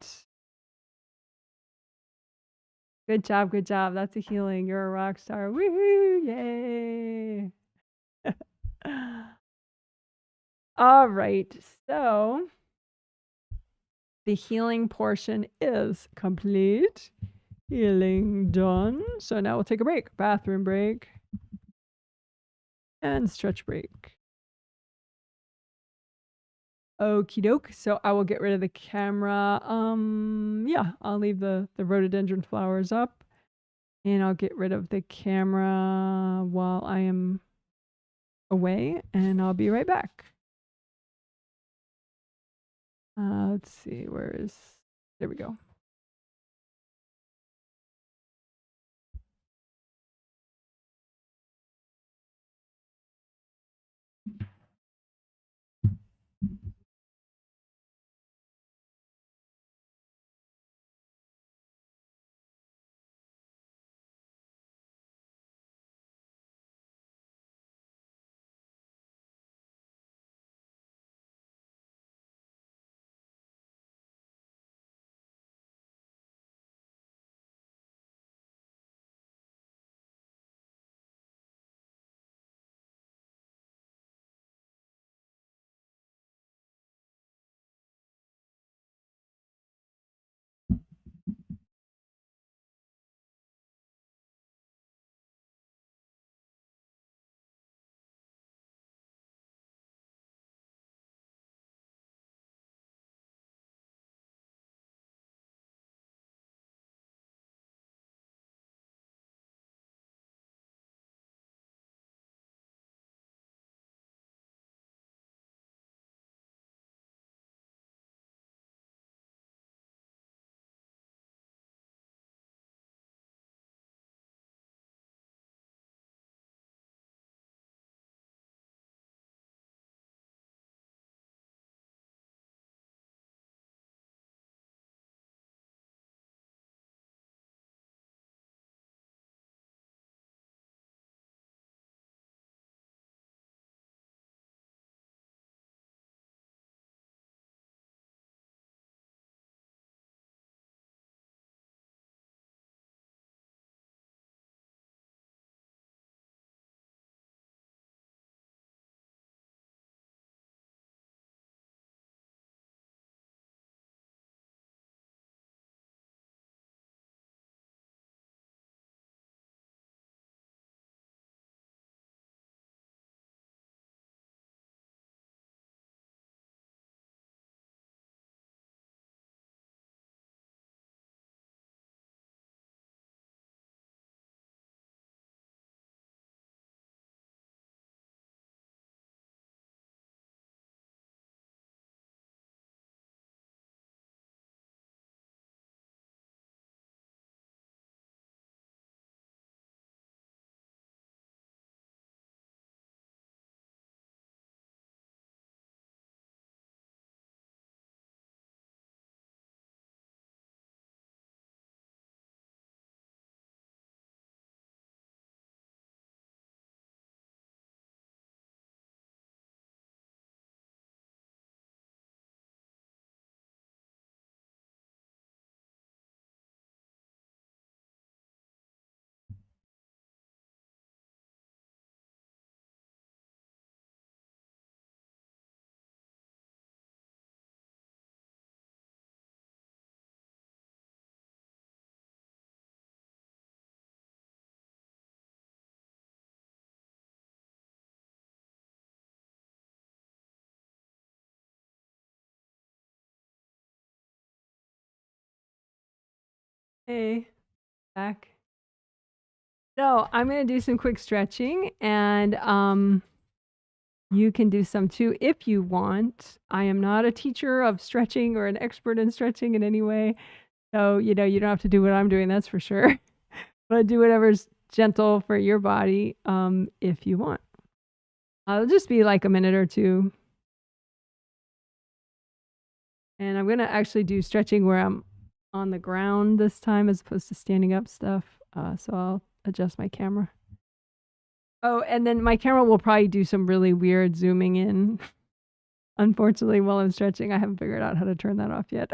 Good job, good job. That's a healing. You're a rock star. Woohoo! Yay! All right. So the healing portion is complete. Healing done. So now we'll take a break. Bathroom break. And stretch break. Okie doke. So I will get rid of the camera. Yeah, I'll leave the rhododendron flowers up. And I'll get rid of the camera while I am away. And I'll be right back. Let's see. There we go. Hey, back. So I'm going to do some quick stretching, and you can do some too if you want. I am not a teacher of stretching or an expert in stretching in any way. So, you don't have to do what I'm doing, that's for sure. But do whatever's gentle for your body if you want. It'll just be like a minute or two. And I'm going to actually do stretching where I'm on the ground this time as opposed to standing up stuff. So I'll adjust my camera. Oh, and then my camera will probably do some really weird zooming in. Unfortunately, while I'm stretching, I haven't figured out how to turn that off yet.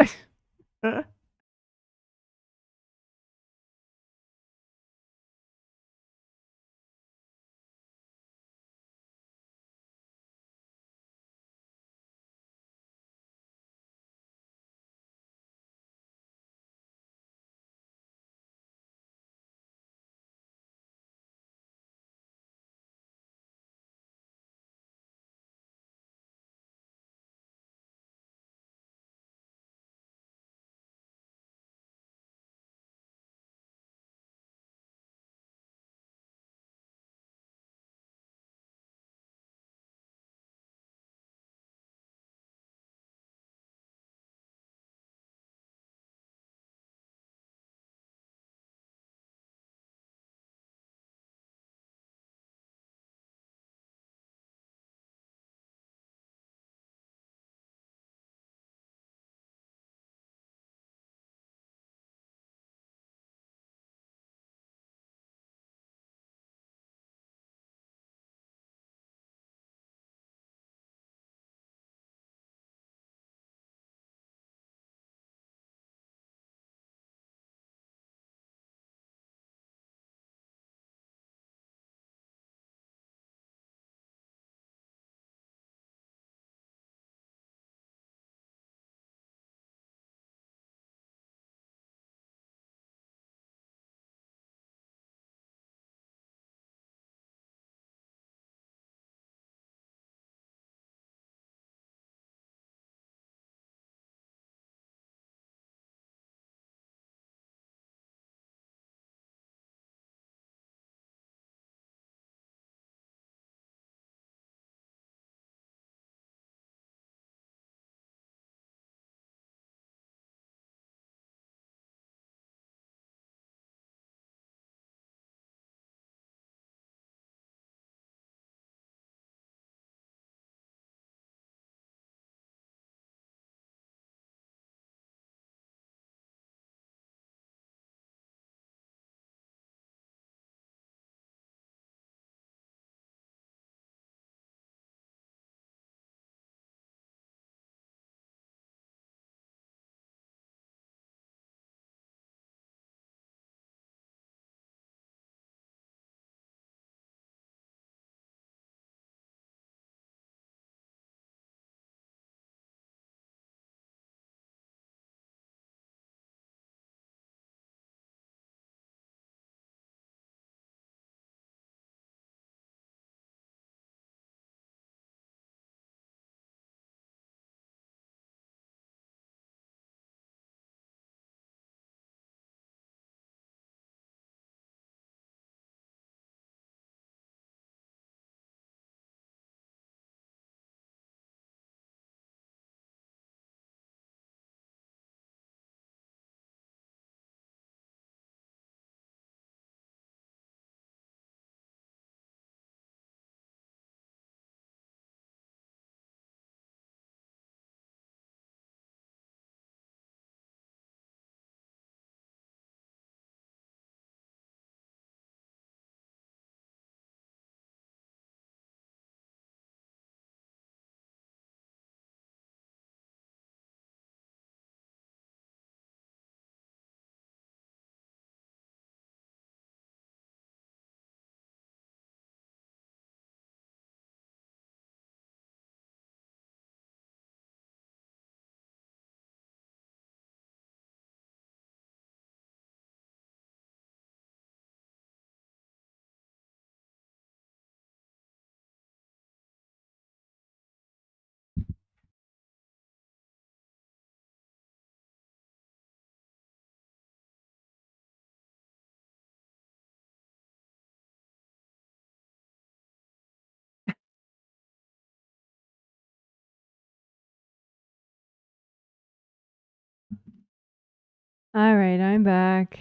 All right, I'm back.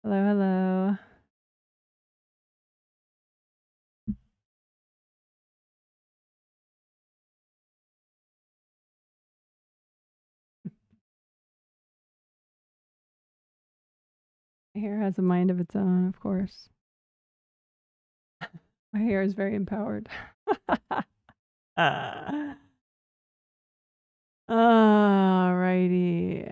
Hello, hello. My hair has a mind of its own, of course. My hair is very empowered. All righty.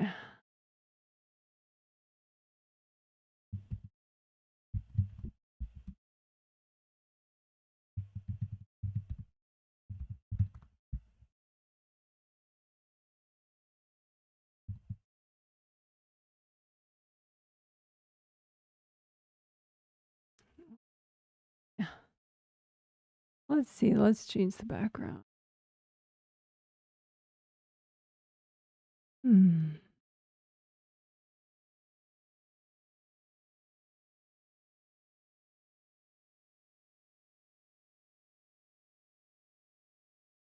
Let's see. Let's change the background. Hmm.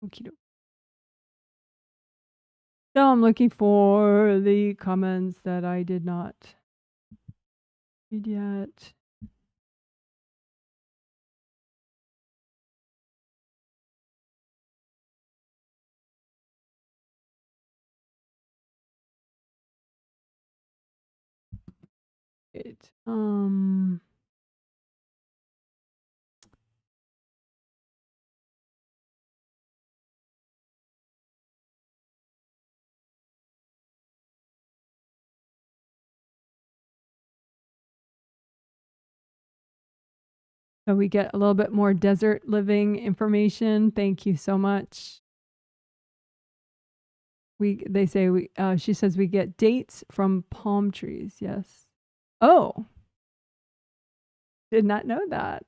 Okie doke. So I'm looking for the comments that I did not read yet. It. So we get a little bit more desert living information. Thank you so much. They say she says we get dates from palm trees. Yes. Oh, did not know that.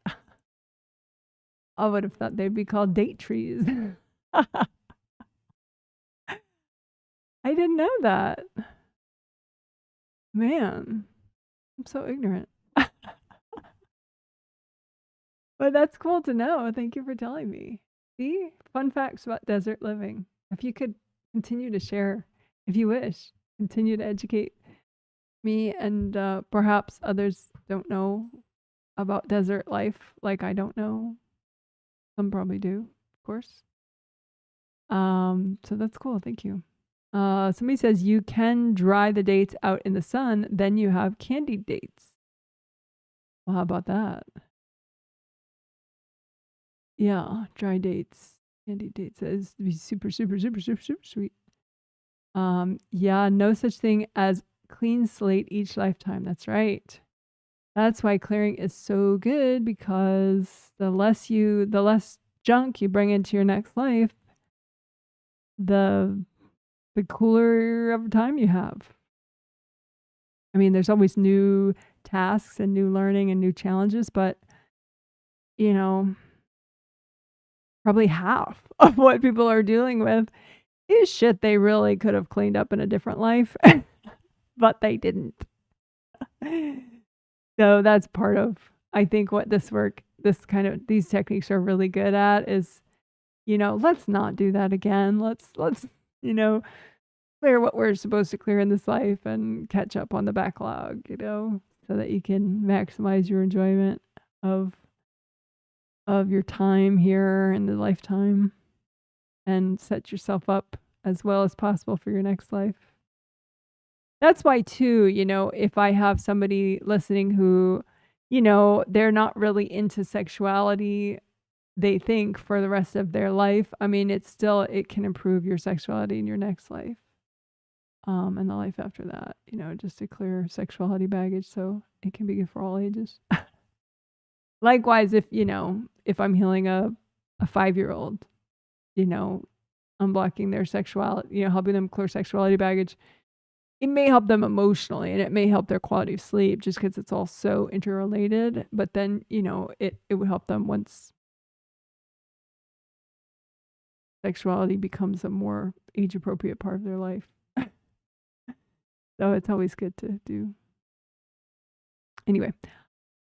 I would have thought they'd be called date trees. I didn't know that. Man, I'm so ignorant. But that's cool to know. Thank you for telling me. See, fun facts about desert living. If you could continue to share, if you wish, continue to educate me and perhaps others don't know about desert life like I don't know. Some probably do, of course. So that's cool. Thank you. Somebody says you can dry the dates out in the sun, then you have candied dates. Well, how about that? Yeah, dry dates, candied dates. That is to be super, super, super, super, super sweet. Yeah, no such thing as clean slate each lifetime. That's right. That's why clearing is so good, because the less junk you bring into your next life, the cooler of a time you have. I mean, there's always new tasks and new learning and new challenges, but you know, probably half of what people are dealing with is shit they really could have cleaned up in a different life, but they didn't. So that's part of, I think, what these techniques are really good at is, let's not do that again. Let's, clear what we're supposed to clear in this life and catch up on the backlog, so that you can maximize your enjoyment of your time here in the lifetime and set yourself up as well as possible for your next life. That's why too, if I have somebody listening who, they're not really into sexuality, they think for the rest of their life, I mean, it can improve your sexuality in your next life. And the life after that, just to clear sexuality baggage, so it can be good for all ages. Likewise, if I'm healing a 5-year-old, unblocking their sexuality, helping them clear sexuality baggage, it may help them emotionally and it may help their quality of sleep just because it's all so interrelated. But then, it would help them once sexuality becomes a more age appropriate part of their life. So it's always good to do. Anyway,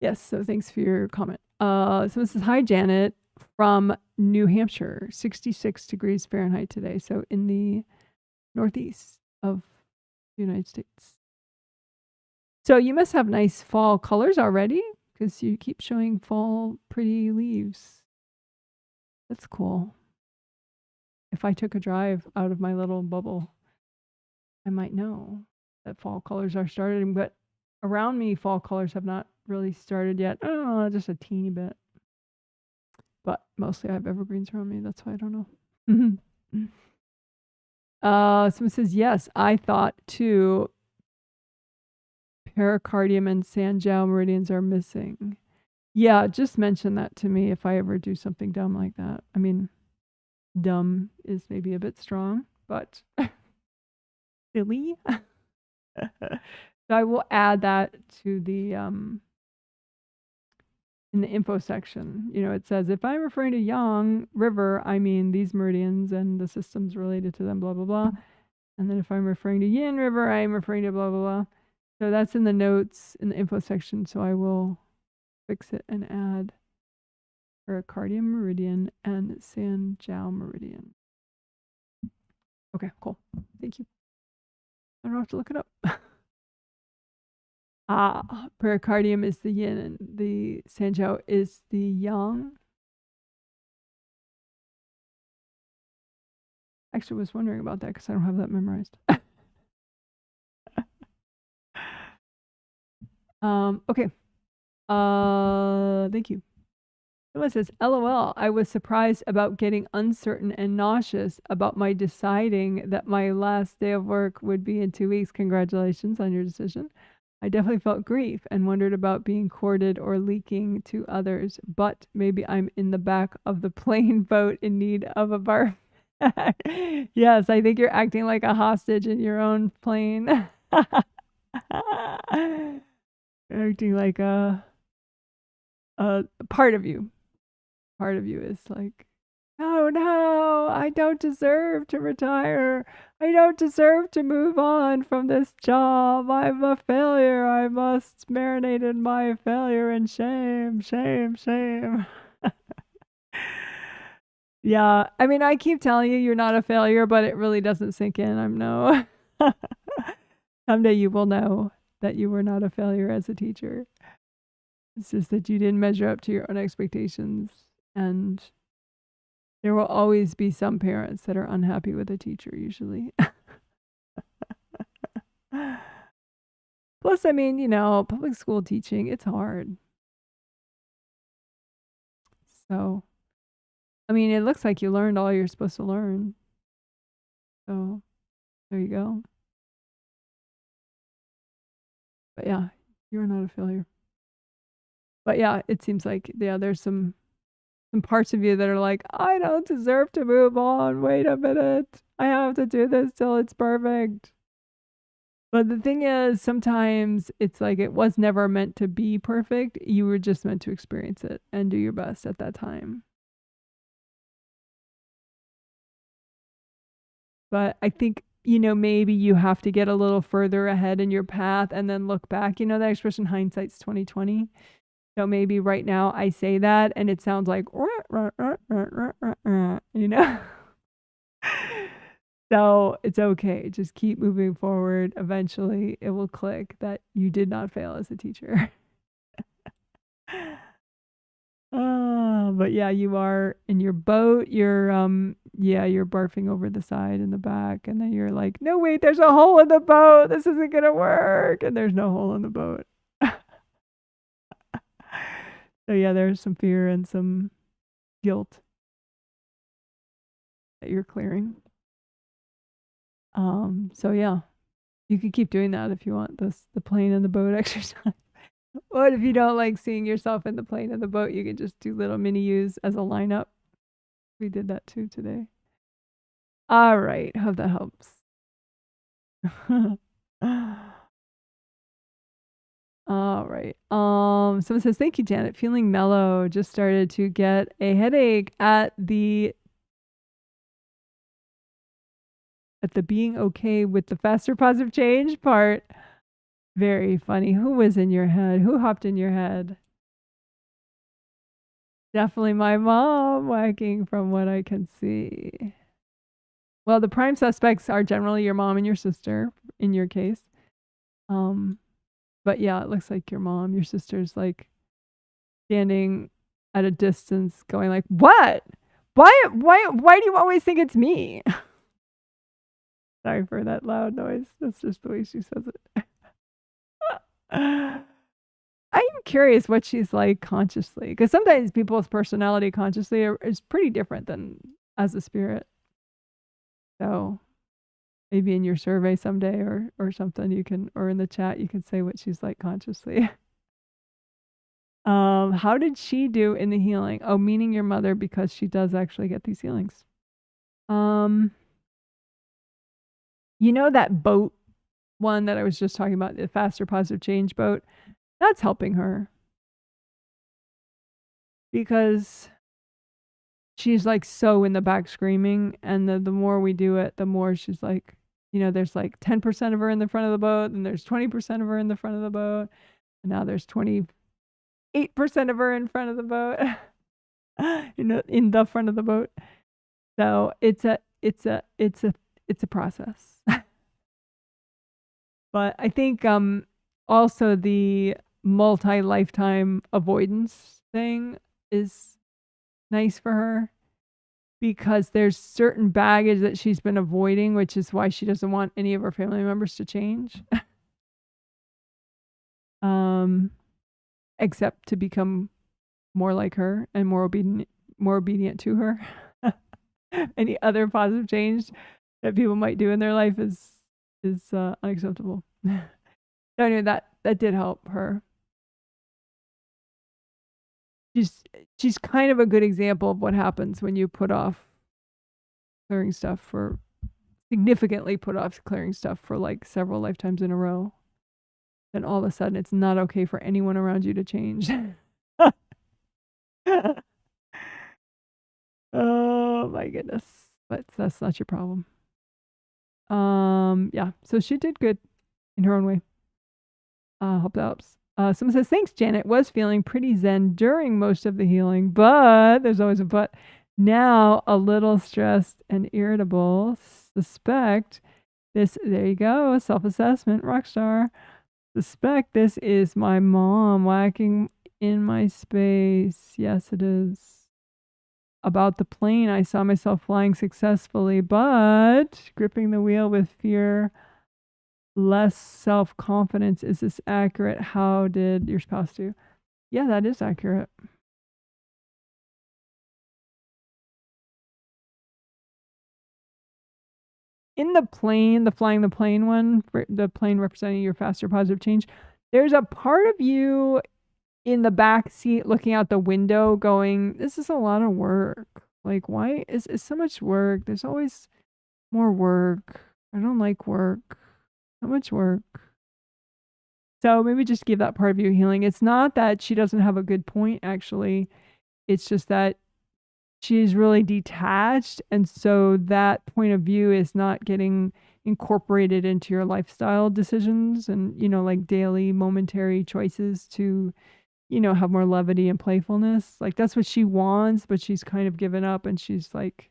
yes. So thanks for your comment. So this is hi, Janet from New Hampshire, 66 degrees Fahrenheit today. So in the northeast of United States. So you must have nice fall colors already because you keep showing fall pretty leaves. That's cool. If I took a drive out of my little bubble, I might know that fall colors are starting, but around me, fall colors have not really started yet. Oh, just a teeny bit. But mostly I have evergreens around me. That's why I don't know. Someone says, yes, I thought too. Pericardium and Sanjiao meridians are missing. Yeah, just mention that to me if I ever do something dumb like that. I mean, dumb is maybe a bit strong, but silly. So I will add that to the in the info section. You know, it says if I'm referring to Yang River, I mean these meridians and the systems related to them, blah blah blah. And then if I'm referring to Yin River, I'm referring to blah blah blah. So that's in the notes in the info section. So I will fix it and add pericardium meridian and Sanjiao meridian. Okay, cool. Thank you. I don't have to look it up. Pericardium is the yin and the Sanjiao is the yang. Actually, I was wondering about that because I don't have that memorized. Okay. Thank you. Someone says, LOL, I was surprised about getting uncertain and nauseous about my deciding that my last day of work would be in 2 weeks. Congratulations on your decision. I definitely felt grief and wondered about being courted or leaking to others, but maybe I'm in the back of the plane boat in need of a barf. Yes, I think you're acting like a hostage in your own plane. Acting like a part of you. Part of you is like, oh no, I don't deserve to retire. I don't deserve to move on from this job. I'm a failure. I must marinate in my failure and shame, shame, shame. Yeah, I mean, I keep telling you you're not a failure, but it really doesn't sink in. I'm no. Someday you will know that you were not a failure as a teacher. It's just that you didn't measure up to your own expectations. And there will always be some parents that are unhappy with a teacher, usually. Plus, I mean, you know, public school teaching, it's hard. So, I mean, it looks like you learned all you're supposed to learn. So, there you go. But yeah, you're not a failure. But yeah, it seems like, yeah, there's some parts of you that are like, I don't deserve to move on. Wait a minute. I have to do this till it's perfect. But the thing is, sometimes it's like it was never meant to be perfect. You were just meant to experience it and do your best at that time. But I think, you know, maybe you have to get a little further ahead in your path and then look back. You know that expression, hindsight's 2020? So maybe right now I say that and it sounds like, you know? So it's okay. Just keep moving forward. Eventually it will click that you did not fail as a teacher. But yeah, you are in your boat. You're you're barfing over the side in the back, and then you're like, no wait, there's a hole in the boat. This isn't gonna work. And there's no hole in the boat. So yeah, there's some fear and some guilt that you're clearing. So yeah, you can keep doing that if you want the plane and the boat exercise. What if you don't like seeing yourself in the plane and the boat? You can just do little mini yous as a lineup. We did that too today. All right, hope that helps. All right. Someone says, thank you, Janet. Feeling mellow. Just started to get a headache at the being okay with the faster positive change part. Very funny. Who was in your head? Who hopped in your head? Definitely my mom, whacking from what I can see. Well, the prime suspects are generally your mom and your sister in your case. But yeah, it looks like your mom, your sister's like standing at a distance going like, "What? Why do you always think it's me?" Sorry for that loud noise. That's just the way she says it. I'm curious what she's like consciously, because sometimes people's personality consciously is pretty different than as a spirit. So maybe in your survey someday or something you can, or in the chat you can say what she's like consciously. How did she do in the healing? Oh, meaning your mother, because she does actually get these healings. You know that boat one that I was just talking about, the faster positive change boat? That's helping her. Because she's like so in the back screaming, and the more we do it, the more she's like, there's like 10% of her in the front of the boat, and there's 20% of her in the front of the boat, and now there's 28% of her in front of the boat. In the front of the boat. So it's a process. But I think also the multi-lifetime avoidance thing is nice for her, because there's certain baggage that she's been avoiding, which is why she doesn't want any of her family members to change. Except to become more like her and more obedient to her. Any other positive change that people might do in their life is unacceptable. So anyway, that did help her. She's kind of a good example of what happens when you significantly put off clearing stuff for like several lifetimes in a row. Then all of a sudden it's not okay for anyone around you to change. Oh my goodness. But that's not your problem. Yeah, so she did good in her own way. Hope that helps. Someone says, thanks, Janet. Was feeling pretty zen during most of the healing, but there's always a but. Now a little stressed and irritable. Suspect this, there you go, self-assessment, rock star. Suspect this is my mom whacking in my space. Yes, it is. About the plane, I saw myself flying successfully, but gripping the wheel with fear, less self-confidence. Is this accurate? How did your spouse do? Yeah, that is accurate. In the plane, the flying the plane one, the plane representing your faster positive change, there's a part of you in the back seat looking out the window going, this is a lot of work. Like, why is so much work? There's always more work. I don't like work. So much work. So maybe just give that part of you healing. It's not that she doesn't have a good point, actually. It's just that she's really detached. And so that point of view is not getting incorporated into your lifestyle decisions and, like daily momentary choices to, have more levity and playfulness. Like that's what she wants, but she's kind of given up and she's like,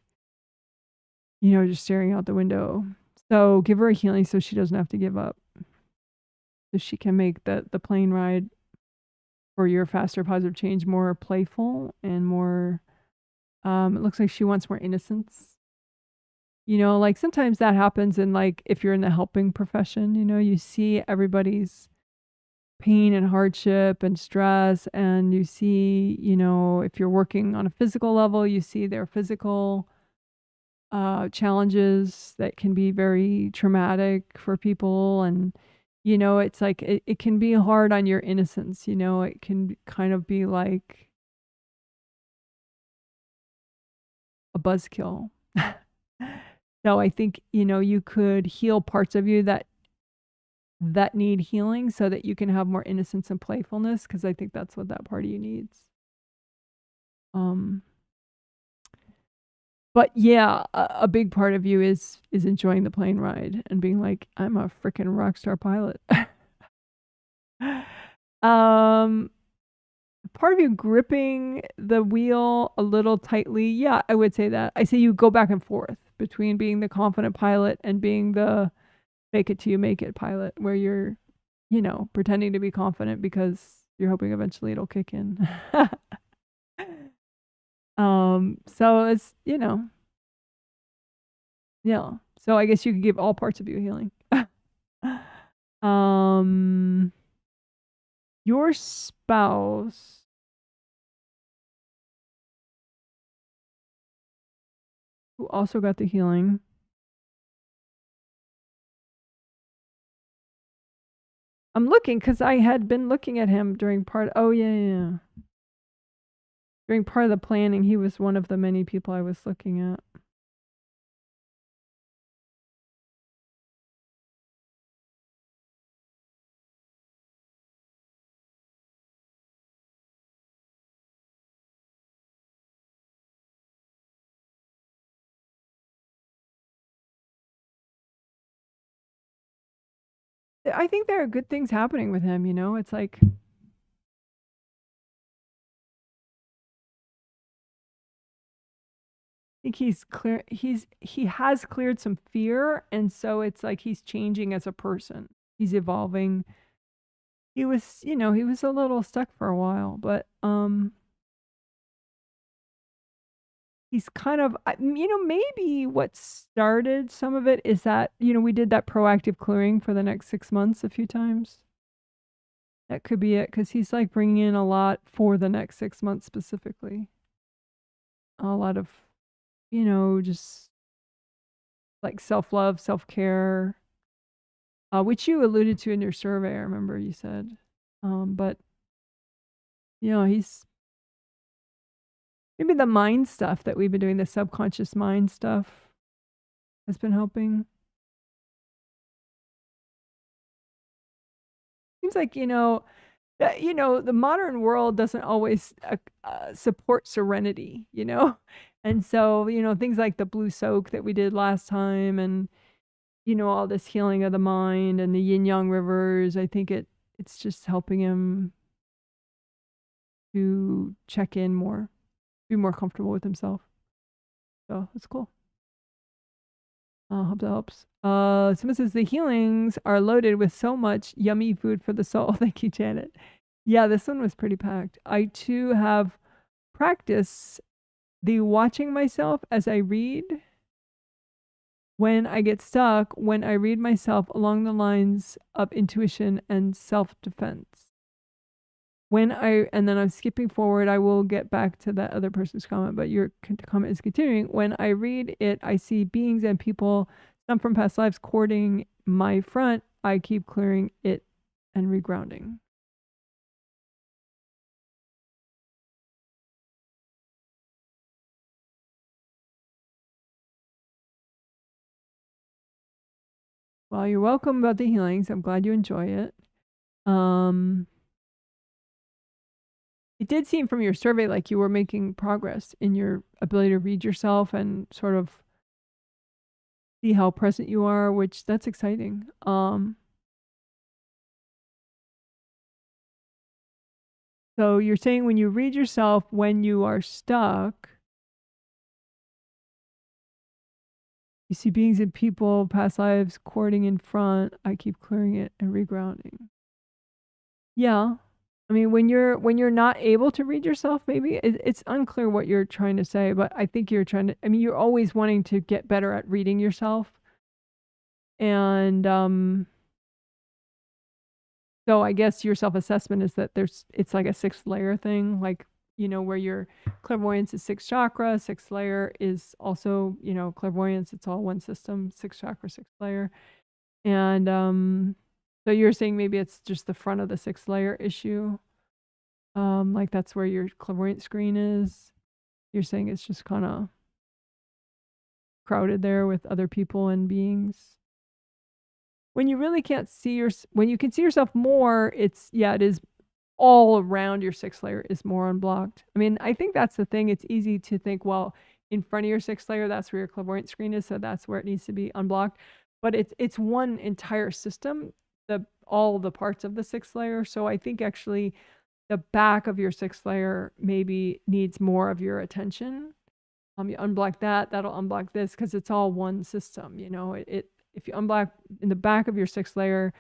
just staring out the window. So give her a healing so she doesn't have to give up. So she can make the plane ride for your faster positive change more playful and more, it looks like she wants more innocence. Like sometimes that happens in like, if you're in the helping profession, you see everybody's pain and hardship and stress, and you see, if you're working on a physical level, you see their physical challenges that can be very traumatic for people. And, it's like, it can be hard on your innocence, it can kind of be like a buzzkill. So I think, you could heal parts of you that need healing so that you can have more innocence and playfulness, because I think that's what that part of you needs. But yeah, a big part of you is enjoying the plane ride and being like, I'm a freaking rock star pilot. Part of you gripping the wheel a little tightly. Yeah, I would say that. I say you go back and forth between being the confident pilot and being the fake it till you make it pilot, where you're, you know, pretending to be confident because you're hoping eventually it'll kick in. So it's, you know, yeah. So I guess you could give all parts of you healing. Your spouse, who also got the healing, I'm looking because I had been looking at him during part. Oh yeah. During part of the planning, he was one of the many people I was looking at. I think there are good things happening with him, you know? It's like I think he has cleared some fear, and so it's like he's changing as a person. He's evolving. He was, you know, he was a little stuck for a while, but he's kind of, you know, maybe what started some of it is that, you know, we did that proactive clearing for the next 6 months a few times. That could be it, because he's like bringing in a lot for the next 6 months specifically. A lot of, you know, just like self-love, self-care, which you alluded to in your survey. I remember you said, but you know, he's maybe the mind stuff that we've been doing, the subconscious mind stuff, has been helping. Seems like, you know, the modern world doesn't always support serenity, you know, and so, you know, things like the blue soak that we did last time, and you know, all this healing of the mind and the Yin Yang Rivers. I think it's just helping him to check in more, be more comfortable with himself. So that's cool. Hope that helps. Someone says the healings are loaded with so much yummy food for the soul. Thank you, Janet. Yeah, this one was pretty packed. I too have practiced the watching myself as I read. When I get stuck, when I read myself along the lines of intuition and self-defense. And then I'm skipping forward, I will get back to that other person's comment, but your comment is continuing. When I read it, I see beings and people, some from past lives, courting my front. I keep clearing it and regrounding. Well, you're welcome about the healings. I'm glad you enjoy it. It did seem from your survey like you were making progress in your ability to read yourself and sort of see how present you are, which that's exciting. So you're saying when you read yourself, when you are stuck, you see beings and people, past lives, courting in front. I keep clearing it and regrounding. Yeah. I mean, when you're not able to read yourself, maybe it's unclear what you're trying to say, but I think you're trying to, I mean, you're always wanting to get better at reading yourself. And so I guess your self-assessment is that it's like a 6th layer thing, like, you know, where your clairvoyance is 6th chakra, 6th layer is also, you know, clairvoyance, it's all one system, 6th chakra, 6th layer. And so you're saying maybe it's just the front of the 6th layer issue. Like that's where your clairvoyant screen is. You're saying it's just kind of crowded there with other people and beings. When you really can't see when you can see yourself more, it is all around your 6th layer is more unblocked. I mean, I think that's the thing. It's easy to think, well, in front of your 6th layer, that's where your clairvoyant screen is, so that's where it needs to be unblocked. But it's one entire system, all the parts of the 6th layer. So I think actually the back of your 6th layer maybe needs more of your attention. You unblock that, that'll unblock this, because it's all one system. You know, if you unblock in the back of your sixth layer,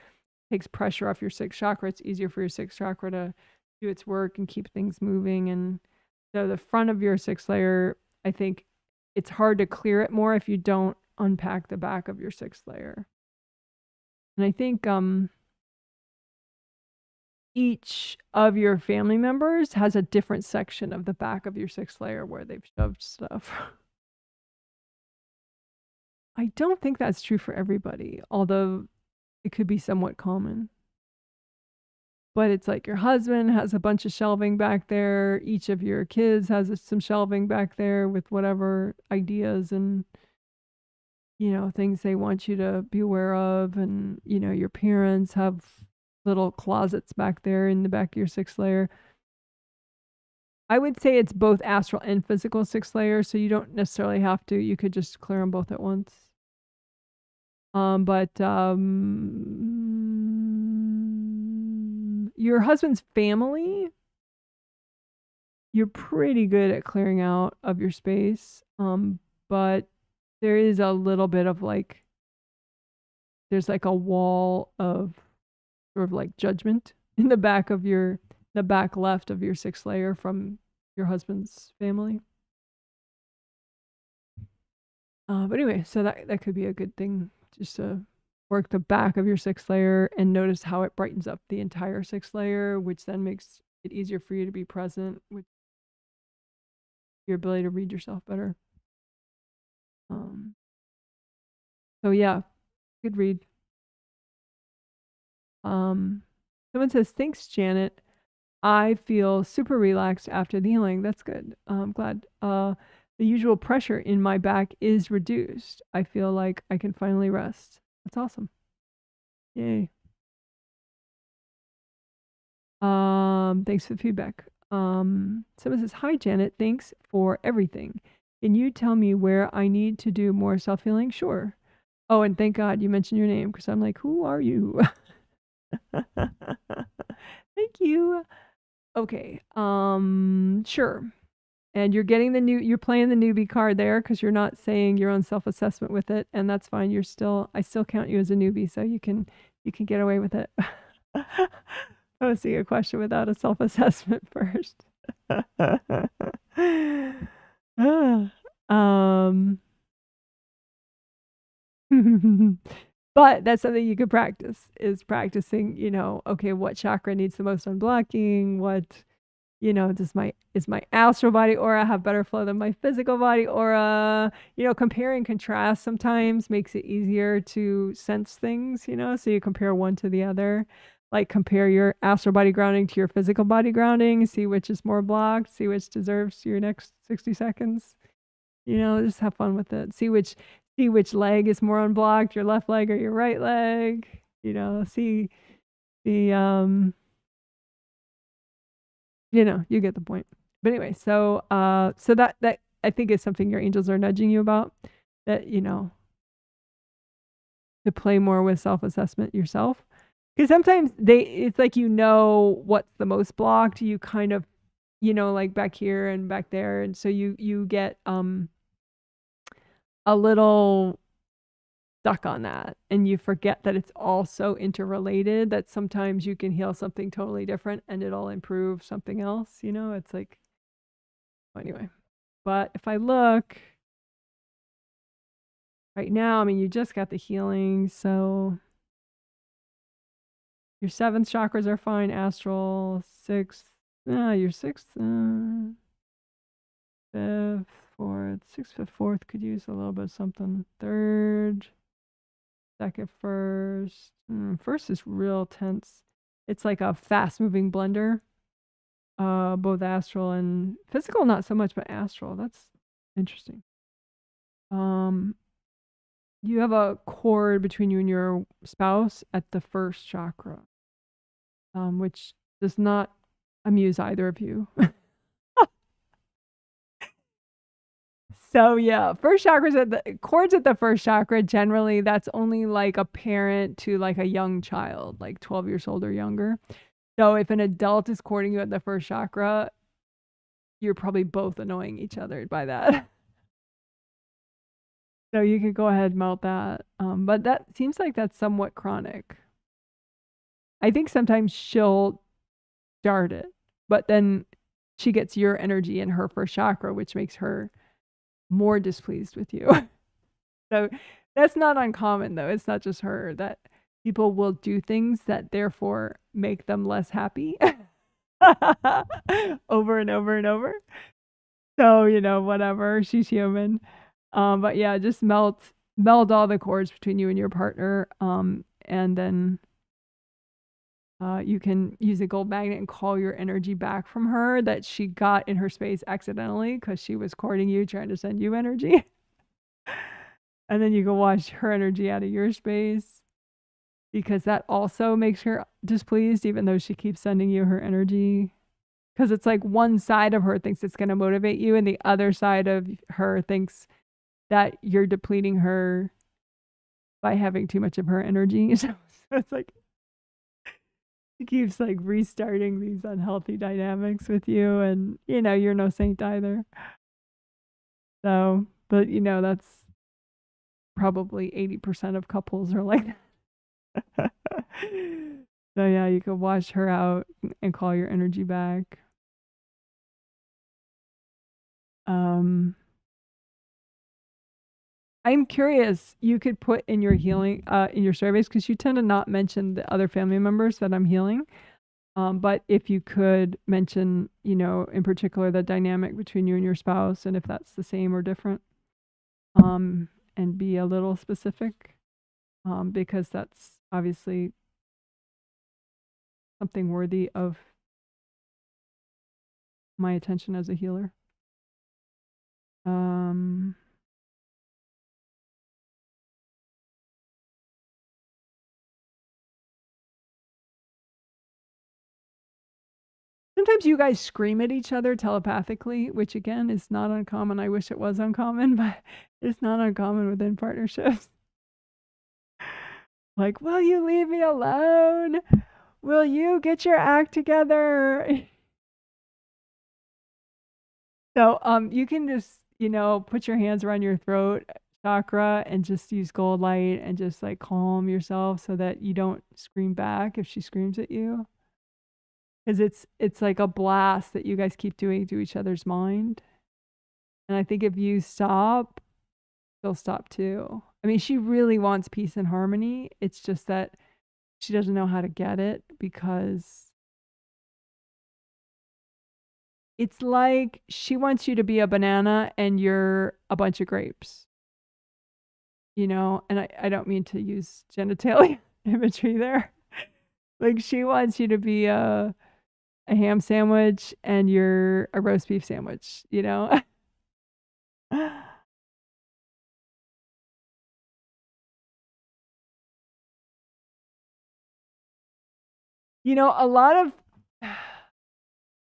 it takes pressure off your sixth chakra. It's easier for your sixth chakra to do its work and keep things moving. And so the front of your sixth layer, I think it's hard to clear it more if you don't unpack the back of your sixth layer. And I think each of your family members has a different section of the back of your sixth layer where they've shoved stuff. I don't think that's true for everybody, although it could be somewhat common. But it's like your husband has a bunch of shelving back there. Each of your kids has some shelving back there with whatever ideas and, you know, things they want you to be aware of. And, you know, your parents have little closets back there in the back of your sixth layer. I would say it's both astral and physical sixth layer, so you don't necessarily have to. You could just clear them both at once. But your husband's family, you're pretty good at clearing out of your space. But there is a little bit of like, there's like a wall of sort of like judgment in the back of the back left of your sixth layer from your husband's family. But anyway, so that could be a good thing, just to work the back of your sixth layer and notice how it brightens up the entire sixth layer, which then makes it easier for you to be present with your ability to read yourself better. So yeah, good read. Someone says, thanks, Janet. I feel super relaxed after the healing. That's good. I'm glad. The usual pressure in my back is reduced. I feel like I can finally rest. That's awesome. Yay. Thanks for the feedback. Someone says, hi, Janet. Thanks for everything. Can you tell me where I need to do more self-healing? Sure. Oh, and thank God you mentioned your name, because I'm like, who are you? Thank you. Okay. Sure. And you're getting you're playing the newbie card there, because you're not saying your own self-assessment with it, and that's fine. I still count you as a newbie, so you can get away with it. I was seeing a question without a self-assessment first. But that's something you could practice, is practicing, you know, okay, what chakra needs the most unblocking? What, you know, is my astral body aura have better flow than my physical body aura? You know, compare and contrast sometimes makes it easier to sense things, you know, so you compare one to the other. Like compare your astral body grounding to your physical body grounding, see which is more blocked, see which deserves your next 60 seconds. You know, just have fun with it. See which leg is more unblocked, your left leg or your right leg. You know, see the you know, you get the point. But anyway, so that I think is something your angels are nudging you about, that, you know, to play more with self-assessment yourself. Because sometimes it's like, you know, what's the most blocked. You kind of, you know, like back here and back there. And so you get a little stuck on that, and you forget that it's all so interrelated, that sometimes you can heal something totally different and it'll improve something else, you know. It's like, anyway. But if I look right now, I mean, you just got the healing, so your seventh chakras are fine. Astral, sixth, your sixth, fifth, fourth, sixth, fifth, fourth could use a little bit of something. Third, second, first. First is real tense. It's like a fast moving blender. Both astral and physical, not so much, but astral. That's interesting. You have a cord between you and your spouse at the first chakra, which does not amuse either of you. So yeah, first chakras cords at the first chakra, generally that's only like a parent to like a young child, like 12 years old or younger. So if an adult is courting you at the first chakra, you're probably both annoying each other by that. So you could go ahead and melt that. But that seems like that's somewhat chronic. I think sometimes she'll start it, but then she gets your energy in her first chakra, which makes her more displeased with you. So that's not uncommon, though. It's not just her, that people will do things that therefore make them less happy over and over and over. So, whatever, she's human. But yeah, just melt all the cords between you and your partner. And then you can use a gold magnet and call your energy back from her that she got in her space accidentally because she was courting you, trying to send you energy. And then you can wash her energy out of your space, because that also makes her displeased, even though she keeps sending you her energy. Because it's like one side of her thinks it's going to motivate you, and the other side of her thinks that you're depleting her by having too much of her energy. So it's like, it keeps like restarting these unhealthy dynamics with you, and you're no saint either. So, but that's probably 80% of couples are like that. So yeah, you could wash her out and call your energy back. I'm curious, you could put in your healing, in your surveys, because you tend to not mention the other family members that I'm healing. But if you could mention, in particular, the dynamic between you and your spouse, and if that's the same or different, and be a little specific, because that's obviously something worthy of my attention as a healer. Sometimes you guys scream at each other telepathically, which again is not uncommon. I wish it was uncommon, but it's not uncommon within partnerships. Like, will you leave me alone? Will you get your act together? So you can just, put your hands around your throat chakra and just use gold light and just like calm yourself so that you don't scream back if she screams at you. Because it's like a blast that you guys keep doing to each other's mind. And I think if you stop, she'll stop too. I mean, she really wants peace and harmony. It's just that she doesn't know how to get it, because it's like she wants you to be a banana and you're a bunch of grapes. And I don't mean to use genitalia imagery there. Like, she wants you to be a ham sandwich and you're a roast beef sandwich, A lot of,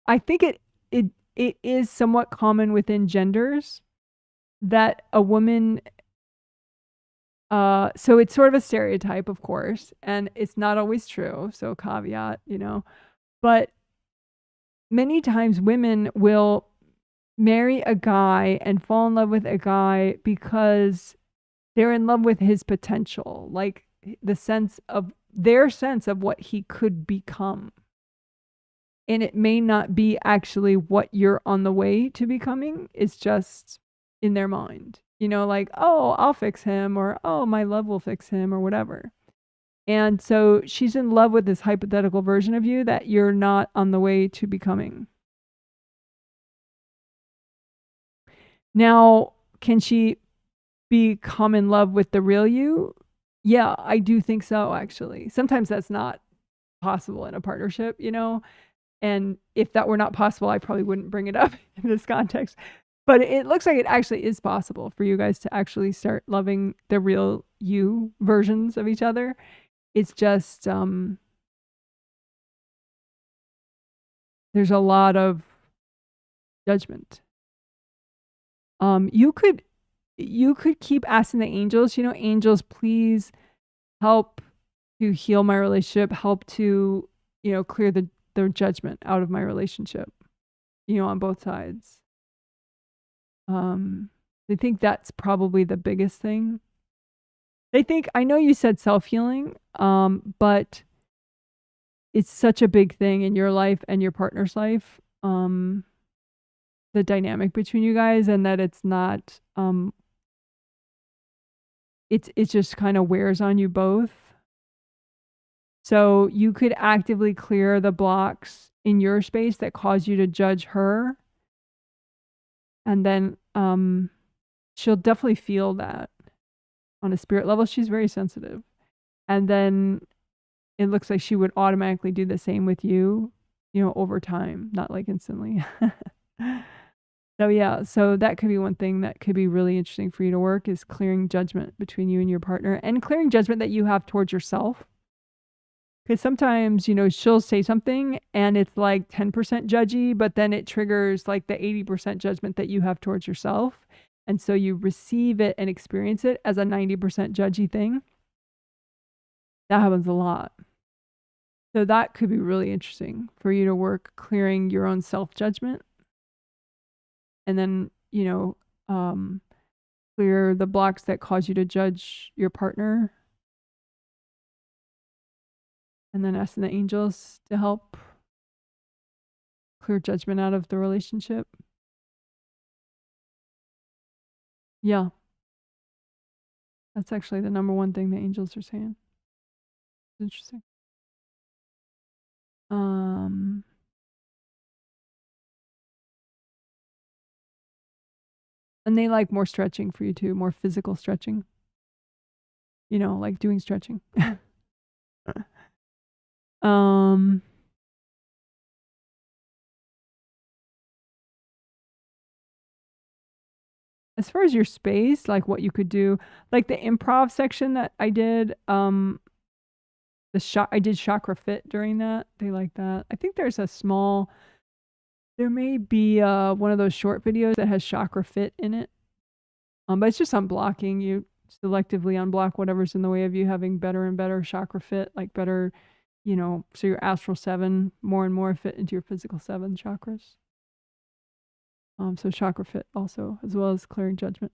I think it is somewhat common within genders that a woman, so it's sort of a stereotype, of course, and it's not always true. So caveat, but many times women will marry a guy and fall in love with a guy because they're in love with his potential, like their sense of what he could become. And it may not be actually what you're on the way to becoming. It's just in their mind, like, oh, I'll fix him, or oh, my love will fix him, or whatever. And so she's in love with this hypothetical version of you that you're not on the way to becoming. Now, can she become in love with the real you? Yeah, I do think so, actually. Sometimes that's not possible in a partnership, and if that were not possible, I probably wouldn't bring it up in this context. But it looks like it actually is possible for you guys to actually start loving the real you versions of each other. It's just there's a lot of judgment. You could keep asking the angels, angels, please help to heal my relationship, help to, clear the judgment out of my relationship, on both sides. They think that's probably the biggest thing. They think, I know you said self-healing, but it's such a big thing in your life and your partner's life, the dynamic between you guys, and that it's not, it just kind of wears on you both. So you could actively clear the blocks in your space that cause you to judge her. And then she'll definitely feel that on a spirit level. She's very sensitive. And then it looks like she would automatically do the same with you, over time, not like instantly. So yeah, so that could be one thing that could be really interesting for you to work, is clearing judgment between you and your partner, and clearing judgment that you have towards yourself. Because sometimes, she'll say something and it's like 10% judgy, but then it triggers like the 80% judgment that you have towards yourself. And so you receive it and experience it as a 90% judgy thing. That happens a lot. So that could be really interesting for you to work clearing your own self-judgment. And then, clear the blocks that cause you to judge your partner. And then asking the angels to help clear judgment out of the relationship. Yeah. That's actually the number one thing the angels are saying. It's interesting. And they like more stretching for you too, more physical stretching. Like doing stretching. As far as your space, like what you could do, like the improv section that I did, I did chakra fit during that. They like that. I think there may be one of those short videos that has chakra fit in it. But it's just unblocking. You selectively unblock whatever's in the way of you having better and better chakra fit, like better, so your astral 7 more and more fit into your physical 7 chakras. So chakra fit also, as well as clearing judgment.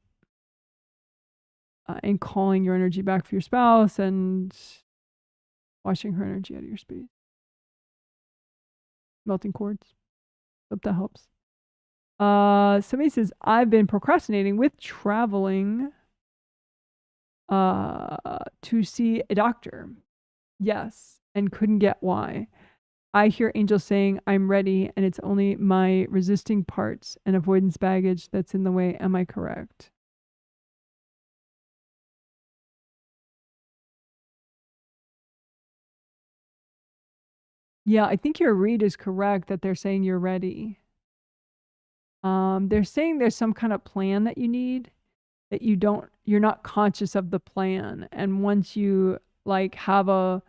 And calling your energy back for your spouse and washing her energy out of your space. Melting cords. Hope that helps. Somebody says, I've been procrastinating with traveling to see a doctor. Yes, and couldn't get why. I hear angels saying, I'm ready, and it's only my resisting parts and avoidance baggage that's in the way. Am I correct? Yeah, I think your read is correct that they're saying you're ready. They're saying there's some kind of plan that you need, that you're not conscious of the plan. And once you like have a,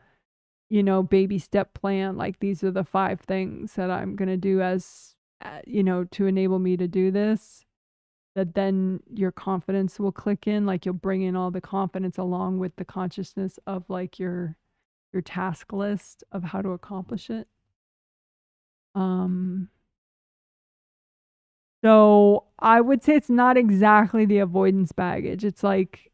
baby step plan, like these are the 5 things that I'm going to do as, to enable me to do this, that then your confidence will click in. Like you'll bring in all the confidence along with the consciousness of like your task list of how to accomplish it. So I would say it's not exactly the avoidance baggage. It's like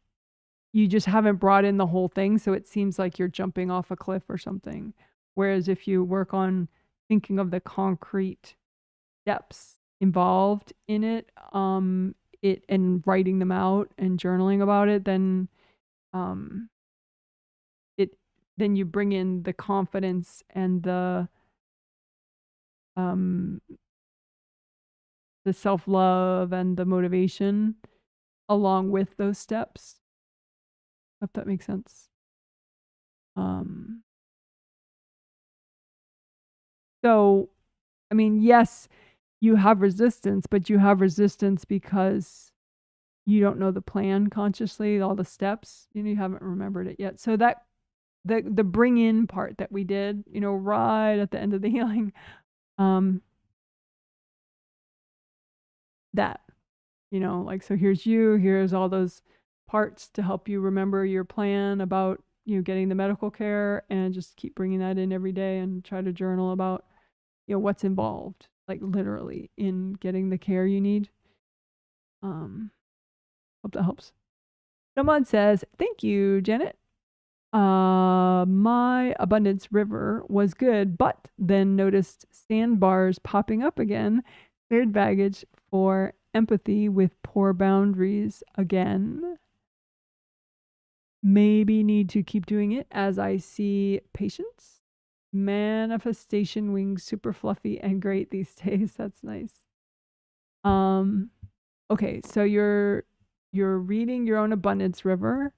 you just haven't brought in the whole thing. So it seems like you're jumping off a cliff or something. Whereas if you work on thinking of the concrete steps involved in it, and writing them out and journaling about it, then then you bring in the confidence and the self-love and the motivation along with those steps. If that makes sense. So, I mean, yes, you have resistance, but you have resistance because you don't know the plan consciously, all the steps, you haven't remembered it yet. So that the bring in part that we did, right at the end of the healing, that, like, so here's all those parts to help you remember your plan about, getting the medical care, and just keep bringing that in every day and try to journal about, what's involved, like literally in getting the care you need. Hope that helps. Someone says, thank you, Janet. My abundance river was good, but then noticed sandbars popping up again. Cleared baggage for empathy with poor boundaries again. Maybe need to keep doing it as I see patience. Manifestation wings super fluffy and great these days. That's nice. Okay, so you're reading your own abundance river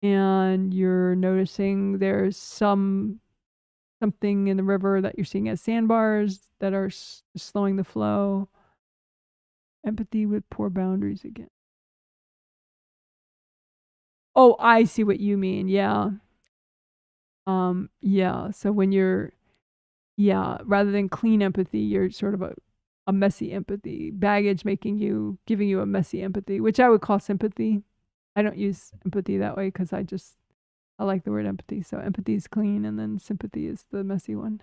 and you're noticing there's something in the river that you're seeing as sandbars that are slowing the flow. Empathy with poor boundaries again. Oh, I see what you mean. Yeah. Yeah. So when you're, rather than clean empathy, you're sort of a messy empathy. Baggage giving you a messy empathy, which I would call sympathy. I don't use empathy that way because I like the word empathy. So empathy is clean and then sympathy is the messy one.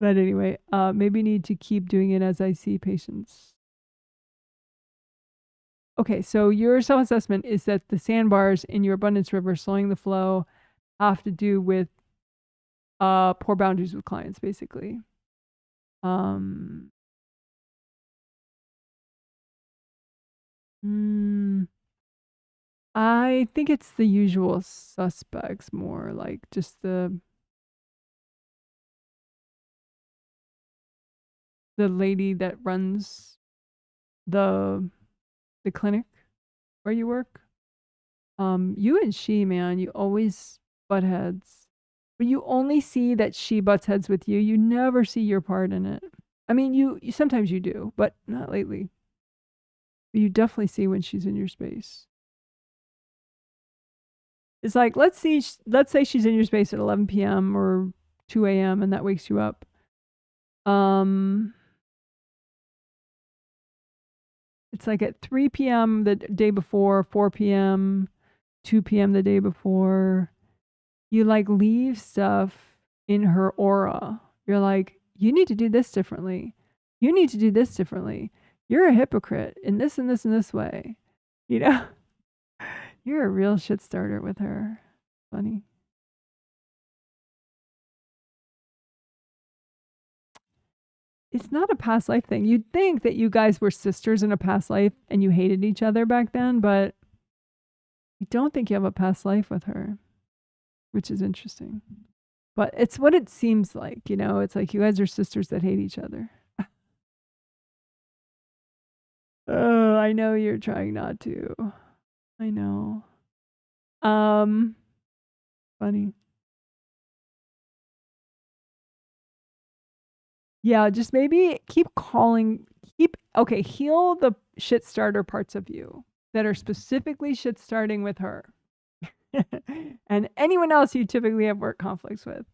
But anyway, maybe need to keep doing it as I see patients. Okay, so your self-assessment is that the sandbars in your abundance river slowing the flow have to do with poor boundaries with clients, basically. I think it's the usual suspects more, like just the lady that runs the clinic where you work. You and she, man, you always butt heads. But you only see that she butts heads with you. You never see your part in it. I mean, you sometimes you do, but not lately. But you definitely see when she's in your space. It's like, let's say she's in your space at 11 p.m. or 2 a.m. and that wakes you up. It's like at 3 p.m. the day before, 4 p.m., 2 p.m. the day before, you like leave stuff in her aura. You're like, you need to do this differently. You need to do this differently. You're a hypocrite in this and this and this way. You know, you're a real shit starter with her. Funny. It's not a past life thing. You'd think that you guys were sisters in a past life and you hated each other back then, but I don't think you have a past life with her, which is interesting. But it's what it seems like, you know? It's like you guys are sisters that hate each other. Oh, I know you're trying not to. I know. Funny. Yeah, just maybe heal the shit starter parts of you that are specifically shit starting with her. And anyone else you typically have work conflicts with.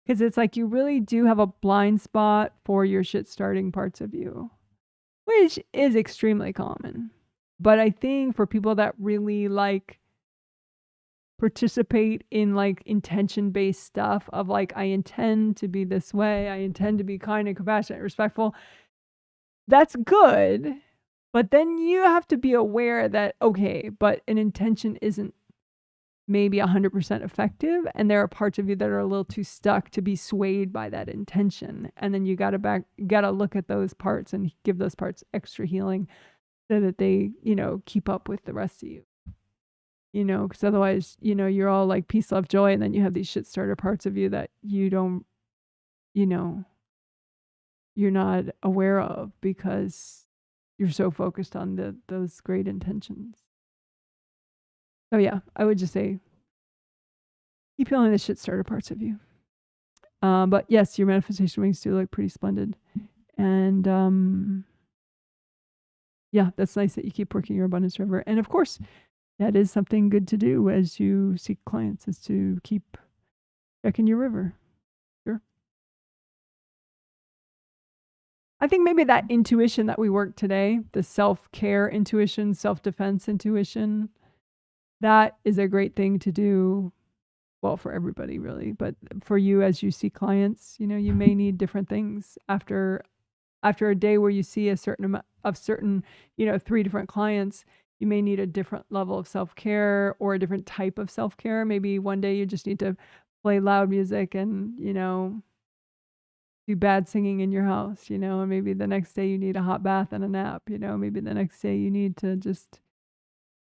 Because it's like you really do have a blind spot for your shit starting parts of you, which is extremely common. But I think for people that really like participate in like intention based stuff of like, I intend to be this way, I intend to be kind and compassionate and respectful, that's good. But then you have to be aware that, okay, but an intention isn't maybe 100% effective, and there are parts of you that are a little too stuck to be swayed by that intention, and then you gotta look at those parts and give those parts extra healing so that they, keep up with the rest of you, because otherwise, you're all like peace, love, joy, and then you have these shit starter parts of you that you don't, you're not aware of because you're so focused on those great intentions. So yeah, I would just say keep healing the shit starter parts of you. But yes, your manifestation wings do look pretty splendid. And yeah, that's nice that you keep working your abundance river. And of course, that is something good to do as you seek clients, is to keep checking your river. Sure. I think maybe that intuition that we worked today, the self-care intuition, self-defense intuition, that is a great thing to do. Well, for everybody really, but for you as you see clients, you may need different things after a day where you see a certain amount, of certain, 3 different clients, you may need a different level of self-care or a different type of self-care. Maybe one day you just need to play loud music and, do bad singing in your house, and maybe the next day you need a hot bath and a nap, maybe the next day you need to just,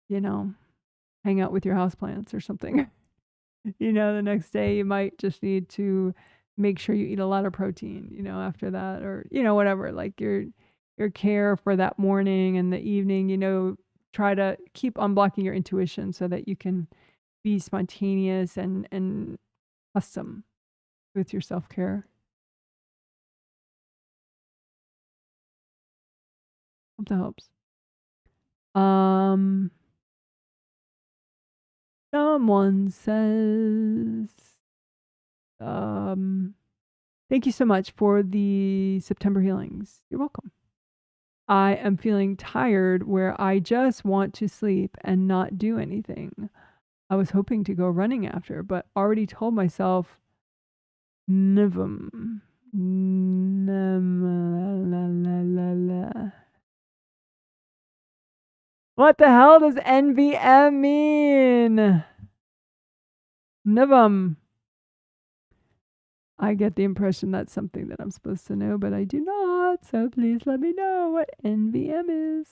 hang out with your houseplants or something. The next day you might just need to make sure you eat a lot of protein, after that, or, whatever, like your care for that morning and the evening, try to keep unblocking your intuition so that you can be spontaneous and custom with your self-care. Hope that helps. Someone says, thank you so much for the September healings. You're welcome. I am feeling tired where I just want to sleep and not do anything. I was hoping to go running after, but already told myself, Nivum. What the hell does NVM mean? Nivum. I get the impression that's something that I'm supposed to know, but I do not. So please let me know what NVM is.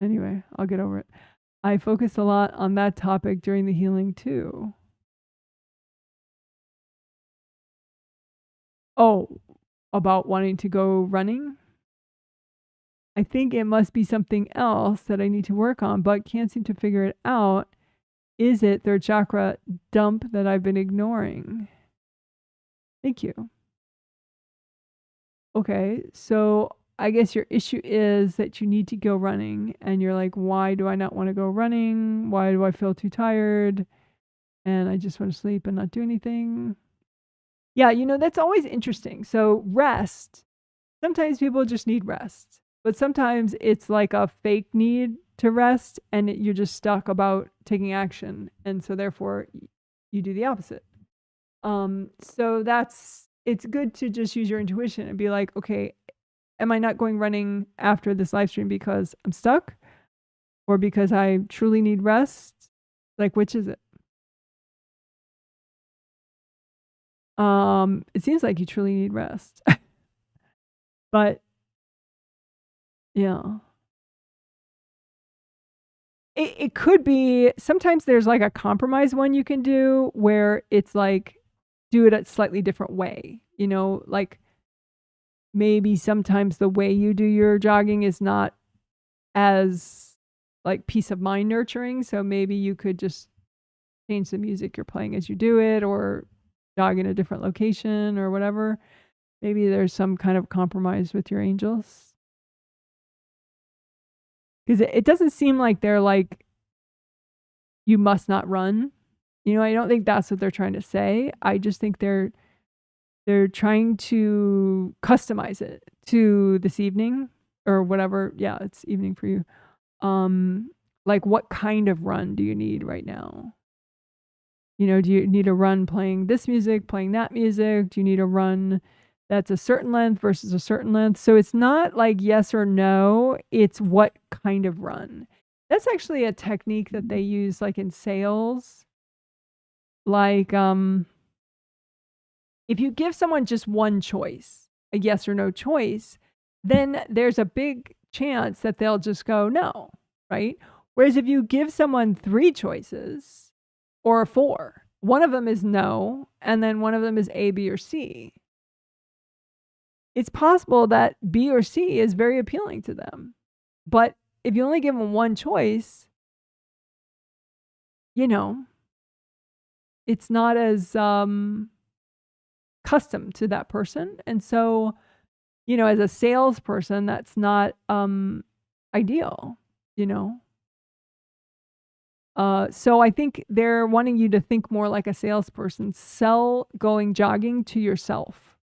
Anyway, I'll get over it. I focused a lot on that topic during the healing too. Oh, about wanting to go running? I think it must be something else that I need to work on, but can't seem to figure it out. Is it third chakra dump that I've been ignoring? Thank you. Okay, so I guess your issue is that you need to go running, and you're like, why do I not want to go running? Why do I feel too tired? And I just want to sleep and not do anything. Yeah, that's always interesting. So rest, sometimes people just need rest, but sometimes it's like a fake need to rest, and you're just stuck about taking action. And so therefore you do the opposite. So it's good to just use your intuition and be like, okay, am I not going running after this live stream because I'm stuck or because I truly need rest? Like, which is it? It seems like you truly need rest. But yeah. It could be, sometimes there's like a compromise one you can do where it's like, do it a slightly different way, like maybe sometimes the way you do your jogging is not as like peace of mind nurturing. So maybe you could just change the music you're playing as you do it, or jog in a different location or whatever. Maybe there's some kind of compromise with your angels. Because it doesn't seem like they're like, you must not run. I don't think that's what they're trying to say. I just think they're trying to customize it to this evening or whatever. Yeah, it's evening for you. Like what kind of run do you need right now? Do you need a run playing this music, playing that music? Do you need a run that's a certain length versus a certain length? So it's not like yes or no, it's what kind of run. That's actually a technique that they use like in sales. Like, if you give someone just one choice, a yes or no choice, then there's a big chance that they'll just go no, right? Whereas if you give someone 3 choices or 4, one of them is no, and then one of them is A, B, or C, it's possible that B or C is very appealing to them. But if you only give them one choice, it's not as custom to that person. And so, as a salesperson, that's not ideal, So I think they're wanting you to think more like a salesperson. Sell going jogging to yourself.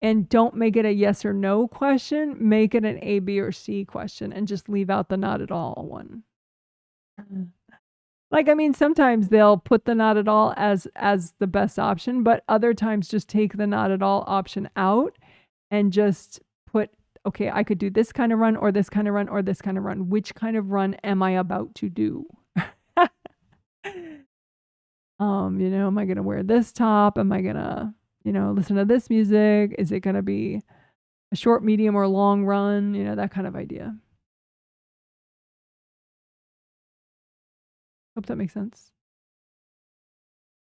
And don't make it a yes or no question. Make it an A, B, or C question, and just leave out the not at all one. Like, sometimes they'll put the not at all as the best option, but other times just take the not at all option out and just put, okay, I could do this kind of run or this kind of run or this kind of run. Which kind of run am I about to do? Am I going to wear this top? Am I going to, listen to this music? Is it going to be a short, medium, or long run? That kind of idea. Hope that makes sense.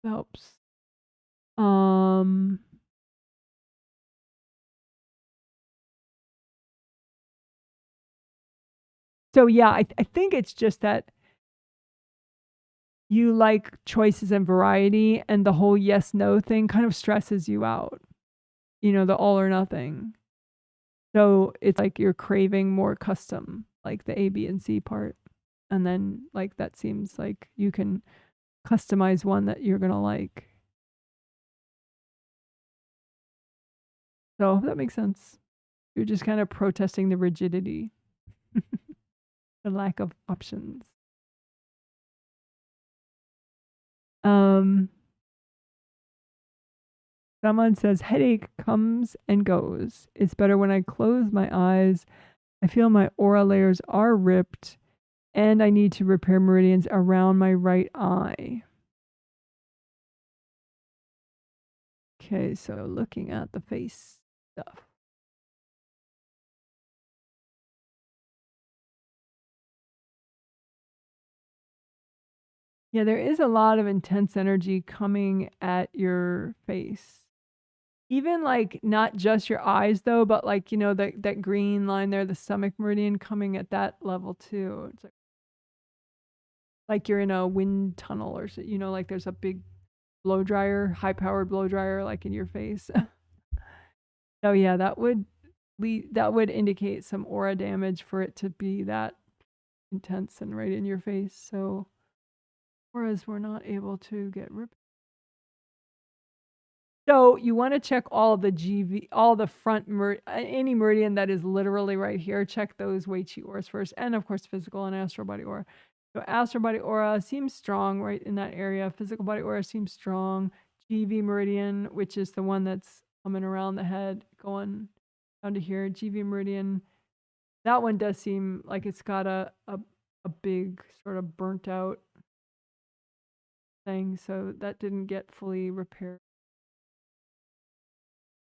That helps. So yeah, I think it's just that you like choices and variety, and the whole yes no thing kind of stresses you out. The all or nothing. So it's like you're craving more custom, like the A, B, and C part. And then like that seems like you can customize one that you're gonna like. So I hope that makes sense. You're just kind of protesting the rigidity, the lack of options. Someone says headache comes and goes. It's better when I close my eyes. I feel my aura layers are ripped and I need to repair meridians around my right eye. Okay, so looking at the face stuff. Yeah, there is a lot of intense energy coming at your face. Even like not just your eyes though, but like, that green line there, the stomach meridian coming at that level too. It's like you're in a wind tunnel or so, like there's a big blow dryer, high powered blow dryer like in your face. So yeah, that would indicate some aura damage for it to be that intense and right in your face. So whereas we're not able to get ripped. So you want to check all the GV, all the front, any meridian that is literally right here. Check those Wei Qi auras first. And of course, physical and astral body aura. So astral body aura seems strong right in that area. Physical body aura seems strong. GV meridian, which is the one that's coming around the head, going down to here. GV meridian, that one does seem like it's got a big sort of burnt out thing. So that didn't get fully repaired.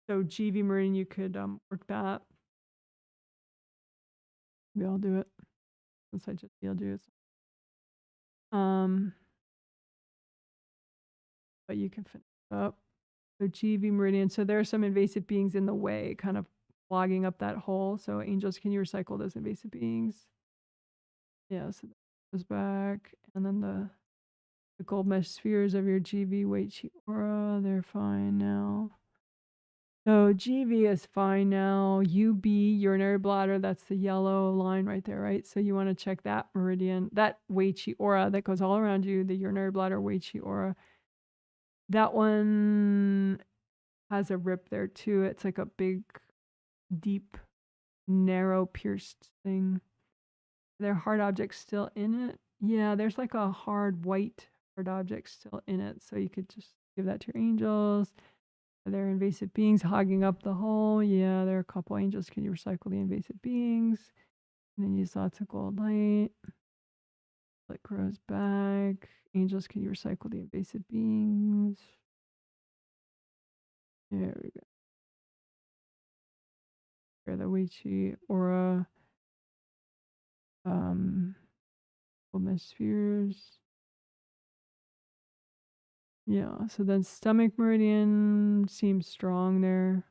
So GV meridian, you could work that. Maybe I'll do it since I just feel do it. But you can finish up. So GV meridian. So there are some invasive beings in the way, kind of clogging up that hole. So angels, can you recycle those invasive beings? Yeah. So that goes back, and then the gold mesh spheres of your GV Wei Qi aura, they're fine now. So GV is fine now. UB, urinary bladder, that's the yellow line right there, right? So you want to check that meridian, that Wei Qi aura that goes all around you, the urinary bladder Wei Qi aura. That one has a rip there too. It's like a big, deep, narrow, pierced thing. Are there hard objects still in it? Yeah, there's like a hard white hard object still in it. So you could just give that to your angels. Are there invasive beings hogging up the hole? Yeah, there are a couple angels. Can you recycle the invasive beings? And then use lots of gold light. It grows back. Angels, can you recycle the invasive beings? There we go. Here, the Wei Qi aura. Gold spheres. Yeah, so then stomach meridian seems strong there.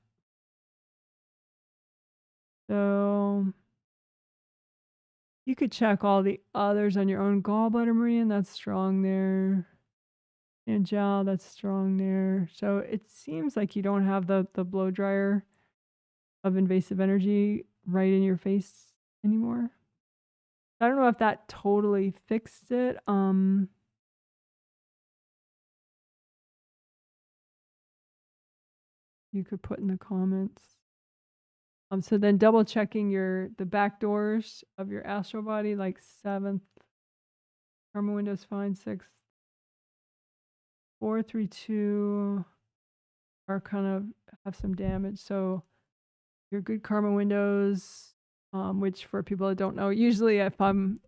So you could check all the others on your own. Gallbladder meridian, that's strong there. And jiao, that's strong there. So it seems like you don't have the blow dryer of invasive energy right in your face anymore. I don't know if that totally fixed it. You could put in the comments. So then double checking the back doors of your astral body, like 7th karma window's fine, 6th, 4, 3, 2 are kind of have some damage. So your good karma windows, which for people that don't know, usually if I'm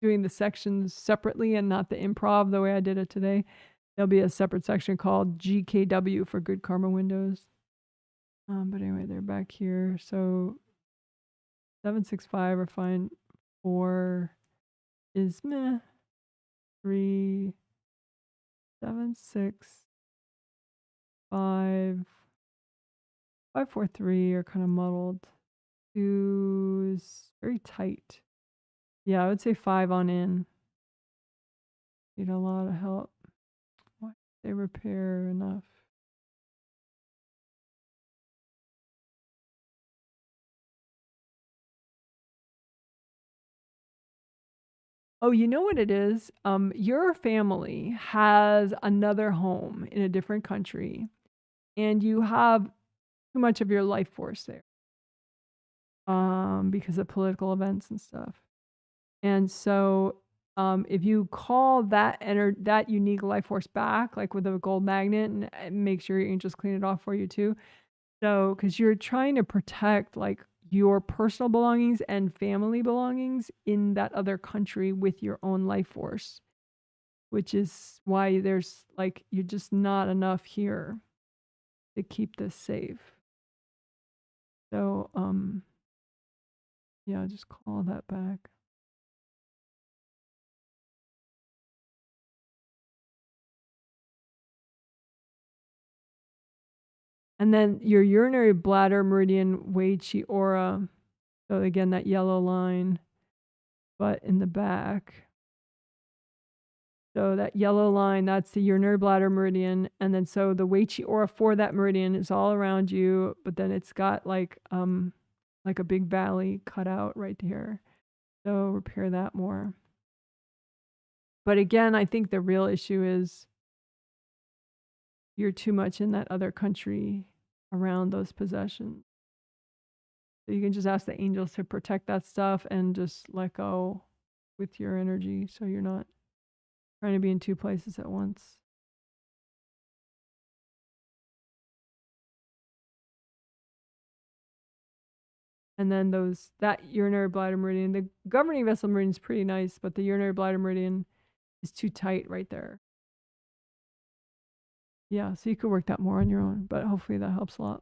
doing the sections separately and not the improv the way I did it today, there'll be a separate section called GKW for good karma windows. But anyway, they're back here. So 765 are fine. 4 is meh. 3, 7, 6, 5, 5, 4, 3 are kind of muddled. 2 is very tight. Yeah, I would say 5 on in. Need a lot of help. Why don't they repair enough? Oh, you know what it is? Your family has another home in a different country, and you have too much of your life force there, because of political events and stuff. And so, if you call that that unique life force back, like with a gold magnet, and make sure your angels clean it off for you too. So, because you're trying to protect like your personal belongings and family belongings in that other country with your own life force, which is why there's like, you're just not enough here to keep this safe. So, yeah, just call that back. And then your urinary bladder meridian Wei Chi aura. So again, that yellow line, but in the back. So that yellow line, that's the urinary bladder meridian. And then so the Wei Chi aura for that meridian is all around you, but then it's got like a big valley cut out right here. So repair that more. But again, I think the real issue is you're too much in that other country around those possessions. So you can just ask the angels to protect that stuff and just let go with your energy so you're not trying to be in two places at once. And then that urinary bladder meridian, the governing vessel meridian is pretty nice, but the urinary bladder meridian is too tight right there. Yeah, so you could work that more on your own, but hopefully that helps a lot.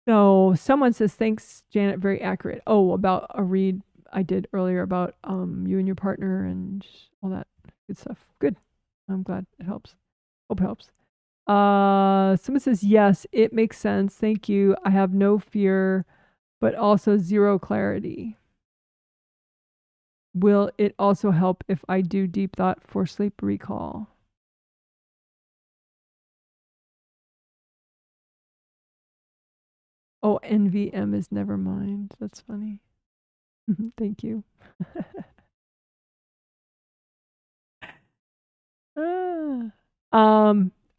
So someone says, thanks, Janet, very accurate. Oh, about a read I did earlier about you and your partner and all that good stuff. Good. I'm glad it helps. Hope it helps. Someone says, yes, it makes sense. Thank you. I have no fear, but also zero clarity. Will it also help if I do deep thought for sleep recall? Oh, NVM is never mind. That's funny. Thank you.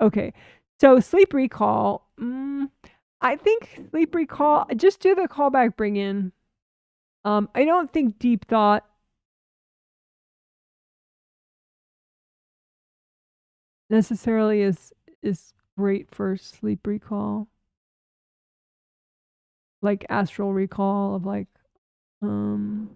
Okay. So sleep recall. I think sleep recall, just do the callback bring in. I don't think deep thought necessarily is great for sleep recall. Like astral recall of like I'm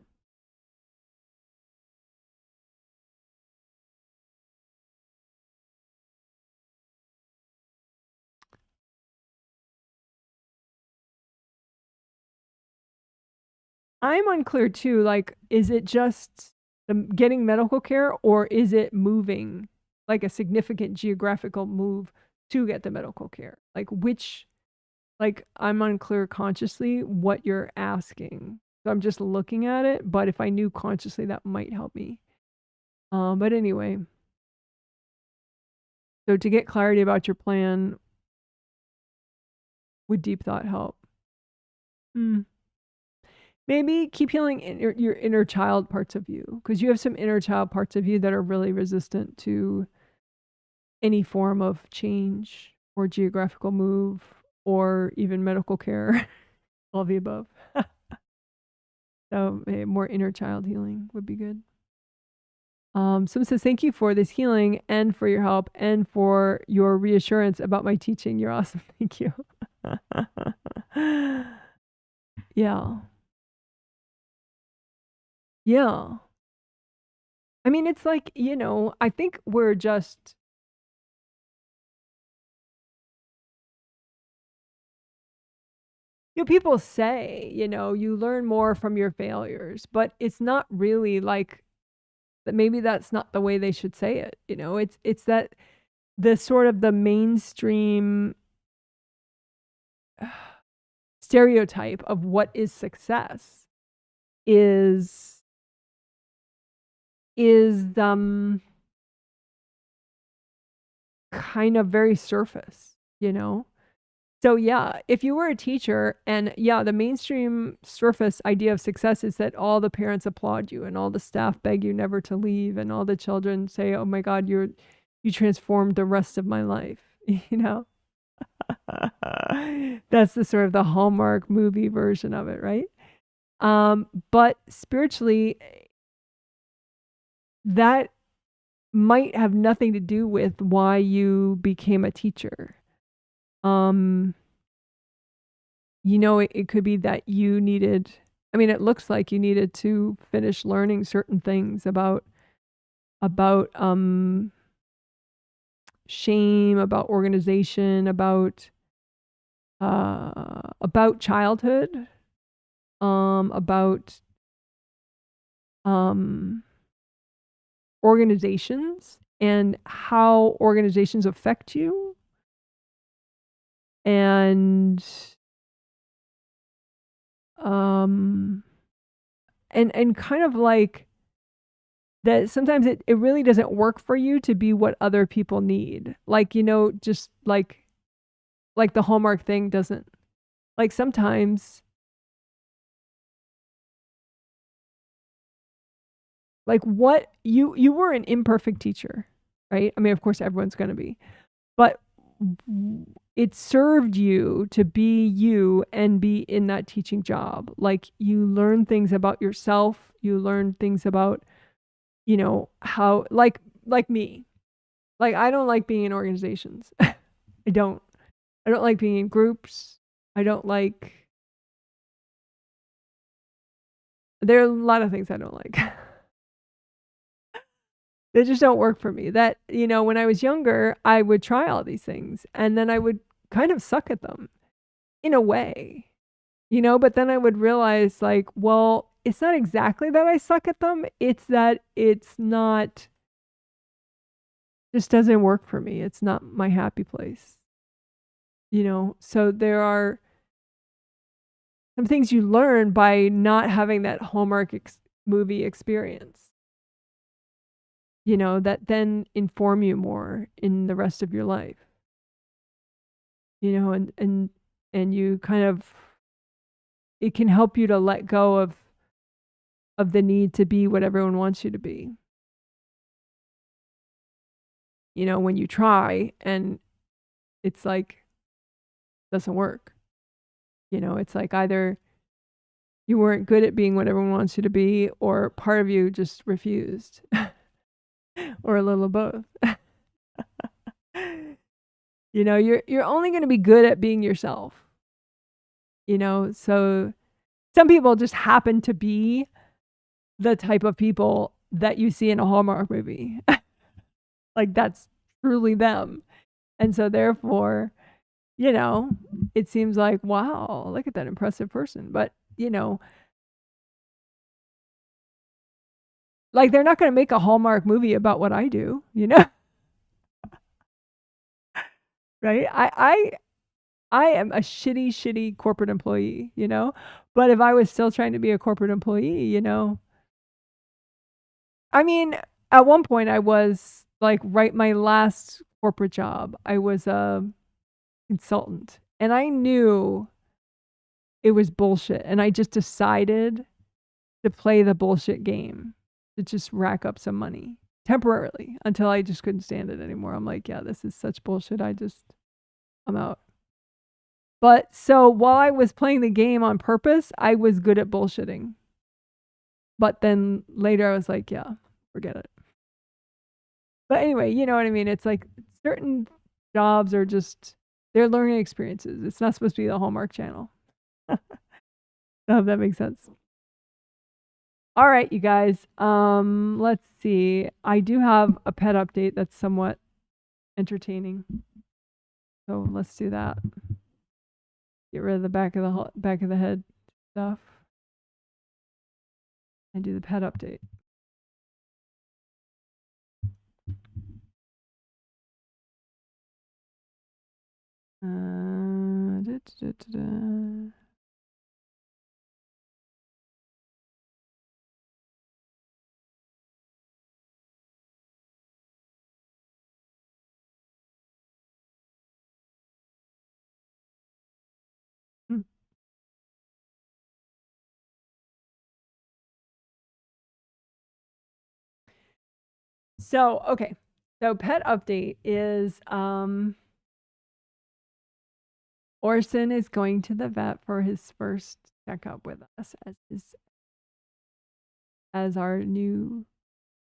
unclear too. Like, is it just getting medical care, or is it moving, like a significant geographical move to get the medical care? Like, which, like, I'm unclear consciously what you're asking. So I'm just looking at it. But if I knew consciously, that might help me. But anyway, so to get clarity about your plan, would deep thought help? Maybe keep healing your inner child parts of you, because you have some inner child parts of you that are really resistant to any form of change or geographical move or even medical care, all of the above. So more inner child healing would be good. Someone says, thank you for this healing and for your help and for your reassurance about my teaching. You're awesome. Thank you. Yeah. Yeah. I mean, it's like, I think we're just, people say, you learn more from your failures, but it's not really like that. Maybe that's not the way they should say it. It's that the sort of the mainstream stereotype of what is success is kind of very surface, So yeah, if you were a teacher and the mainstream surface idea of success is that all the parents applaud you and all the staff beg you never to leave and all the children say, "Oh my God, you transformed the rest of my life," That's the sort of the Hallmark movie version of it, right? But spiritually, that might have nothing to do with why you became a teacher. It could be that you needed, it looks like you needed to finish learning certain things about shame, about organization, about childhood, about organizations and how organizations affect you, and kind of like that sometimes it really doesn't work for you to be what other people need. Like, just like the Hallmark thing doesn't, like, sometimes, like, what you were an imperfect teacher, right? I mean, of course everyone's going to be, but it served you to be you and be in that teaching job. Like, you learn things about yourself, you learn things about, how, like me, like, I don't like being in organizations. I don't like being in groups. There are a lot of things I don't like. They just don't work for me. That, when I was younger, I would try all these things and then I would kind of suck at them in a way, but then I would realize, like, well, it's not exactly that I suck at them. It's that it's not, just doesn't work for me. It's not my happy place, So there are some things you learn by not having that Hallmark movie experience, that then inform you more in the rest of your life, and you kind of, it can help you to let go of the need to be what everyone wants you to be. When you try and it's like, doesn't work. It's like either you weren't good at being what everyone wants you to be, or part of you just refused, or a little of both. You're only going to be good at being yourself. So some people just happen to be the type of people that you see in a Hallmark movie. Like, that's truly them. And so therefore, it seems like, wow, look at that impressive person. But, like, they're not going to make a Hallmark movie about what I do, right? I am a shitty corporate employee, but if I was still trying to be a corporate employee, I mean, at one point I was like, right, my last corporate job, I was a consultant and I knew it was bullshit. And I just decided to play the bullshit game, to just rack up some money temporarily until I just couldn't stand it anymore. I'm like, yeah, this is such bullshit. I'm out. But so while I was playing the game on purpose, I was good at bullshitting. But then later I was like, yeah, forget it. But anyway, you know what I mean? It's like certain jobs are just, they're learning experiences. It's not supposed to be the Hallmark Channel. I hope that makes sense. All right, you guys. Let's see. I do have a pet update that's somewhat entertaining. So let's do that. Get rid of the back of the head stuff and do the pet update. Da, da, da, hmm. So, okay. So pet update is Orson is going to the vet for his first checkup with us as our new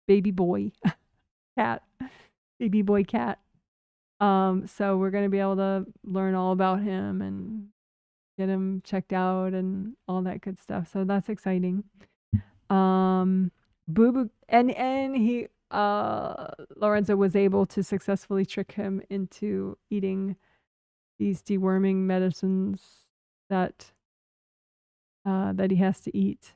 baby boy cat, baby boy cat. So we're gonna be able to learn all about him and get him checked out and all that good stuff. So that's exciting. BooBoo and he Lorenzo was able to successfully trick him into eating these deworming medicines that that he has to eat.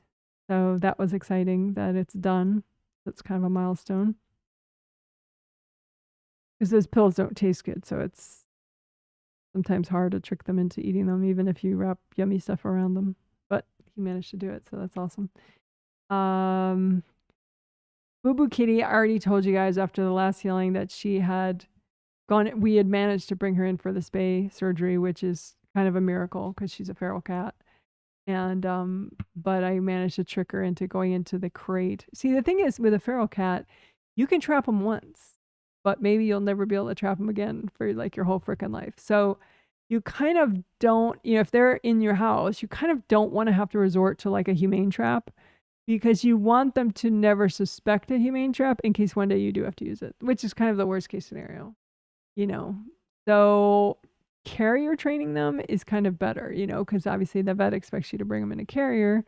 So that was exciting that it's done. That's kind of a milestone. Because those pills don't taste good, so it's sometimes hard to trick them into eating them, even if you wrap yummy stuff around them. But he managed to do it, so that's awesome. BooBoo Kitty, I already told you guys after the last healing that she had gone. We had managed to bring her in for the spay surgery, which is kind of a miracle because she's a feral cat. And but I managed to trick her into going into the crate. See, the thing is with a feral cat, you can trap them once, but maybe you'll never be able to trap them again for like your whole freaking life. So you kind of don't, if they're in your house, you kind of don't want to have to resort to like a humane trap because you want them to never suspect a humane trap in case one day you do have to use it, which is kind of the worst case scenario, So carrier training them is kind of better, because obviously the vet expects you to bring them in a carrier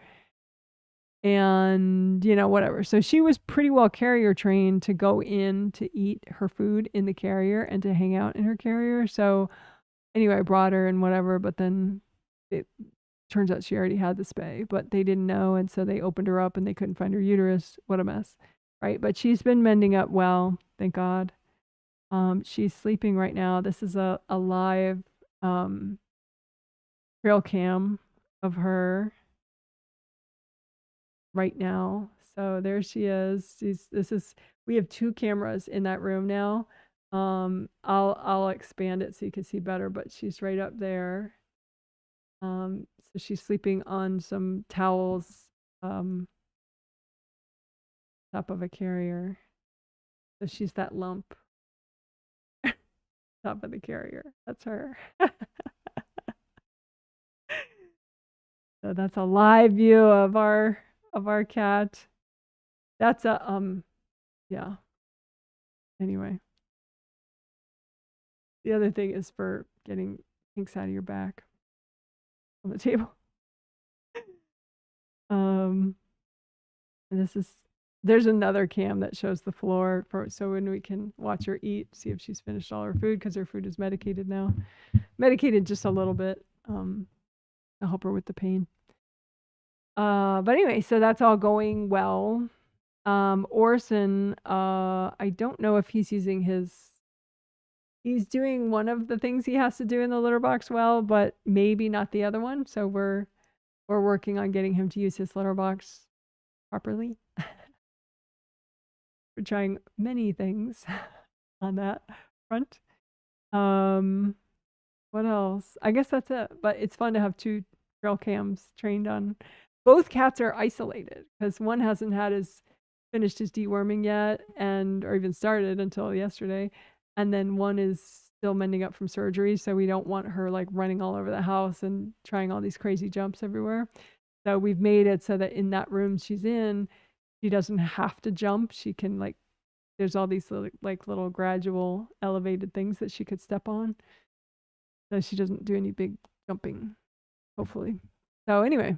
and, whatever. So she was pretty well carrier trained to go in to eat her food in the carrier and to hang out in her carrier. So anyway, I brought her and whatever, but then it turns out she already had the spay, but they didn't know. And so they opened her up and they couldn't find her uterus. What a mess. Right. But she's been mending up well, thank God. She's sleeping right now. This is a live trail cam of her right now. So there she is. We have 2 cameras in that room now. I'll expand it so you can see better, but she's right up there. So she's sleeping on some towels, top of a carrier. So she's that lump top of the carrier. That's her. So that's a live view of our cat. That's a yeah. Anyway. The other thing is for getting kinks out of your back on the table. And there's another cam that shows the floor so when we can watch her eat, see if she's finished all her food because her food is medicated now. Medicated just a little bit. To help her with the pain. But anyway, so that's all going well. Orson, I don't know if he's using he's doing one of the things he has to do in the litter box well, but maybe not the other one. So we're working on getting him to use his litter box properly. We're trying many things on that front. What else? I guess that's it. But it's fun to have 2 trail cams trained on. Both cats are isolated because one hasn't finished his deworming yet or even started until yesterday. And then one is still mending up from surgery. So we don't want her like running all over the house and trying all these crazy jumps everywhere. So we've made it so that in that room she's in, she doesn't have to jump. She can like, there's all these little gradual elevated things that she could step on. So she doesn't do any big jumping, hopefully. So anyway,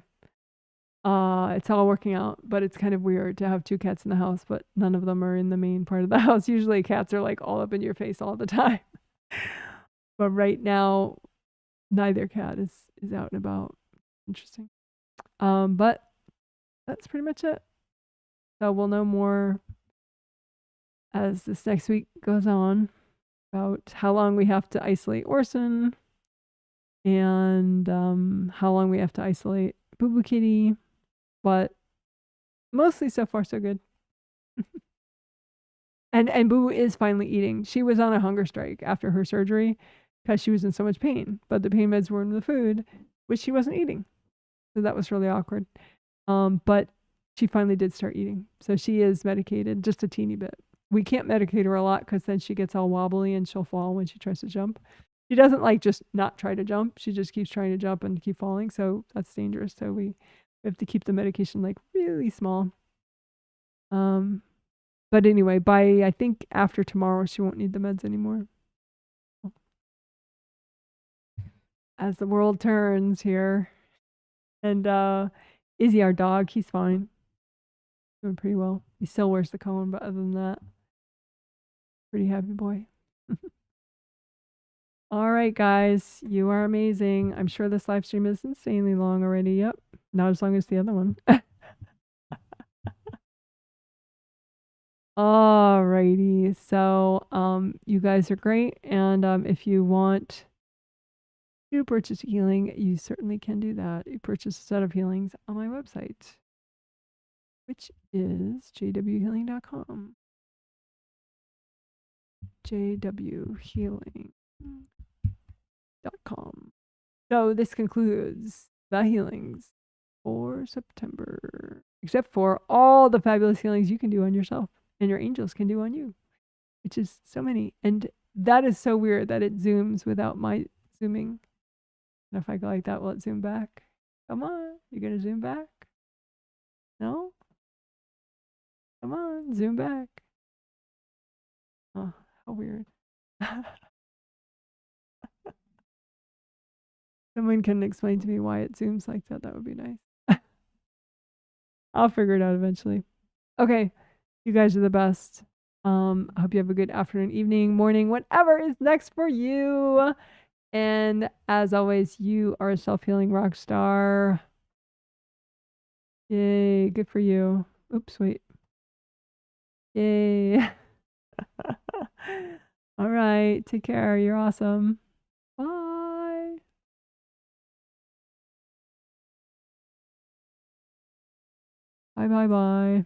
it's all working out, but it's kind of weird to have two cats in the house, but none of them are in the main part of the house. Usually cats are like all up in your face all the time. But right now, neither cat is out and about. Interesting. But that's pretty much it. So we'll know more as this next week goes on about how long we have to isolate Orson and how long we have to isolate BooBoo Kitty. But mostly so far so good. and BooBoo is finally eating. She was on a hunger strike after her surgery because she was in so much pain, but the pain meds were in the food, which she wasn't eating. So that was really awkward. But she finally did start eating. So she is medicated just a teeny bit. We can't medicate her a lot because then she gets all wobbly and she'll fall when she tries to jump. She doesn't like just not try to jump. She just keeps trying to jump and keep falling. So that's dangerous. So we have to keep the medication like really small. But anyway, by I think after tomorrow, she won't need the meds anymore. As the world turns here. And Izzy, our dog, he's fine. Doing pretty well. He still wears the cone, but other than that, pretty happy boy. All right, guys, you are amazing. I'm sure this live stream is insanely long already. Yep, not as long as the other one. All righty, so you guys are great, and if you want to purchase healing, you certainly can do that. You purchase a set of healings on my website, which is jwhealing.com. jwhealing.com. So this concludes the healings for September, except for all the fabulous healings you can do on yourself and your angels can do on you, which is so many. And that is so weird that it zooms without my zooming. And if I go like that, will it zoom back? Come on, you're going to zoom back? No? Come on, zoom back. Oh, how weird. Someone can explain to me why it zooms like that. That would be nice. I'll figure it out eventually. Okay, you guys are the best. I hope you have a good afternoon, evening, morning, whatever is next for you. And as always, you are a self-healing rock star. Yay, good for you. Oops, wait. Yay. All right, take care. You're awesome. Bye. Bye, bye, bye.